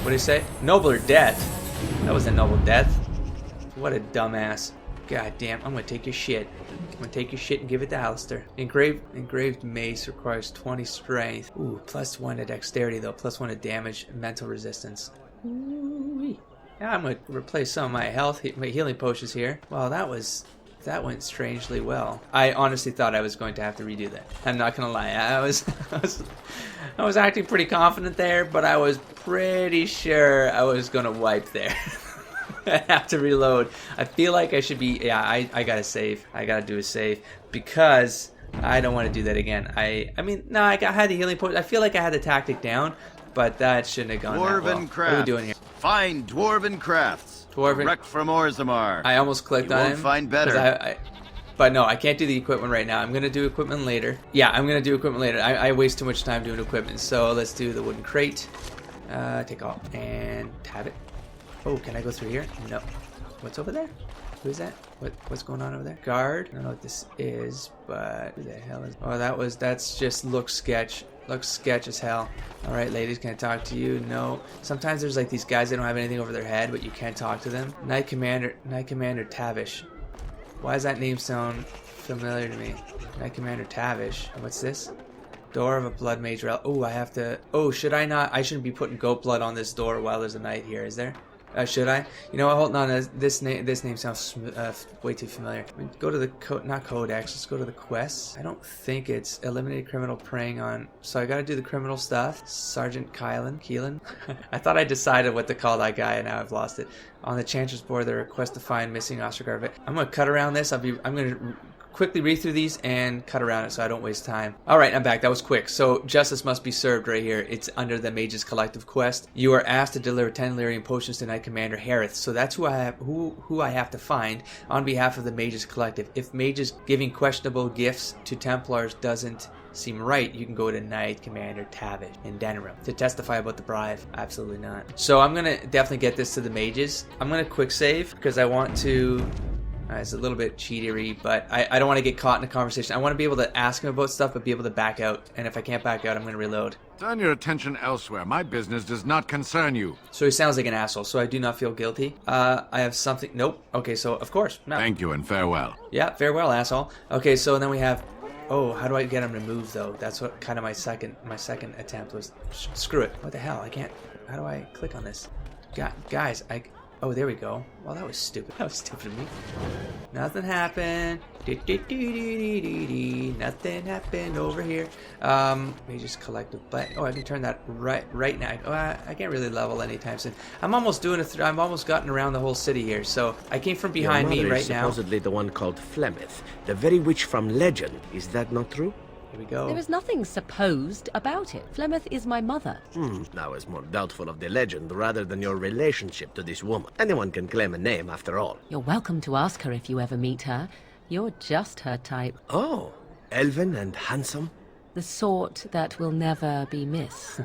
What did he say? Nobler death. That was a noble death. What a dumbass. God damn, I'm gonna take your shit. I'm gonna take your shit and give it to Alistair. Engraved mace requires 20 strength. Ooh, +1 to dexterity though, +1 to damage and mental resistance. Ooh. Yeah, I'm gonna replace some of my my healing potions here. Well, that went strangely well. I honestly thought I was going to have to redo that. I'm not gonna lie. I was acting pretty confident there, but I was pretty sure I was gonna wipe there. I have to reload. I feel like I should be. Yeah, I gotta save. I gotta do a save because I don't want to do that again. I mean, no, I had the healing potion. I feel like I had the tactic down, but that shouldn't have gone that well. What are we doing here? Find dwarven crafts. Direct from Orzammar. I almost clicked on him. Find better. But no, I can't do the equipment right now. I'm gonna do equipment later. Yeah, I'm gonna do equipment later. I waste too much time doing equipment. So let's do the wooden crate. Take off and tab it. Oh, can I go through here? No. What's over there? Who is that? What's going on over there? Guard. I don't know what this is, but who the hell is? Oh, that's just looks sketch. Looks sketch as hell. All right, ladies, can I talk to you? No. Sometimes there's like these guys that don't have anything over their head, but you can't talk to them. Knight Commander Tavish. Why does that name sound familiar to me? Knight Commander Tavish. What's this? Door of a Blood Mage Relic. Oh, I have to. Oh, should I not? I shouldn't be putting goat blood on this door while there's a knight here, is there? Should I? You know what? Hold on. This name sounds way too familiar. Go to the not codex. Let's go to the quests. I don't think it's eliminate criminal preying on. So I got to do the criminal stuff. Sergeant Keelan. I thought I decided what to call that guy, and now I've lost it. On the Chancellor's board, the request to find missing Ostergaard. I'm gonna cut around this. I'm gonna quickly read through these and cut around it so I don't waste time. Alright, I'm back. That was quick. So, justice must be served right here. It's under the Mage's Collective quest. You are asked to deliver 10 lyrium potions to Knight Commander Harith. So that's who I have to find on behalf of the Mage's Collective. If Mages giving questionable gifts to Templars doesn't seem right, you can go to Knight Commander Tavish in Denerim to testify about the bribe. Absolutely not. So I'm gonna definitely get this to the Mages. I'm gonna quick save because I want to... it's a little bit cheatery, but I don't want to get caught in a conversation. I want to be able to ask him about stuff, but be able to back out. And if I can't back out, I'm going to reload. Turn your attention elsewhere. My business does not concern you. So he sounds like an asshole, so I do not feel guilty. I have something... Nope. Okay, so of course. No. Thank you and farewell. Yeah, farewell, asshole. Okay, so then we have... Oh, how do I get him to move, though? That's what kind of my second attempt was. Screw it. What the hell? I can't... How do I click on this? Guys, Oh, there we go. Well, that was stupid. That was stupid of me. Nothing happened. Nothing happened over here. Mage's Collective. But I can turn that right now. Oh, I can't really level anytime soon. I'm almost doing I've almost gotten around the whole city here. So I came from behind me right now. Supposedly the one called Flemeth, the very witch from legend. Is that not true? Here we go. There is nothing supposed about it. Flemeth is my mother. I was more doubtful of the legend rather than your relationship to this woman. Anyone can claim a name after all. You're welcome to ask her if you ever meet her. You're just her type. Oh, elven and handsome? The sort that will never be missed.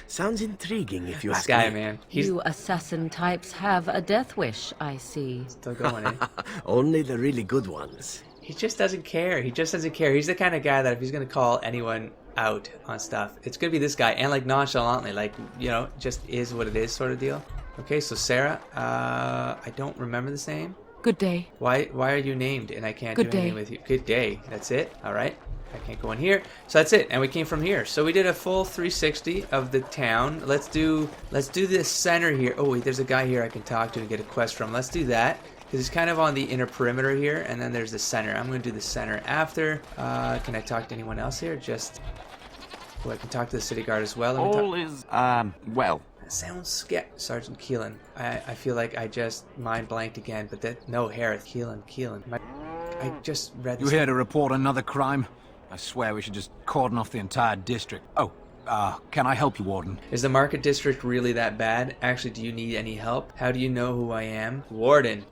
Sounds intriguing if you ask me. This guy, me. man. You assassin types have a death wish, I see. Still going, eh? Only the really good ones. He just doesn't care. He just doesn't care. He's the kind of guy that if he's going to call anyone out on stuff, it's going to be this guy. And like nonchalantly, like, you know, just is what it is sort of deal. Okay, so Sarah, I don't remember this name. Good day. Why are you named and I can't do anything with you? Good day. That's it? All right. I can't go in here. So that's it. And we came from here. So we did a full 360 of the town. Let's do this center here. Oh, wait, there's a guy here I can talk to and get a quest from. Let's do that. Because it's kind of on the inner perimeter here, and then there's the center. I'm going to do the center after. Can I talk to anyone else here? Oh, I can talk to the city guard as well. All is, well. That sounds sketch. Sergeant Keelan. I feel like I just mind blanked again, but no, Harith. Keelan. I just read this. You here to report another crime? I swear we should just cordon off the entire district. Oh. Can I help you, Warden? Is the market district really that bad? Actually, do you need any help? How do you know who I am? Warden.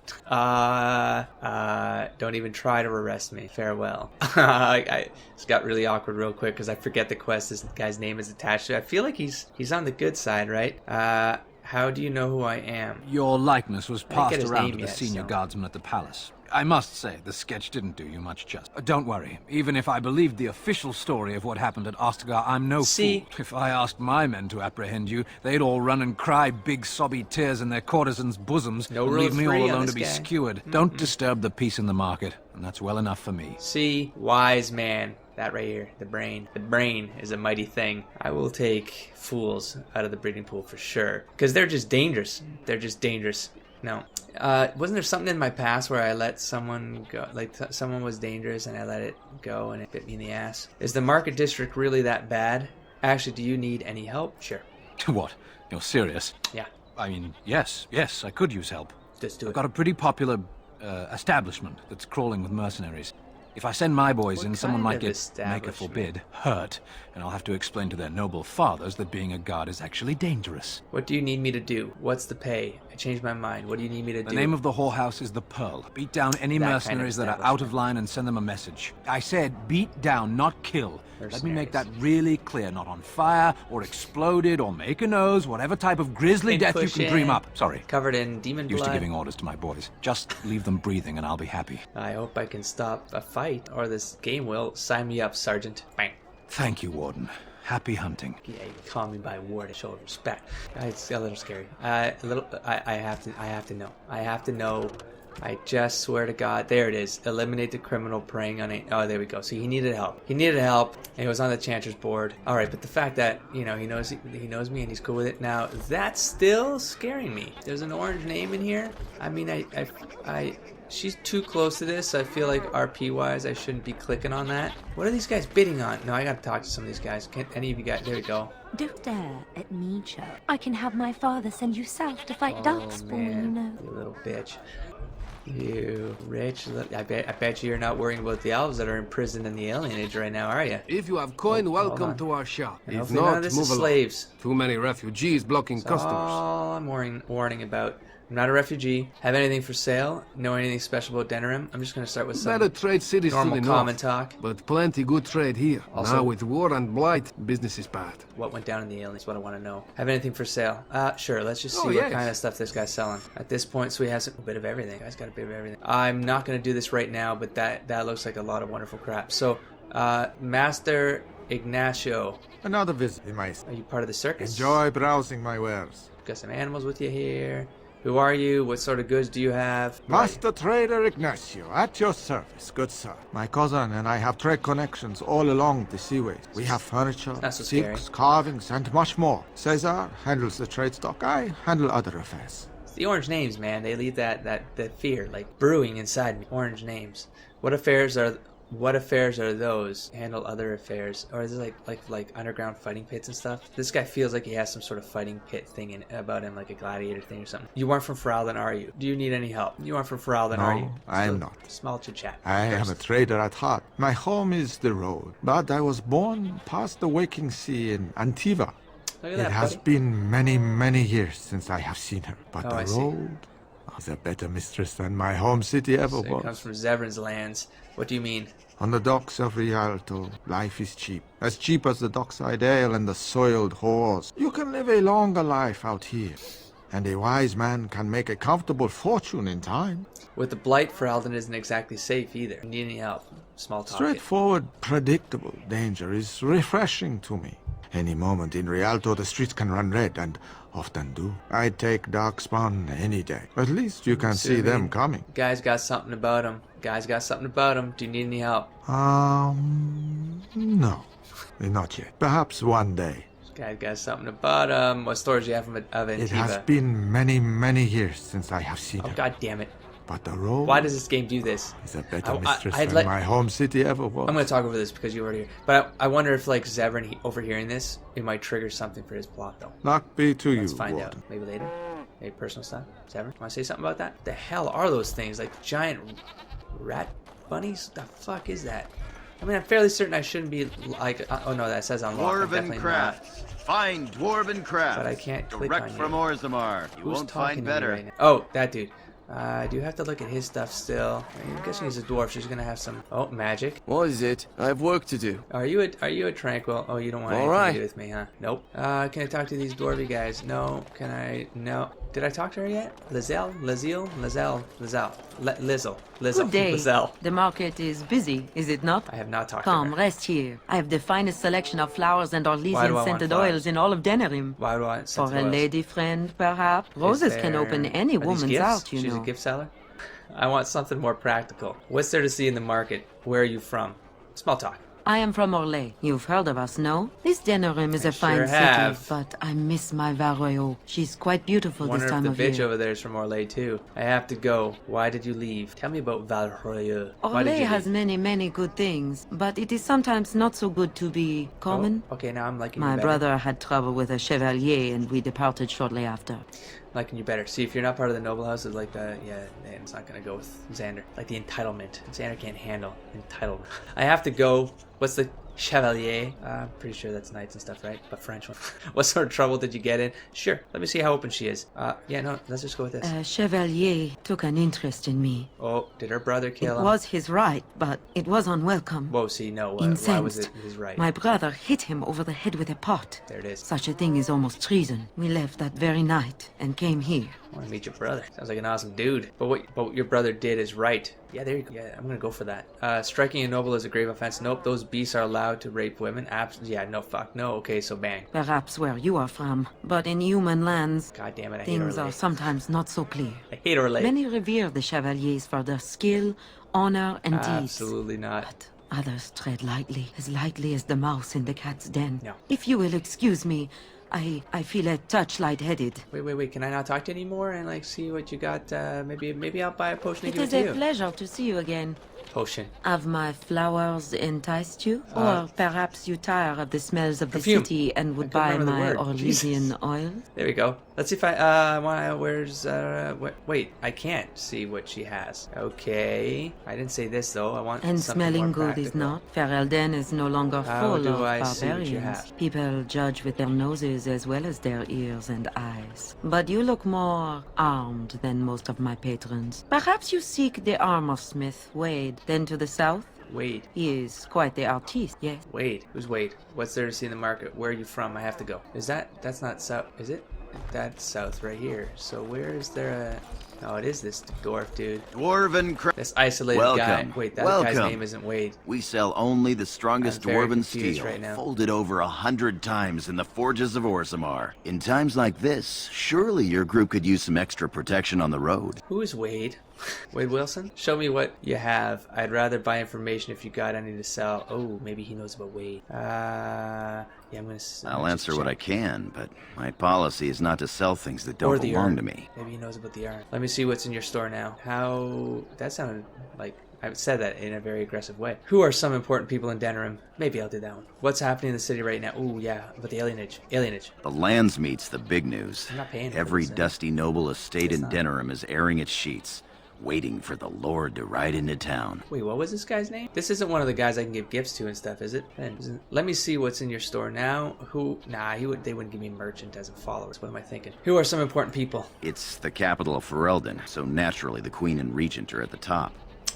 Don't even try to arrest me. Farewell. It's got really awkward real quick because I forget the quest this guy's name is attached to. I feel like he's on the good side, right? How do you know who I am? Your likeness was passed around to the senior guardsman at the palace. I must say, the sketch didn't do you much justice. Don't worry. Even if I believed the official story of what happened at Ostagar, I'm no fool. If I asked my men to apprehend you, they'd all run and cry big sobby tears in their courtesans' bosoms and leave me all alone to be skewered. Don't disturb the peace in the market, and that's well enough for me. See? Wise man. That right here. The brain. The brain is a mighty thing. I will take fools out of the breeding pool for sure. Because they're just dangerous. They're just dangerous. No. Wasn't there something in my past where I let someone go, like someone was dangerous and I let it go and it bit me in the ass? Is the market district really that bad? Actually, do you need any help? Sure. What? You're serious? Yeah. I mean, yes, I could use help. Just do it. I've got a pretty popular establishment that's crawling with mercenaries. If I send my boys in, someone might get, make a forbid, hurt, and I'll have to explain to their noble fathers that being a guard is actually dangerous. What do you need me to do? What's the pay? I changed my mind. What do you need me to do? The name of the whorehouse is the Pearl. Beat down any mercenaries that are out of line and send them a message. I said beat down, not kill. Let me make that really clear. Not on fire, or exploded, or make a nose, whatever type of grisly death you can dream up. Sorry. Covered in demon blood. Used to giving orders to my boys. Just leave them breathing and I'll be happy. I hope I can stop a fight, or this game will. Sign me up, Sergeant. Bang. Thank you, Warden. Happy hunting. Yeah, you call me by Warden. Show respect. It's a little scary. I have to know. I have to know. I just swear to God. There it is. Eliminate the criminal preying on it. Oh, there we go. So he needed help. He needed help, and he was on the Chancellor's board. All right, but the fact that, you know, he knows me and he's cool with it. Now, that's still scaring me. There's an orange name in here. I mean, she's too close to this. I feel like RP-wise, I shouldn't be clicking on that. What are these guys bidding on? No, I gotta talk to some of these guys. Can't any of you guys? There we go. Don't dare at me, Joe. I can have my father send you south to fight Darkspawn, you know. You little bitch. You rich. I bet you're not worrying about the elves that are imprisoned in the alien age right now, are you? If you have coin, welcome to our shop. If not, move slaves. Too many refugees blocking That's customers. all I'm warning about. I'm not a refugee. Have anything for sale? Know anything special about Denerim? I'm just going to start with some better trade cities normal to the common north, talk. But plenty good trade here. Also, now with war and blight, business is bad. What went down in the alien is what I want to know. Have anything for sale? Sure. Let's just see what kind of stuff this guy's selling. At this point, so he has a bit of everything. Guy's got a bit of everything. I'm not going to do this right now, but that looks like a lot of wonderful crap. So, Master Ignacio. Another visit, Maestro. Are you part of the circus? Enjoy browsing my wares. Got some animals with you here. Who are you? What sort of goods do you have? Master Trader Ignacio, at your service, good sir. My cousin and I have trade connections all along the seaways. We have furniture, silks, carvings, and much more. Cesar handles the trade stock. I handle other affairs. It's the orange names, man. They leave that fear, like brewing inside me. Orange names. What affairs are those? Handle other affairs, or is it like underground fighting pits and stuff? This guy feels like he has some sort of fighting pit thing about him, like a gladiator thing or something. You aren't from Feralden, are you? Do you need any help? You aren't from Feralden, are you? No, I am not. Small chit chat. I am a trader at heart. My home is the road, but I was born past the waking sea in Antiva. Look at that, it has been many, many years since I have seen her, but the road is a better mistress than my home city ever was. It comes from Zevran's lands. What do you mean? On the docks of Rialto, life is cheap. As cheap as the dockside ale and the soiled whores. You can live a longer life out here. And a wise man can make a comfortable fortune in time. With the blight, Feralden isn't exactly safe either. You need any help? Small talk. Straightforward, predictable danger is refreshing to me. Any moment in Rialto, the streets can run red, and often do. I'd take Darkspawn any day. At least you can see them coming. Guy's got something about him. Do you need any help? No. Not yet. Perhaps one day. This guy's got something about him. What stories do you have of Antiva? It has been many, many years since I have seen her. Oh, God damn it. But the road... Why does this game do this? ...is a better mistress than my home city ever was. I'm going to talk over this because you already... But I wonder if, like, Zevran overhearing this, it might trigger something for his plot, though. Luck be to you, Let's find out. Maybe later. Maybe personal stuff. Zevran, want to say something about that? The hell are those things? Like giant rat bunnies? The fuck is that? I mean, I'm fairly certain I shouldn't be like... oh, no, that says unlock. Dwarven crafts. Find Dwarven crafts. But I can't click Direct on you. from Orzammar. You Who's won't find better. Right now? Oh, that dude. I do have to look at his stuff still. I'm guessing he's a dwarf, so he's gonna have some... Oh, magic. What is it? I have work to do. Are you a tranquil? Oh, you don't want anything to do with me, huh? Nope. Can I talk to these dwarvy guys? No. Can I? No. Did I talk to her yet? Lizzle? Good day. The market is busy, is it not? I have not talked Come, to her. rest here. I have the finest selection of flowers and Why do I Orlesian want scented flowers? oils in all of Denerim. Why do I want For scented a oils? lady friend, perhaps. Roses can open any Are these woman's gifts? heart, you She's know. a gift seller? I want something more practical. What's there to see in the market? Where are you from? Small talk. I am from Orlais. You've heard of us, no? This Denerim is a fine sure city, have. but I miss my Varoyo. She's quite beautiful Wonder this if time the of bitch year. over there is from Orlais too. I have to go. Why did you leave? Tell me about Valroya. Why did Orlais you has leave? many, many good things, but it is sometimes not so good to be common. Oh, okay, now I'm liking My you better. brother had trouble with a chevalier, and we departed shortly after. Liking you better. See, if you're not part of the noble house, it's like the, yeah, it's not gonna go with Xandre. Like the entitlement. Xandre can't handle entitlement. I have to go. What's the chevalier? I'm pretty sure that's knights and stuff, right? But French one. What sort of trouble did you get in? Sure. Let me see how open she is. Yeah, no, let's just go with this. Chevalier took an interest in me. Oh, did her brother kill It him? was his right, but it was unwelcome. Whoa, see, no. Why Incensed. was it his right? My brother hit him over the head with a pot. There it is. Such a thing is almost treason. We left that very night and came here. I want to meet your brother. Sounds like an awesome dude. But what your brother did is right. Yeah, there you go. Yeah, I'm gonna go for that. Striking a noble is a grave offense. Nope, those beasts are allowed to rape women. Yeah, no, fuck, no. Okay, so bang. Perhaps where you are from, but in human lands, God damn it, I hate things Orlais. are sometimes not so clear. I hate Orlais. Many revere the chevaliers for their skill, honor, and deeds. Absolutely not. But others tread lightly as the mouse in the cat's den. No. If you will excuse me, I feel a touch lightheaded. Wait. Can I not talk to you anymore and like see what you got? Maybe I'll buy a potion and It give is it to a you. pleasure to see you again. Potion. Have my flowers enticed you? Or perhaps you tire of the smells of the perfume. city and would I couldn't buy remember the my word. Orlesian oil? There we go. Let's see if I wait, I can't see what she has. Okay. I didn't say this though. I want And something smelling more good is practical. not. Ferelden is no longer How full do of I see what you barbarians. have? People judge with their noses as well as their ears and eyes. But you look more armed than most of my patrons. Perhaps you seek the armor smith, Wade. Then to the south? Wade. He is quite the artiste, yes. Wade. Who's Wade? What's there to see in the market? Where are you from? I have to go. That's not south, is it? That's south right here. So where is there a... Oh, it is this dwarf dude. Dwarven craft. This isolated guy. Wait, that guy's name isn't Wade. We sell only the strongest I'm very dwarven confused steel, right now. folded over 100 times in the forges of Orzammar. In times like this, surely your group could use some extra protection on the road. Who is Wade? Wade Wilson? Show me what you have. I'd rather buy information if you got any to sell. Oh, maybe he knows about Wade. Yeah, I'll answer what I can, but my policy is not to sell things that don't belong to me. Maybe he knows about the art. Let me see what's in your store now. How... That sounded like... I said that in a very aggressive way. Who are some important people in Denerim? Maybe I'll do that one. What's happening in the city right now? Ooh, yeah, about the alienage. The lands meet's the big news. I'm not paying for Every this, dusty noble estate in Denerim is airing its sheets, waiting for the Lord to ride into town. Wait, what was this guy's name? This isn't one of the guys I can give gifts to and stuff, is it? Let me see what's in your store now. Who? Nah, they wouldn't give me merchant as a follower. What am I thinking? Who are some important people? It's the capital of Ferelden, so naturally the Queen and Regent are at the top.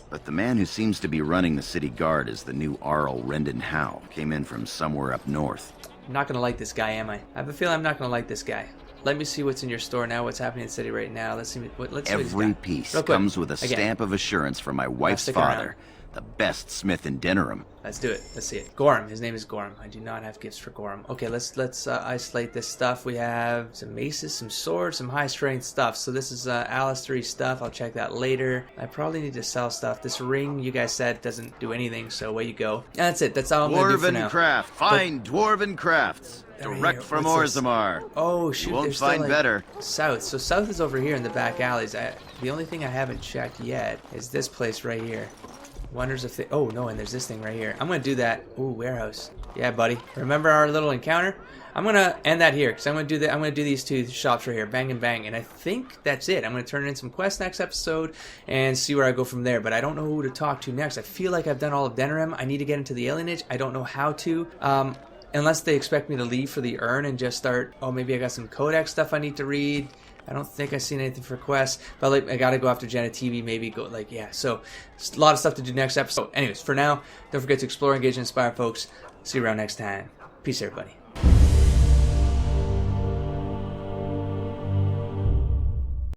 But the man who seems to be running the city guard is the new Arl Rendon Howe. Came in from somewhere up north. I'm not gonna like this guy, am I? I have a feeling I'm not gonna like this guy. Let me see what's in your store now. What's happening in the city right now? Let's see. Let's see what he's Every got. piece Real quick. comes with a Again. stamp of assurance from my wife's stick father, around. the best smith in Denerim. Let's do it. Let's see it. Gorm. His name is Gorm. I do not have gifts for Gorm. Okay, let's isolate this stuff. We have some maces, some swords, some high strength stuff. So this is Alistair stuff. I'll check that later. I probably need to sell stuff. This ring, you guys said, doesn't do anything. So away you go. That's it. That's all I'm gonna do for now. Dwarven craft. Fine dwarven crafts. Direct from Orzammar. Oh shoot! You won't there's still, find like, better. South. So south is over here in the back alleys. The only thing I haven't checked yet is this place right here. Wonders if they... Oh, no, and there's this thing right here. I'm going to do that. Ooh, warehouse. Yeah, buddy. Remember our little encounter? I'm going to end that here, because I'm going to do that. I'm going to do these two shops right here. Bang and bang. And I think that's it. I'm going to turn in some quests next episode and see where I go from there. But I don't know who to talk to next. I feel like I've done all of Denerim. I need to get into the alienage. I don't know how to. Unless they expect me to leave for the urn and just start... Oh, maybe I got some codex stuff I need to read. I don't think I've seen anything for quests, but like, I gotta go after TV, maybe go, like, yeah, so a lot of stuff to do next episode. Anyways, for now, don't forget to explore, engage, and inspire, folks. See you around next time. Peace, everybody.